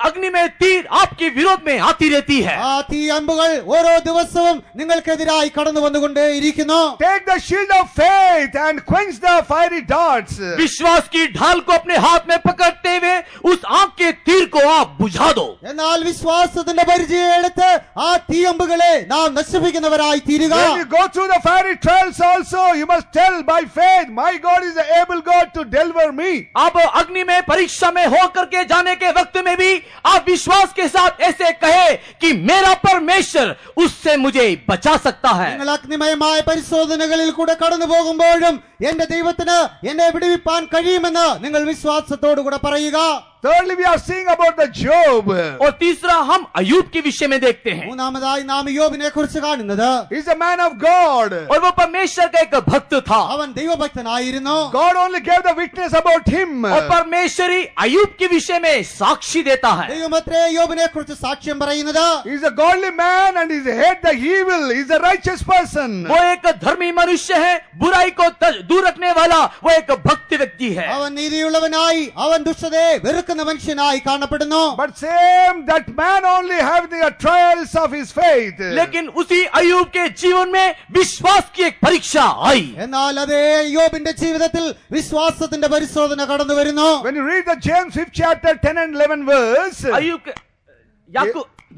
अग्नि में तीर आपके विरोध में आती रहती है. ആ തീയമ്പുകൾ ഓരോ ദിവസവും നിങ്ങൾക്കെതിരായി കടന്നു വന്നുകൊണ്ടേയിരിക്കുന്നു. Take the shield of faith and quench the fiery darts. विश्वास की ढाल को अपने हाथ में पकड़ते हुए उस आग के तीर को आप बुझा दो. എന്നാൽ വിശ്വാസത്തിന്റെ പരിചയം എടുത്ത് ആ തീയമ്പുകളെ നാം നശിപ്പിക്കുന്നവരായി തീരുക. When you go through the fiery trials also, you must tell by faith, my God is the able God to deliver me. आप अग्नि में परीक्षा में होकर के जाने के वक्त में भी आप विश्वास के साथ ऐसे कहे कि मेरा परमेश्वर उससे मुझे बचा सकता है. നിങ്ങൾ അഗ്നിമയമായ പരിശോധനകളിൽ കൂടെ കടന്നു പോകുമ്പോഴും എന്റെ ദൈവത്തിന് എന്നെ വിടുവിപ്പാൻ കഴിയുമെന്ന് നിങ്ങൾ വിശ്വാസത്തോടുകൂടെ പറയുക. Thirdly, we are seeing about the Job. और तीसरा हम अयूब के विषय में देखते हैं. മൂന്നാമതായി നാം യോബിനെ കുറിച്ച് കാണുന്നത്, He's a man of God. और वो परमेश्वर का एक भक्त था. അവൻ ദൈവഭക്തനായിരുന്നു. God only gave the witness about him. और परमेश्वर ही अयूब के विषय में साक्षी देता है. ദൈവമത്രേ യോബിനെ കുറിച്ച് സാക്ഷ്യം പറയുന്നത്. He's a godly man and he's hate the evil. He's a righteous person. वो एक धर्मी मनुष्य है, बुराई को दूर रखने वाला वो एक भक्त व्यक्ति है. അവൻ നീതിയുള്ളവനായി അവൻ ദുഷ്ടതയെ വെറുക്കുന്ന മനുഷ്യനായി കാണപ്പെടുന്നു. But same that man only have the trials of his faith. लेकिन उसी अयूब के जीवन में विश्वास की एक परीक्षा आई. എന്നാൽ അതേ യോബിന്റെ ജീവിതത്തിൽ വിശ്വാസത്തിന്റെ പരിശോധന കടന്നു വരുന്നു. When you read the James 5th chapter 10 and 11 verse. Ayub के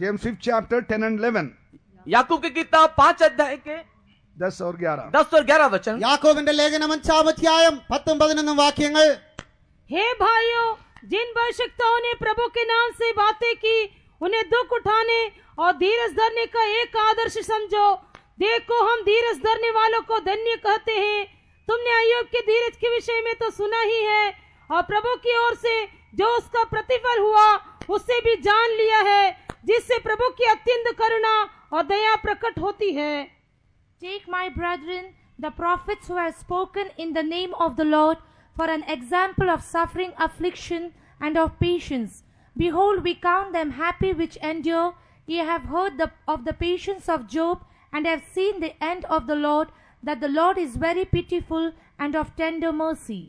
James 5th chapter 10 and 11. याकूब की किताब 5 अध्याय के 10 और 11. 10 और 11 वचन. യാക്കോബിന്റെ ലേഖനം 5-ാം അധ്യായം 10-11 വാക്യങ്ങൾ. हे भाइयों, जिन आवश्यकताओं ने प्रभु के नाम से बातें की, उन्हें दुख उठाने और धीरज धरने का एक आदर्श समझो. देखो, हम धीरज धरने वालों को धन्य कहते हैं. तुमने अय्यूब के धीरज के विषय में तो सुना ही है, और प्रभु की ओर से जो उसका प्रतिफल हुआ उससे भी जान लिया है, जिससे प्रभु की अत्यंत करुणा और दया प्रकट होती है. Take, my brethren, the prophets who have spoken in the name of the Lord for an example of suffering, affliction, and of patience. Behold, we count them happy which endure. Ye have heard of the patience of Job, and have seen the end of the Lord, that the Lord is very pitiful and of tender mercy.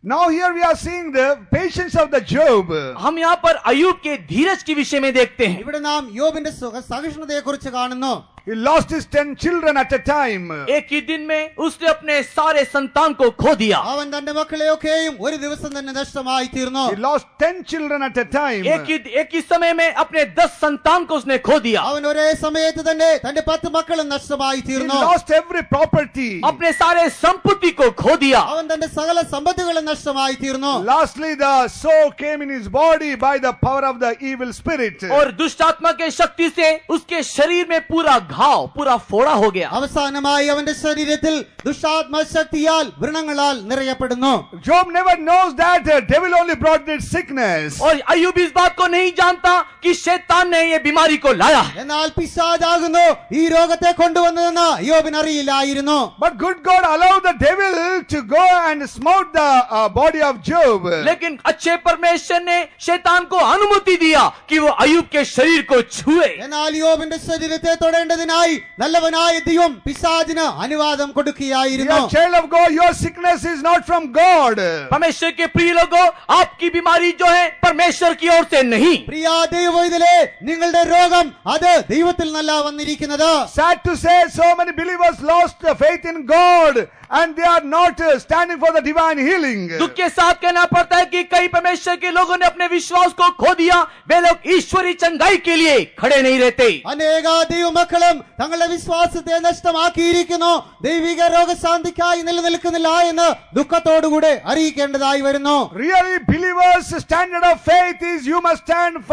Now here we are seeing the patience of the Job. हम यहाँ पर अय्यूब के धीरज के विषय में देखते हैं। ഇവിടെ നാം യോബിന്റെ സഹിഷ്ണുതയെ കുറിച്ച് കാണുന്നു. He lost his 10 children at a time. एक ही दिन में उसने अपने सारे संतान को खो दिया। അവൻ തന്റെ മക്കളെയൊക്കെയും ഒരു ദിവസം തന്നെ നഷ്ടമായി തീർന്നു. He lost 10 children at a time. एक ही समय में अपने 10 संतान को उसने खो दिया। അവൻ ഒരേ സമയത്ത് തന്നെ തന്റെ 10 മക്കളും നഷ്ടമായി He തീർന്നു. lost every property. अपने सारे संपत्ति को खो दिया। അവൻ തന്റെ സകല സമ്പത്തുകളും നഷ്ടമായി തീർന്നു. Lastly, the soul came in his body by the power of the evil spirit. और दुष्ट आत्मा के शक्ति से उसके शरीर में पूरा घाव, पूरा फोड़ा हो गया। അവസാനമായി അവന്റെ ശരീരത്തിൽ ദുഷ്ടാത്മശക്തിയാൽ വ്രണങ്ങളാൽ നിറയപ്പെടുന്നു. Job never knows that the devil only brought this sickness. और अय्यूब इस बात को नहीं जानता कि शैतान ने ये बीमारी को लाया है। എന്നാൽ പിശാചാകുന്നു ഈ രോഗത്തെ കൊണ്ടുവന്നതെന്ന് യോബിന് അറിയില്ലായിരുന്നു. But good God allowed the devil to go and smote the body of Job. लेकिन अच्छे परमेश्वर ने शैतान को अनुमति दिया कि वो अय्यूब के शरीर को छुए। എന്നാൽ യോബിന്റെ ശരീരത്തെ തൊടേണ്ടതിനായി നല്ലവനായ ദൈവം പിശാചിന് അനുവാദം കൊടുക്കുകയായിരുന്നു. Dear child of God, your sickness is not from God. परमेश्वर के प्रिय लोगों, आपकी बीमारी जो है परमेश्वर की ओर से नहीं। പ്രിയ ദൈവവൈതലേ, നിങ്ങളുടെ രോഗം അത് ദൈവത്തിൽ നിന്നല്ല വന്നിരിക്കുന്നത്. Sad to say, so many believers lost the faith in God and they are not standing for the divine healing. दुख के साथ कहना पड़ता है कि कई परमेश्वर के लोगों ने अपने विश्वास को खो दिया। वे लोग ईश्वरी चंगाई के लिए खड़े नहीं रहते। അനേക ദൈവമക്കളും തങ്ങളുടെ വിശ്വാസത്തെ നഷ്ടമാക്കിയിരിക്കുന്നു. ദൈവിക രോഗശാന്തിക്കായി നിലനിൽക്കുന്നില്ല എന്ന് ദുഃഖത്തോടുകൂടെ അറിയിക്കേണ്ടതായി വരുന്നു. Really, believers' standard of faith is you must stand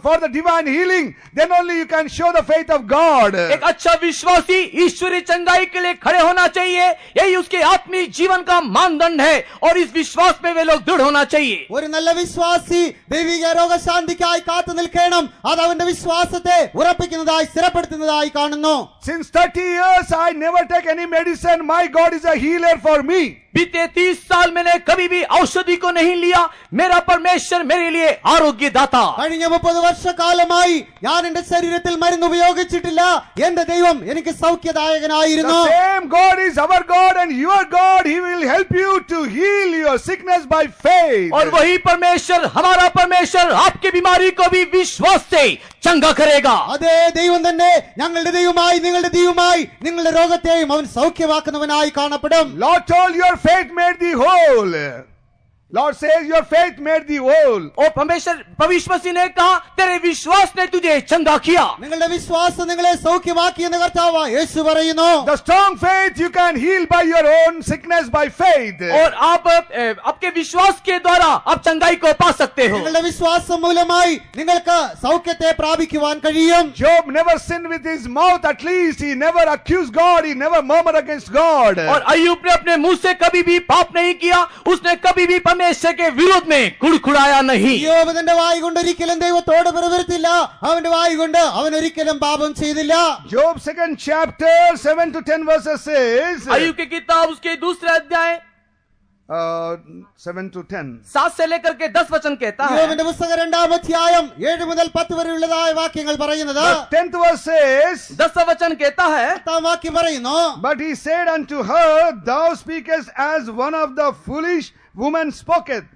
for the divine healing. Then only you can show the faith of God. एक अच्छा विश्वासी ईश्वरी चंगाई के लिए खड़े होना चाहिए। यही उसके आत्मिक जीवन का मानदंड है और इस विश्वास में वे लोग दृढ़ होना चाहिए। ഒരു നല്ല വിശ്വാസി ദൈവിക രോഗശാന്തിക്കായി കാത്തു നിൽക്കണം. അത് അവന്റെ വിശ്വാസത്തെ ഉറപ്പിക്കുന്നതായി സ്ഥിരപ്പെടുത്തുന്നതായി കാണുന്നു. Since 30 years, I never take any medicine. My God is a healer for me. बीते 30 साल मैंने कभी भी औषधि को नहीं लिया। मेरा परमेश्वर मेरे लिए आरोग्य दाता। കഴിഞ്ഞ 30 വർഷക്കാലമായി ഞാൻ എന്റെ ശരീരത്തിൽ മരുന്ന് ഉപയോഗിച്ചിട്ടില്ല. എന്റെ ദൈവം എനിക്ക് സൗഖ്യദായകനായിരുന്നു. The same God is our God and your God. He will help you to heal your sickness by faith. और वही परमेश्वर, हमारा परमेश्वर आपकी बीमारी को भी विश्वास से चंगा करेगा। അതേ ദൈവം തന്നെ ഞങ്ങളുടെ ദൈവമായി നിങ്ങളുടെ ദൈവമായി നിങ്ങളുടെ രോഗത്തെയും അവൻ സൗഖ്യമാക്കുന്നവനായി കാണപ്പെടും. Lord told your faith made thee whole. Lord says your faith made thee whole. और परमेश्वर भविष्य मसीह ने कहा तेरे विश्वास ने तुझे चंगा किया। നിങ്ങളുടെ വിശ്വാസം നിങ്ങളെ സൗഖ്യമാക്കിയെന്ന് കർത്താവ് യേശു പറയുന്നു. The strong faith you can heal by your own sickness by faith. और आप आपके विश्वास के द्वारा आप चंगाई को पा सकते हो। നിങ്ങളുടെ വിശ്വാസം മൂലമായി നിങ്ങൾക്ക് സൗഖ്യത്തെ പ്രാപിക്കുവാൻ കഴിയും. Job never sinned with his mouth, at least he never accused God, he never murmured against God. और अय्यूब ने अपने मुंह से कभी भी पाप नहीं किया। उसने कभी भी परमेश्वर के विरोध में कुड़कुड़ाया नहीं। യോബ് തന്റെ വായ് കൊണ്ട് ഒരിക്കലും ദൈവത്തോട് പ്രവർത്തില്ല. അവന്റെ വായ് കൊണ്ട് അവൻ ഒരിക്കലും പാപം ചെയ്തില്ല. Job 2nd chapter 7 to 10 verses says, अय्यूब की किताब उसके दूसरे अध्याय 7 to 10. 7 से लेकर के 10 वचन कहता है। യോബിന്റെ പുസ്തകം 2-ാം അധ്യായം 7 മുതൽ 10 വരെയുള്ളതായ വാക്യങ്ങൾ പറയുന്നത്. The 10th verse says, 10 वचन कहता है, 10-ാം വാക്യം പറയുന്നു, But he said unto her, Thou speakest as one of the foolish women spoketh.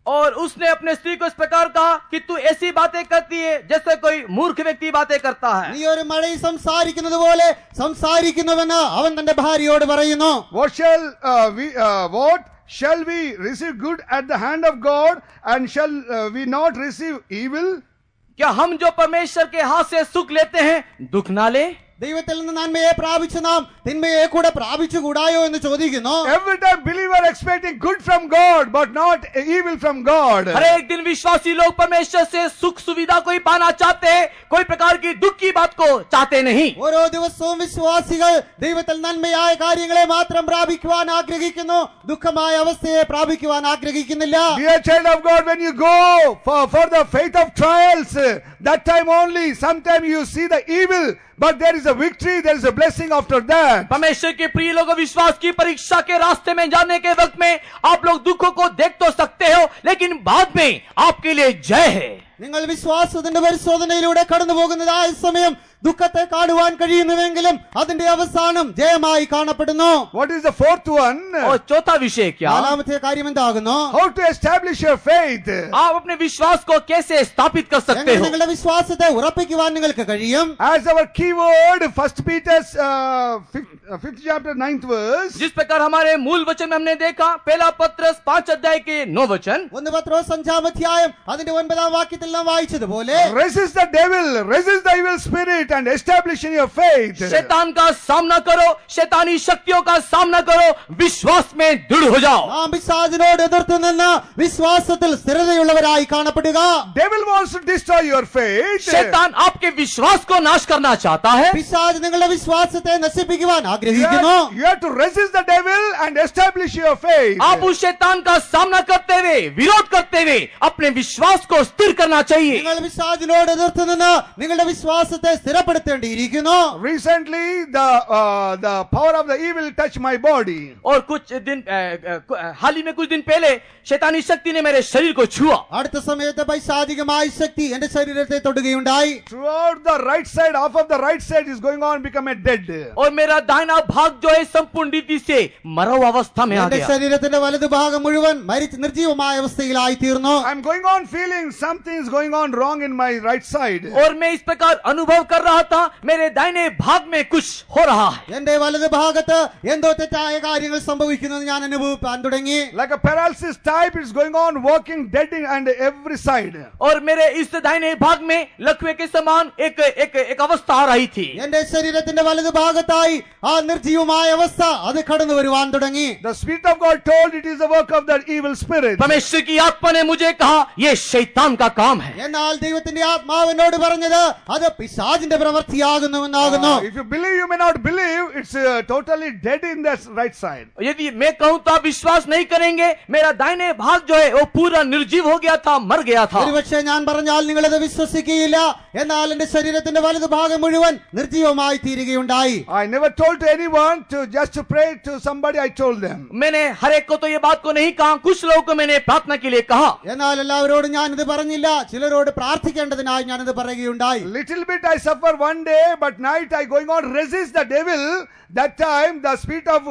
और उसने अपने स्त्री को इस प्रकार कहा कि तू ऐसी बातें करती है जैसे कोई मूर्ख व्यक्ति बातें करता है। നീ ഒരു മഴ സംസാരിക്കുന്നത് പോലെ സംസാരിക്കുന്നുവെന്ന് അവൻ തന്റെ ഭാര്യയോട് പറയുന്നു. What shall we receive good at the hand of God, and shall we not receive evil? क्या हम जो परमेश्वर के हाथ से सुख लेते हैं दुख ना ले? ദൈവത്തിൽ നിന്ന് നന്മയെ പ്രാപിച്ചു നാം തിന്മയെ കൂടെ പ്രാപിച്ചുകൂടായോ എന്ന് ചോദിക്കുന്നു. Every time believer expecting good from God but not evil from God. हर एक दिन विश्वासी लोग परमेश्वर से सुख सुविधा को ही पाना चाहते हैं, कोई प्रकार की दुख की बात को चाहते नहीं। ഓരോ ദിവസവും വിശ്വാസികൾ ദൈവത്തിൽ നന്മയായ കാര്യങ്ങളെ മാത്രം പ്രാപിക്കുവാൻ ആഗ്രഹിക്കുന്നു, ദുഃഖമായ അവസ്ഥയെ പ്രാപിക്കുവാൻ ആഗ്രഹിക്കുന്നില്ല. Dear child of God, when you go for the faith of trials, that time only, sometime you see the evil, but there is a victory, there is a blessing after that. परमेश्वर के प्रिय लोगों, विश्वास की परीक्षा के रास्ते में जाने के वक्त में आप लोग दुखों को देख तो सकते हो, लेकिन बाद में आपके लिए जय है। നിങ്ങൾ വിശ്വാസത്തിന്റെ പരിശോധനയിലൂടെ കടന്നു പോകുന്നതായ സമയം ദുഃഖത്തെ കാണുവാൻ കഴിയുന്നുവെങ്കിലും അതിന്റെ അവസാനം ജയമായി കാണപ്പെടുന്നു. What is the fourth one? और चौथा विषय क्या? നാലാമത്തെ കാര്യം എന്താകുന്നു? How to establish your faith? आप अपने विश्वास को कैसे स्थापित कर सकते എങ്ങനെ हो? നിങ്ങളുടെ വിശ്വാസത്തെ ഉറപ്പിക്കുവാൻ നിങ്ങൾക്ക് കഴിയും? As our keyword, 1 Peter's 5th chapter 9th verse. जिस प्रकार हमारे मूल वचन में हमने देखा, पहला पत्रस 5 अध्याय के 9 वचन, 1 പത്രോസ് 5-ാം അധ്യായം അതിന്റെ 9-ാം വാക്യത്തിൽ നാം വായിച്ചതുപോലെ Resist the devil, resist the evil spirit and establish in your faith. शैतान का सामना करो, शैतानी शक्तियों का सामना करो, विश्वास में दृढ़ हो जाओ. നാം പിശാചിനോട് എതിർത്ത് നിന്ന് വിശ്വാസത്തിൽ സ്ഥിരതയുള്ളവരായി കാണപ്പെടുക. Devil wants to destroy your faith. शैतान आपके विश्वास को नाश करना चाहता है. പിശാച് നിങ്ങളുടെ വിശ്വാസത്തെ നശിപ്പിക്കുവാൻ You ആഗ്രഹിക്കുന്നു. have to resist the devil and establish your faith. आप उस शैतान का सामना करते हुए, विरोध करते हुए अपने विश्वास को स्थिर करना चाहिए. നിങ്ങൾ പിശാചിനോട് എതിർത്ത് നിന്ന് നിങ്ങളുടെ വിശ്വാസത്തെ സ്ഥിരപ്പെടുത്തേണ്ടിയിരിക്കുന്നു. Recently, the power of the evil touched my body. और कुछ दिन हाल ही में कुछ दिन पहले शैतानी शक्ति ने मेरे शरीर को छुआ. അടുത്ത സമയത്ത് പൈശാചികമായ ശക്തി എന്റെ ശരീരത്തെ തൊടുകയുണ്ടായി. Throughout the right side, half of the right side is going on become a dead. और मेरा दाहिना भाग जो है संपूर्ण रीति से मरा हुआ अवस्था में आ എന്റെ गया. ശരീരത്തിന്റെ വലതുഭാഗം മുഴുവൻ നിർജീവമായ അവസ്ഥയിലായി തീർന്നു. I'm going on feeling something is going on wrong in my right side. और मैं इस प्रकार अनुभव कर रहा था, मेरे दाहिने भाग में कुछ हो रहा है. എന്റെ വലതുഭാഗത്ത് എന്തോ തെറ്റായ കാര്യങ്ങൾ സംഭവിക്കുന്നത് ഞാൻ അനുഭവിക്കാൻ തുടങ്ങി. Like a paralysis type, it's going on walking dead and every side. और मेरे इस दाहिने भाग में लकवे के समान एक अवस्था आ रही थी. എന്റെ ശരീരത്തിന്റെ വലതുഭാഗത്തായി ആ നിർജീവമായ അവസ്ഥ അത് കടന്നു വരുവാൻ തുടങ്ങി. The Spirit of God told it is the work of that evil spirit. परमेश्वर की आत्मा ने मुझे कहा ये शैतान का काम है. എന്നാൽ ദൈവത്തിന്റെ ആത്മാവിനോട് പറഞ്ഞത് അത് പിശാചിന്റെ പ്രവൃത്തിയാകുന്നുവെന്നാകുന്നു. If you believe, you may not believe, it's totally dead in that right side. यदि मैं कहूं तो आप विश्वास नहीं करेंगे, मेरा दाहिने भाग जो है वो पूरा निर्जीव हो गया था, मर गया था. ഒരുപക്ഷെ ഞാൻ പറഞ്ഞാൽ നിങ്ങളത് വിശ്വസിക്കുകയില്ല. എന്നാൽ എന്റെ ശരീരത്തിന്റെ വലതുഭാഗം മുഴുവൻ നിർജീവമായി തീരുകയുണ്ടായി. I never told to anyone to just to pray to somebody. I told them. मैंने हर एक को तो ये बात को नहीं कहा, कुछ लोगों को मैंने प्रार्थना के लिए कहा. എന്നാൽ എല്ലാവരോടും ഞാനിത് പറഞ്ഞില്ല. ചിലരോട് പ്രാർത്ഥിക്കേണ്ടതിനായി ഞാനിത് പറയുകയുണ്ടായി. Little bit I suffer one day, but night I going on resist the devil. That time the spirit of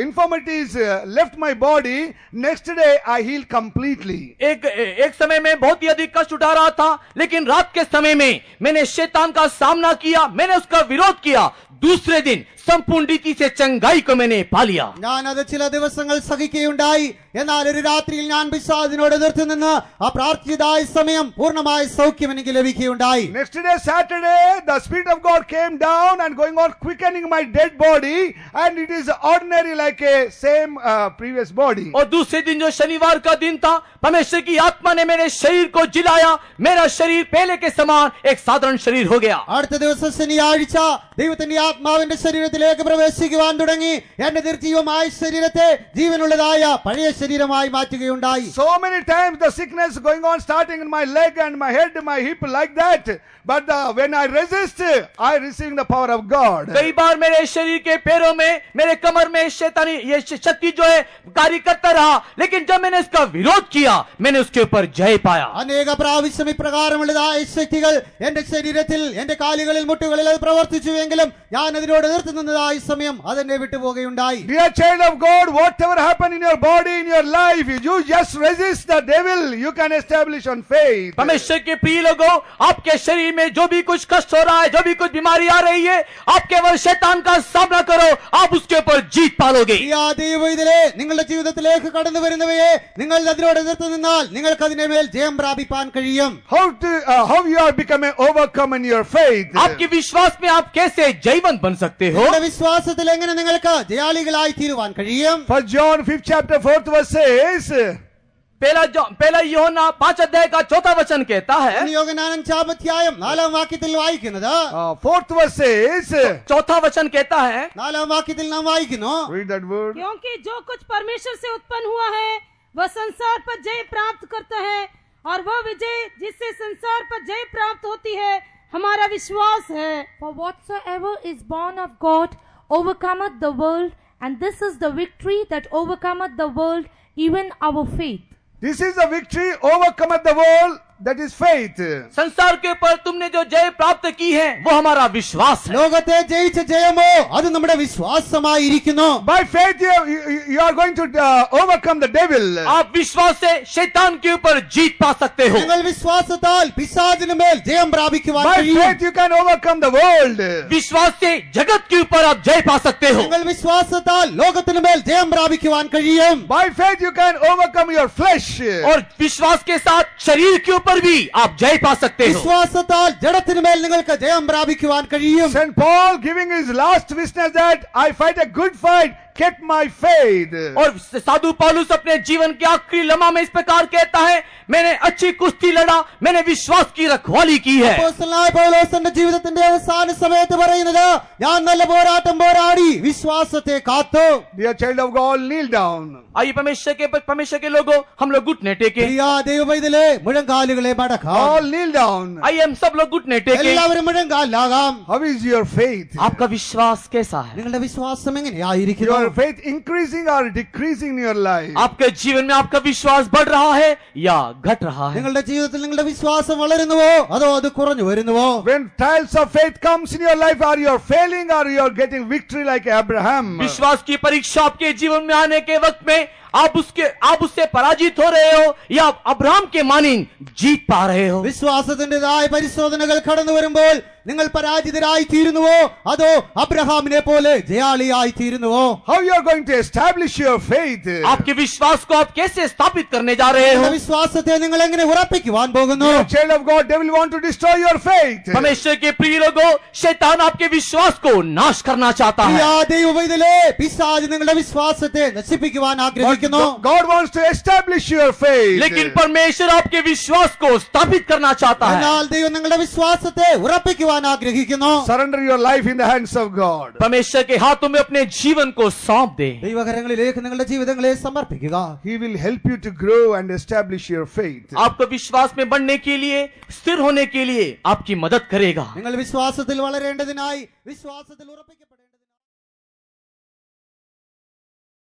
infirmities left my body. Next day I healed completely. एक समय में बहुत ही अधिक कष्ट उठा रहा था, लेकिन रात के समय में मैंने शैतान का सामना किया, मैंने उसका विरोध किया. दूसरे दिन संपूर्ण रीति से चंगाई को मैंने पा लिया. ഞാനത് ചില ദിവസങ്ങൾ സഹിക്കുകയുണ്ടായി. എന്നാൽ ഒരു രാത്രിയിൽ ഞാൻ പിശാചിനോട് എതിർത്ത് നിന്ന് ആ പ്രാർത്ഥിച്ചതായ സമയം പൂർണ്ണമായ സൗഖ്യം എനിക്ക് ലഭിക്കുകയുണ്ടായി. Next day Saturday the Spirit of God came down and going on quickening my dead body, and it is ordinary like a same previous body. और दूसरे दिन जो शनिवार का दिन था, परमेश्वर की आत्मा ने मेरे शरीर को जिलाया, मेरा शरीर पहले के समान एक साधारण शरीर हो गया. അടുത്ത ദിവസം ശനിയാഴ്ച ദൈവത്തിന്റെ ആത്മാവിന്റെ ശരീരത്തിലേക്ക് പ്രവേശിക്കുവാൻ തുടങ്ങി. എന്റെ നിർജീവമായ ശരീരത്തെ ജീവനുള്ളതായ പഴയ ശരീരമായി മാറ്റുകയുണ്ടായി. So many times the sickness going on starting in my leg and my head, my hip like that. But when I resist, I receive the power of God. कई बार मेरे शरीर के पैरों में, मेरे कमर में शैतानी ये शक्ति जो है कार्य करता रहा, लेकिन जब मैंने इसका विरोध किया, मैंने उसके ऊपर जय पाया. അനേക പ്രാവശ്യം ഇപ്രകാരമുള്ളതായ ശക്തികൾ എന്റെ ശരീരത്തിൽ എന്റെ കാലുകളിൽ മുട്ടുകളിൽ അത് പ്രവർത്തിച്ചുവെങ്കിലും ഞാൻ അതിനോട് എതിർത്ത് നിന്നതായ സമയം അതെന്നെ വിട്ടുപോകുകയുണ്ടായി. Dear child of God, whatever happened in your body, in your life, you just resist the devil. You can establish on faith. परमेश्वर के प्रिय लोगों, आपके शरीर में जो भी कुछ कष्ट हो रहा है, जो भी कुछ बीमारी आ रही है, आप केवल शैतान का सामना करो, आप उसके ऊपर जीत पालोगे. ഇതിലെ നിങ്ങളുടെ ജീവിതത്തിലേക്ക് കടന്നു വരുന്നവയെ നിങ്ങൾ അതിനോട് എതിർത്ത് നിന്നാൽ നിങ്ങൾക്ക് അതിന്റെ മേൽ ജയം പ്രാപിപ്പാൻ കഴിയും. How you are becoming overcome in your faith? आपके विश्वास में आप कैसे जयवंत बन सकते हो? നിങ്ങളുടെ വിശ്വാസത്തിൽ എങ്ങനെ നിങ്ങൾക്ക് ജയാളികളായി തീരുവാൻ കഴിയും? 1 John 5th chapter 4th verse says, पहला യോഹന്നാൻ 5 अध्याय का 4था वचन कहता है, യോഹന്നാൻ 5-ാം അധ്യായം 4-ാം വാക്യത്തിൽ വായിക്കുന്നത് 4th verse says, चौथा वचन कहता है, 4-ാം വാക്യത്തിൽ നാം വായിക്കുന്നു, read that word. क्योंकि जो कुछ परमेश्वर से उत्पन्न हुआ है वह संसार पर जय प्राप्त करता है, और वह विजय जिससे संसार पर जय प्राप्त होती है हमारा विश्वास है. For whatsoever is born of God overcometh the world, and this is the victory that overcometh the world, even our faith. This is the victory overcometh the world, that is faith. संसार के ऊपर तुमने जो जय प्राप्त की है वो हमारा विश्वास है। ലോകത്തെ ജയിച്ച ജയമോ അത് നമ്മുടെ വിശ്വാസമായിരിക്കുന്നു. By faith you are going to overcome the devil. आप विश्वास से शैतान के ऊपर जीत पा सकते हो। നിങ്ങൾ വിശ്വാസത്താൽ പിശാചിന് മേൽ ജയം പ്രാപിക്കുവാൻ By കഴിയും. faith you can overcome the world. विश्वास से जगत के ऊपर आप जय पा सकते हो। നിങ്ങൾ വിശ്വാസത്താൽ ലോകത്തിന് മേൽ ജയം പ്രാപിക്കുവാൻ കഴിയും. By faith you can overcome your flesh. और विश्वास के साथ शरीर के ऊपर भी आप जय पा सकते हो। വിശ്വാസത്താൽ ജഡത്തിന് മേൽ നിങ്ങൾക്ക് ജയം പ്രാപിക്കുവാൻ കഴിയും. St. Paul giving his last witness that I fight a good fight, kept my faith. और साधु पौलुस अपने जीवन के आखिरी लम्हा में इस प्रकार कहता है, मैंने अच्छी कुश्ती लड़ा, मैंने विश्वास की रखवाली की है। അപ്പോസ്തലനായ പൗലോസിന്റെ ജീവിതത്തിന്റെ അവസാന സമയത്ത് പറയുന്നത്, ഞാൻ നല്ല പോരാട്ടം പോരാടി വിശ്വാസത്തെ കാത്തു. Dear child of God, kneel down. आइए परमेश्वर के लोगों, हम लोग घुटने टेके। പ്രിയ ദൈവവൈതലേ, മുഴങ്കാലുകളെ മടക്കാം. All kneel down. आइए हम सब लोग घुटने टेके। എല്ലാവരും മുഴങ്കാലാകാം. How is your faith? आपका विश्वास कैसा है? നിങ്ങളുടെ വിശ്വാസം എങ്ങനെയായിരിക്കുന്നു? Your faith increasing or decreasing in your life? आपके जीवन में आपका विश्वास बढ़ रहा है या घट रहा है? നിങ്ങളുടെ ജീവിതത്തിൽ നിങ്ങളുടെ വിശ്വാസം വളരുന്നുവോ അതോ അത് കുറഞ്ഞു വരുന്നുവോ? When trials of faith comes in your life, are you failing or you are getting victory like Abraham? विश्वास की परीक्षा आपके जीवन में आने के वक्त में आप उससे पराजित हो रहे हो या आप अब्राहम के मानिंद जीत पा रहे हो? വിശ്വാസത്തിന്റേതായ പരിശോധനകൾ കടന്നു വരുമ്പോൾ നിങ്ങൾ പരാജിതരായി തീരുന്നുവോ അതോ അബ്രഹാമിനെ പോലെ ജയാളിയായി തീരുന്നുവോ? How you are going to establish your faith? आपके विश्वास को आप कैसे स्थापित करने जा रहे हो? നിങ്ങളുടെ വിശ്വാസത്തെ നിങ്ങൾ എങ്ങനെ ഉറപ്പിക്കുവാൻ പോകുന്നു? Dear child of God, devil want to destroy your faith. परमेश्वर के प्रिय लोगों, शैतान आपके विश्वास को नाश करना चाहता പ്രിയ है। ദൈവവൈതലേ, പിശാച് നിങ്ങളുടെ വിശ്വാസത്തെ നശിപ്പിക്കുവാൻ But ആഗ്രഹിക്കുന്നു. God wants to establish your faith. लेकिन परमेश्वर आपके विश्वास को स्थापित करना चाहता है। എന്നാൽ ദൈവം നിങ്ങളുടെ വിശ്വാസത്തെ ഉറപ്പിക്കുവാൻ ആഗ്രഹിക്കുന്നു. Surrender your life in the hands of God. परमेश्वर के हाथों में अपने जीवन को सौंप दे। ദൈവകരങ്ങളിലേക്ക് നിങ്ങളുടെ ജീവിതങ്ങളെ സമർപ്പിക്കുക. He will help you to grow and establish your faith. आपको विश्वास में बढ़ने के लिए, स्थिर होने के लिए आपकी मदद करेगा। നിങ്ങൾ വിശ്വാസത്തിൽ വളരേണ്ടതിനായി വിശ്വാസത്തിൽ ഉറപ്പിക്കപ്പെടേണ്ടതിനായി